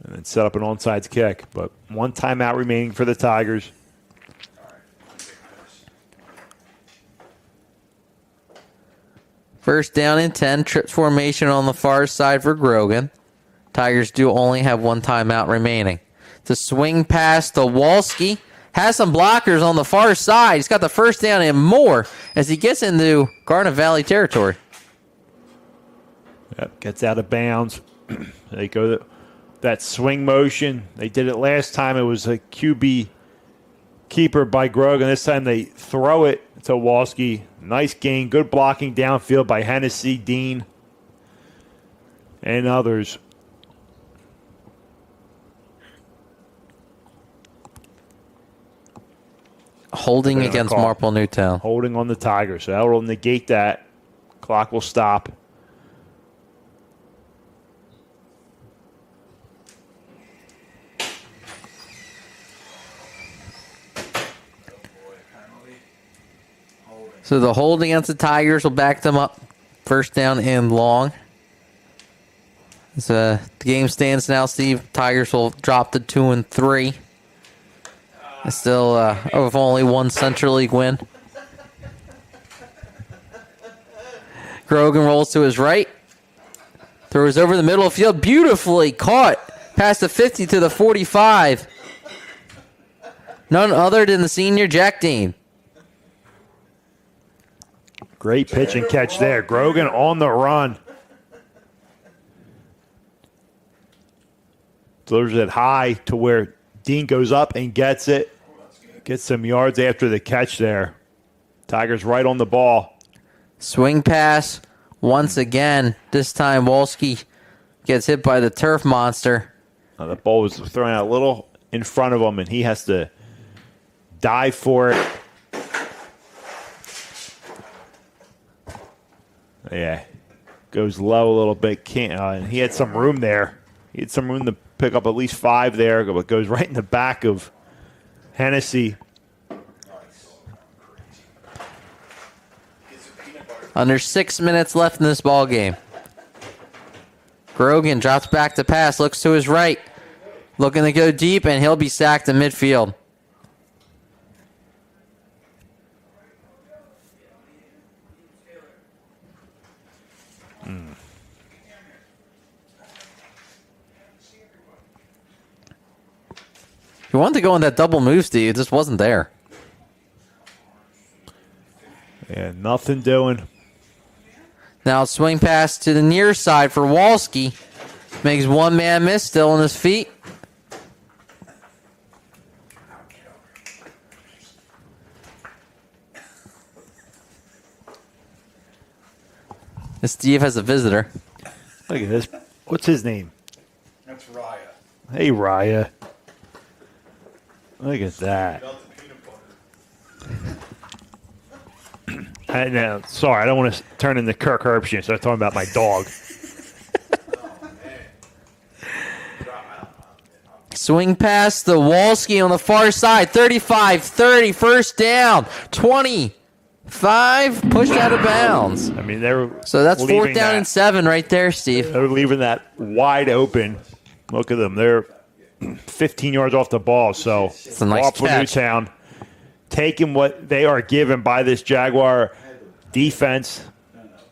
And then set up an onside kick. But 1 timeout remaining for the Tigers. First down and 10. Trips formation on the far side for Grogan. Tigers do only have 1 timeout remaining. The swing pass to Walski. Has some blockers on the far side. He's got the first down and more as he gets into Garnet Valley territory. Yep, gets out of bounds. They go that swing motion. They did it last time. It was a QB keeper by Grogan. This time they throw it to Walski. Nice gain. Good blocking downfield by Hennessy, Dean, and others. Holding against Marple Newtown. Holding on the Tigers. So that will negate that. Clock will stop. So the hold against the Tigers will back them up. First down and long. So the game stands now, Steve. Tigers will drop to 2-3. Still with only 1 Central League win. Grogan rolls to his right. Throws over the middle of the field. Beautifully caught. Past the 50 to the 45. None other than the senior Jack Dean. Great pitch and catch there. Grogan on the run. Delivers it high to where Dean goes up and gets it. Gets some yards after the catch there. Tigers right on the ball. Swing pass once again. This time Walski gets hit by the turf monster. The ball was thrown out a little in front of him, and he has to dive for it. Yeah, goes low a little bit. Can't. And he had some room there. He had some room to pick up at least 5 there, but goes right in the back of Hennessy. Under 6 minutes left in this ball game. Grogan drops back to pass, looks to his right, looking to go deep, and he'll be sacked in midfield. He wanted to go in that double move, Steve. It just wasn't there. Yeah, nothing doing. Now swing pass to the near side for Walski. Makes 1 man miss, still on his feet. Steve has a visitor. Look at this. What's his name? That's Raya. Hey, Raya. Look at that. Sorry, I don't want to turn into Kirk Herbstreit and start talking about my dog. Swing pass to Walski on the far side. 35-30, first down. 25, pushed out of bounds. I mean, they're so that's 4th down and 7 right there, Steve. They're leaving that wide open. Look at them. They're 15 yards off the ball. So it's a nice catch. Newtown taking what they are given by this Jaguar defense.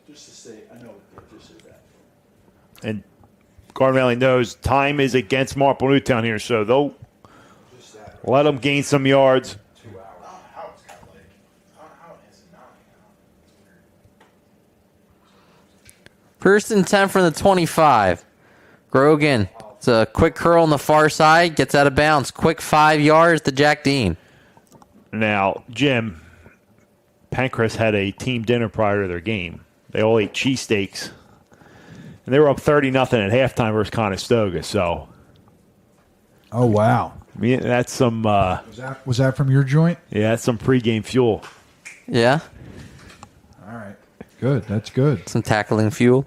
Just to say, I know, just say that. And Garnet Valley knows time is against Marple Newtown here, so they'll let them gain some yards. First and 10 from the 25. Grogan, it's a quick curl on the far side, gets out of bounds. Quick 5 yards to Jack Dean. Now, Jim, Pancras had a team dinner prior to their game. They all ate cheesesteaks. And they were up 30-0 at halftime versus Conestoga, so. Oh, wow. I mean, that's some. Was that from your joint? Yeah, that's some pregame fuel. Yeah. All right. Good. That's good. Some tackling fuel.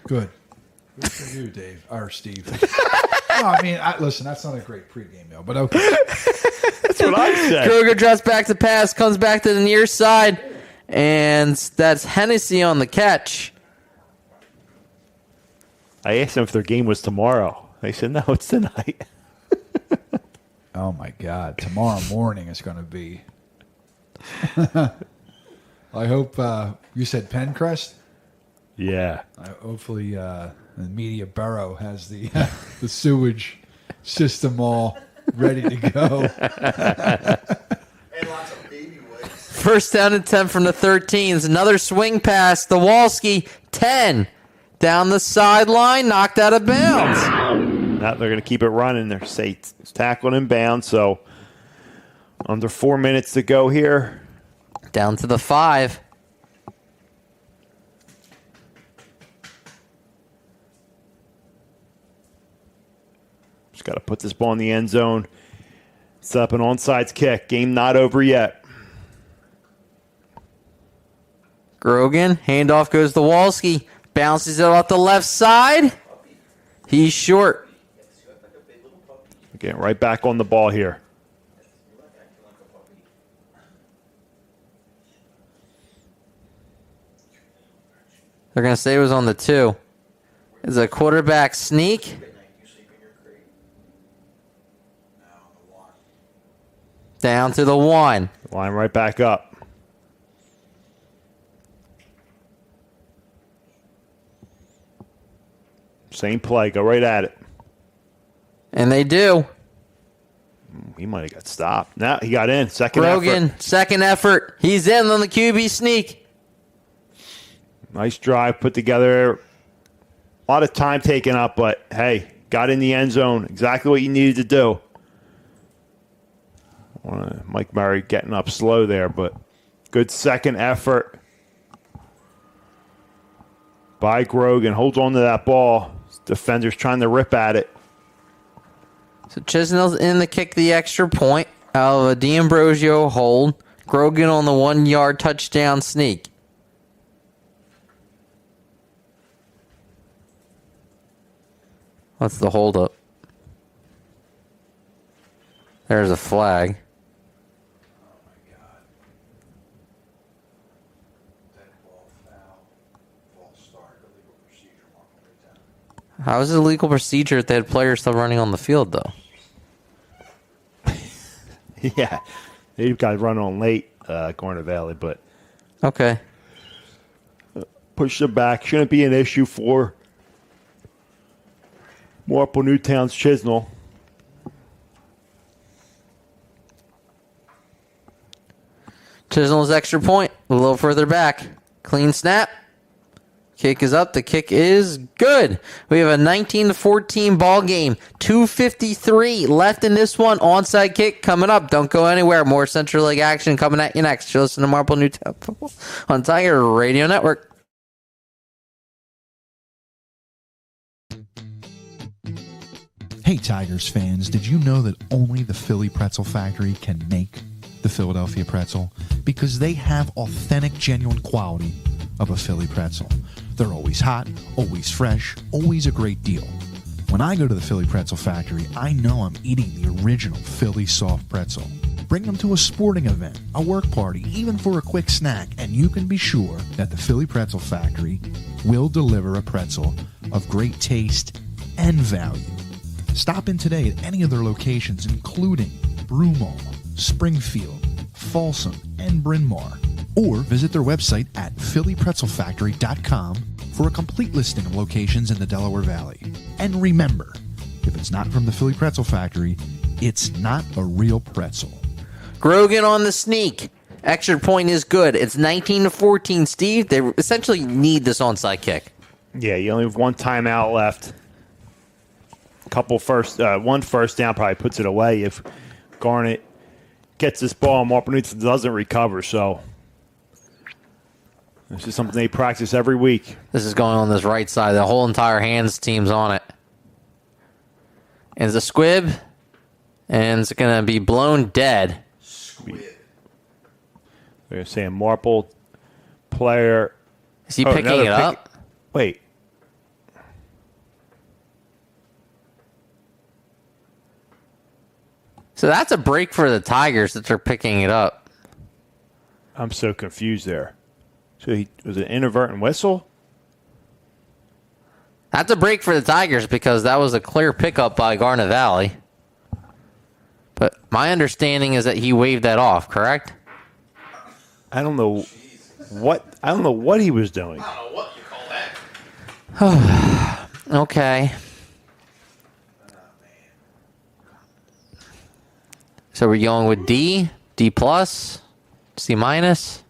Good. Good for you, Dave. Or Steve. No, I mean, listen, that's not a great pregame meal, but okay. That's what I said. Kroger drops back to pass, comes back to the near side, and that's Hennessy on the catch. I asked them if their game was tomorrow. They said, no, it's tonight. Oh, my God. Tomorrow morning is going to be. I hope you said Pencrest? Yeah. Hopefully the media borough has the sewage system all ready to go. And lots of baby wipes. First down and 10 from the 13s. Another swing pass. The Walski, 10. Down the sideline, knocked out of bounds. Now they're going to keep it running. They're tackled in bounds, so under 4 minutes to go here. Down to the 5. Just got to put this ball in the end zone. Set up an onside kick. Game not over yet. Grogan, handoff goes to Walski. Bounces it off the left side. He's short. Getting right back on the ball here. They're going to say it was on the 2. Is a quarterback sneak. Down to the 1. Line right back up. Same play. Go right at it. And they do. He might have got stopped. Now he got in. Second effort. He's in on the QB sneak. Nice drive put together. A lot of time taken up, but hey, got in the end zone. Exactly what you needed to do. Mike Murray getting up slow there, but good second effort by Grogan. Holds on to that ball. Defender's trying to rip at it. So Chisnell's in to kick the extra point out of a D'Ambrosio hold. Grogan on the 1-yard touchdown sneak. What's the holdup? There's a flag. How is it a legal procedure if they had players still running on the field, though? Yeah, they've got to run on late, Garnet Valley, but okay. Push them back. Shouldn't be an issue for Marple Newtown's Chisnell. Chisnell's extra point, a little further back. Clean snap. Kick is up. The kick is good. We have a 19-14 ball game. 2:53 left in this one. Onside kick coming up. Don't go anywhere. More Central League action coming at you next. You listen to Marple Newtown Football on Tiger Radio Network. Hey Tigers fans, did you know that only the Philly Pretzel Factory can make the Philadelphia pretzel? Because they have authentic, genuine quality of a Philly pretzel. They're always hot, always fresh, always a great deal. When I go to the Philly Pretzel Factory, I know I'm eating the original Philly soft pretzel. Bring them to a sporting event, a work party, even for a quick snack, and you can be sure that the Philly Pretzel Factory will deliver a pretzel of great taste and value. Stop in today at any of their locations, including Broomall, Springfield, Folsom, and Bryn Mawr. or visit their website at phillypretzelfactory.com for a complete listing of locations in the Delaware Valley. And remember, if it's not from the Philly Pretzel Factory, it's not a real pretzel. Grogan on the sneak. Extra point is good. It's 19-14, Steve. They essentially need this onside kick. Yeah, you only have one timeout left. One first down probably puts it away if Garnet gets this ball and Marple Newtown doesn't recover. So this is something they practice every week. This is going on this right side. The whole entire hands team's on it. And it's a squib, and it's going to be blown dead. They're saying Marple player. Is he picking it up? Wait. So that's a break for the Tigers that they're picking it up. I'm so confused there. So was it an inadvertent whistle? That's a break for the Tigers because that was a clear pickup by Garnet Valley. But my understanding is that he waved that off, correct? I don't know what he was doing. I don't know what you call that. Okay. So we're going with D, D plus, C minus.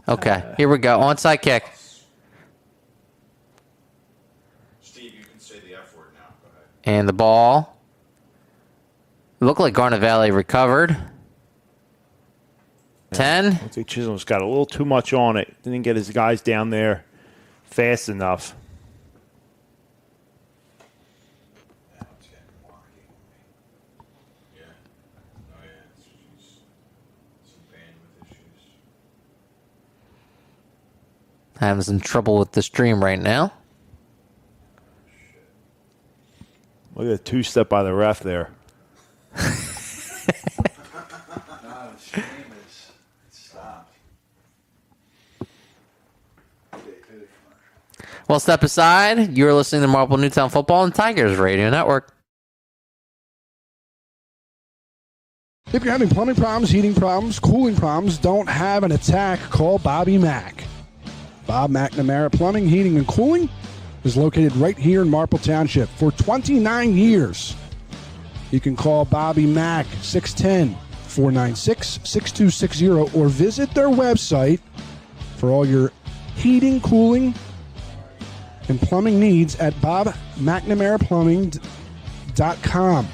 Okay, here we go. Onside kick. Steve, you can say the F word now. Go ahead. And the ball. It looked like Garnet Valley recovered. 10. I think Chisholm's got a little too much on it. Didn't get his guys down there fast enough. Having some trouble with the stream right now. Look at the two-step by the ref there. Well, step aside. You're listening to Marple Newtown Football and Tigers Radio Network. If you're having plumbing problems, heating problems, cooling problems, don't have an attack, call Bobby Mack. Bob McNamara Plumbing, Heating, and Cooling is located right here in Marple Township for 29 years. You can call Bobby Mack, 610-496-6260, or visit their website for all your heating, cooling, and plumbing needs at bobmcnamaraplumbing.com.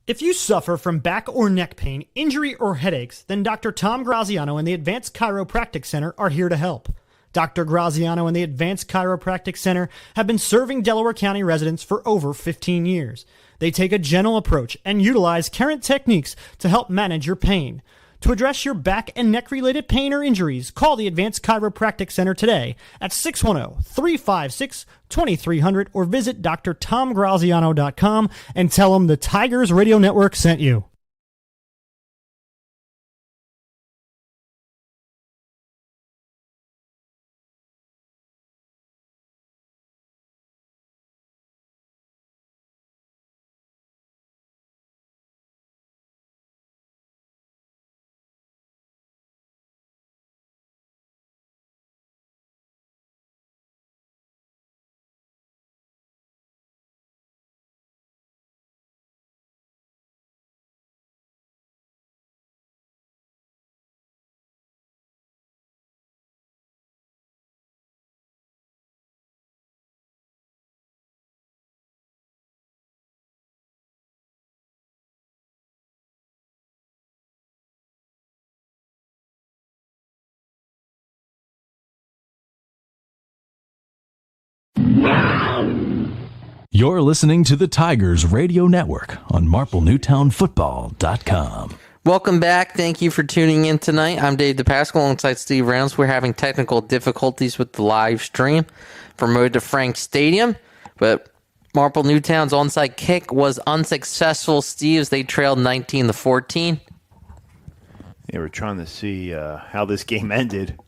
If you suffer from back or neck pain, injury, or headaches, then Dr. Tom Graziano and the Advanced Chiropractic Center are here to help. Dr. Graziano and the Advanced Chiropractic Center have been serving Delaware County residents for over 15 years. They take a gentle approach and utilize current techniques to help manage your pain. To address your back and neck-related pain or injuries, call the Advanced Chiropractic Center today at 610-356-2300 or visit drtomgraziano.com and tell them the Tigers Radio Network sent you. You're listening to the Tigers Radio Network on MarpleNewtownFootball.com. Welcome back. Thank you for tuning in tonight. I'm Dave DePascal alongside Steve Reynolds. We're having technical difficulties with the live stream from Road to Frank Stadium, but Marple Newtown's onside kick was unsuccessful. Steve, as they trailed 19-14. Yeah, we're trying to see how this game ended.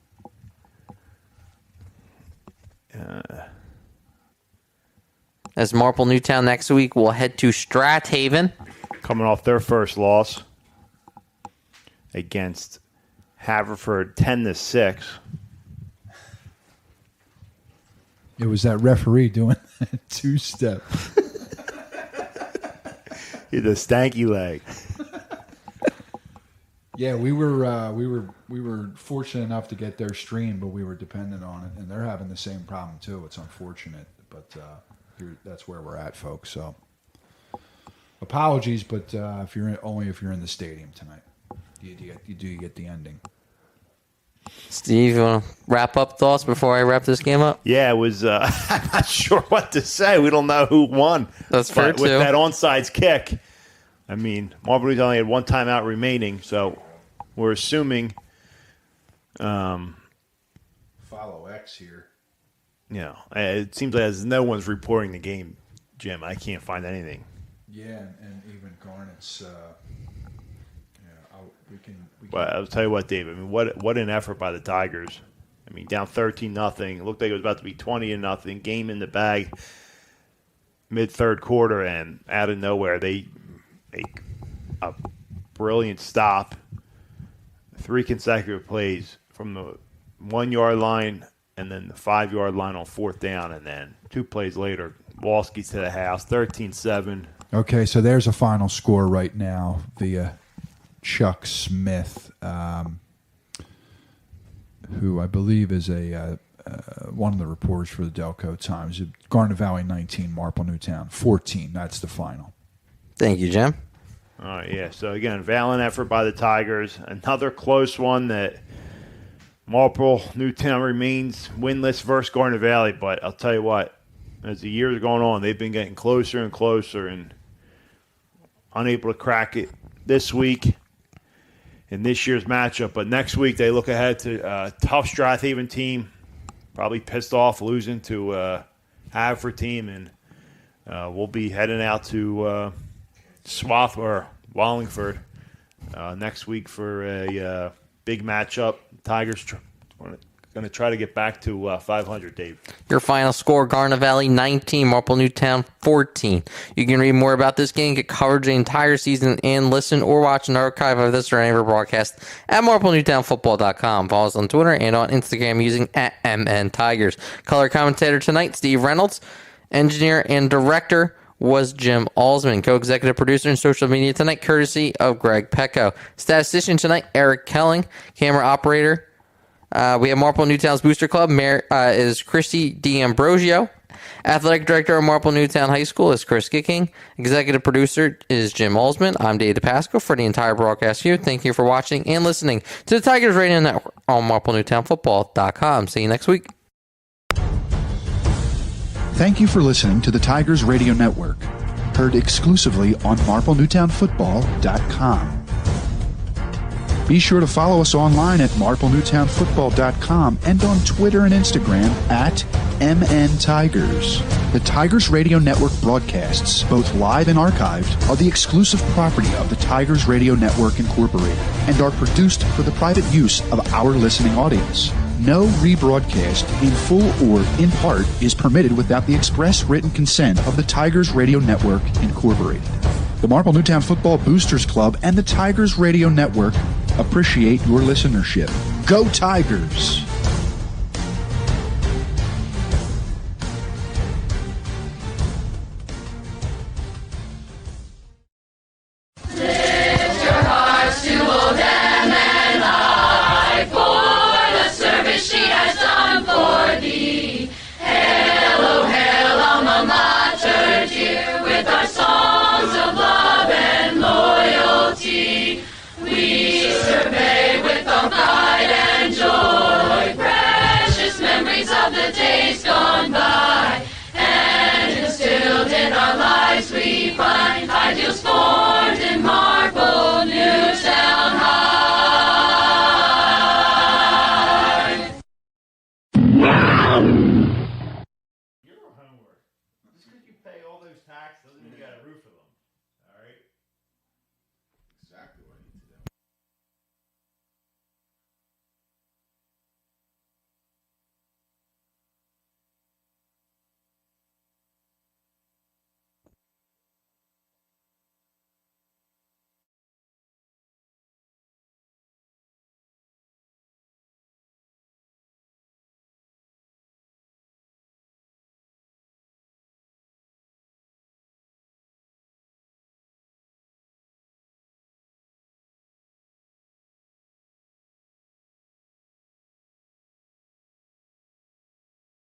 As Marple Newtown next week will head to Strathaven. Coming off their first loss against Haverford 10-6. It was that referee doing that two-step. He's a stanky leg. Yeah, we were fortunate enough to get their stream, but we were dependent on it, and they're having the same problem too. It's unfortunate, but that's where we're at, folks. So, apologies, but if you're in the stadium tonight, you get the ending. Steve, you want to wrap up thoughts before I wrap this game up? Yeah, it was. I'm not sure what to say. We don't know who won. That's fair, too. With that onside kick, I mean, Marple Newtown only had one timeout remaining, so we're assuming. Follow X here. You know, it seems like no one's reporting the game, Jim. I can't find anything. Yeah, and even Garnet's. Well, I'll tell you what, Dave. I mean, what an effort by the Tigers. I mean, down 13-0. It looked like it was about to be 20-0. Game in the bag, mid-third quarter, and out of nowhere they make a brilliant stop. 3 consecutive plays from the 1-yard line and then the 5-yard line on 4th down, and then 2 plays later, Walski's to the house, 13-7. Okay, so there's a final score right now via Chuck Smith, who I believe is one of the reporters for the Delco Times. Garnet Valley 19, Marple Newtown 14. That's the final. Thank you, Jim. All right, yeah. So, again, valiant effort by the Tigers. Another close one that Marple Newtown remains winless versus Garnet Valley. But I'll tell you what, as the years are going on, they've been getting closer and closer and unable to crack it this week in this year's matchup. But next week they look ahead to a tough Strathaven team, probably pissed off losing to a Haverford team, and we'll be heading out to Swath or Wallingford next week for a big matchup. Tigers going to try to get back to 500, Dave. Your final score, Garnet Valley 19, Marple Newtown 14. You can read more about this game, get coverage the entire season, and listen or watch an archive of this or any of our broadcasts at MarpleNewtownFootball.com. Follow us on Twitter and on Instagram using @MNTigers. Color commentator tonight, Steve Reynolds. Engineer and director was Jim Alsman. Co-executive producer and social media tonight, courtesy of Greg Pecco. Statistician tonight, Eric Kelling. Camera operator, we have Marple Newtown's Booster Club is Christy D'Ambrosio. Athletic director of Marple Newtown High School is Chris Gicking. Executive producer is Jim Alsman. I'm Dave DePascal for the entire broadcast here. Thank you for watching and listening to the Tigers Radio Network on MarpleNewtownFootball.com. See you next week. Thank you for listening to the Tigers Radio Network, heard exclusively on MarpleNewtownFootball.com. Be sure to follow us online at MarpleNewtownFootball.com and on Twitter and Instagram at MNTigers. The Tigers Radio Network broadcasts, both live and archived, are the exclusive property of the Tigers Radio Network Incorporated and are produced for the private use of our listening audience. No rebroadcast, in full or in part, is permitted without the express written consent of the Tigers Radio Network Incorporated. The Marple Newtown Football Boosters Club and the Tigers Radio Network appreciate your listenership. Go Tigers! Lift your hearts to old MNI for the service she has done for thee. Hail, oh hail, alma mater dear, with our songs of love and loyalty. We survey with all pride and joy precious memories of the days gone by. our lives we find ideals formed in Marple Newtown High. Your homework. Just because you pay all those taxes doesn't mean you got a roof of them. All right? Exactly.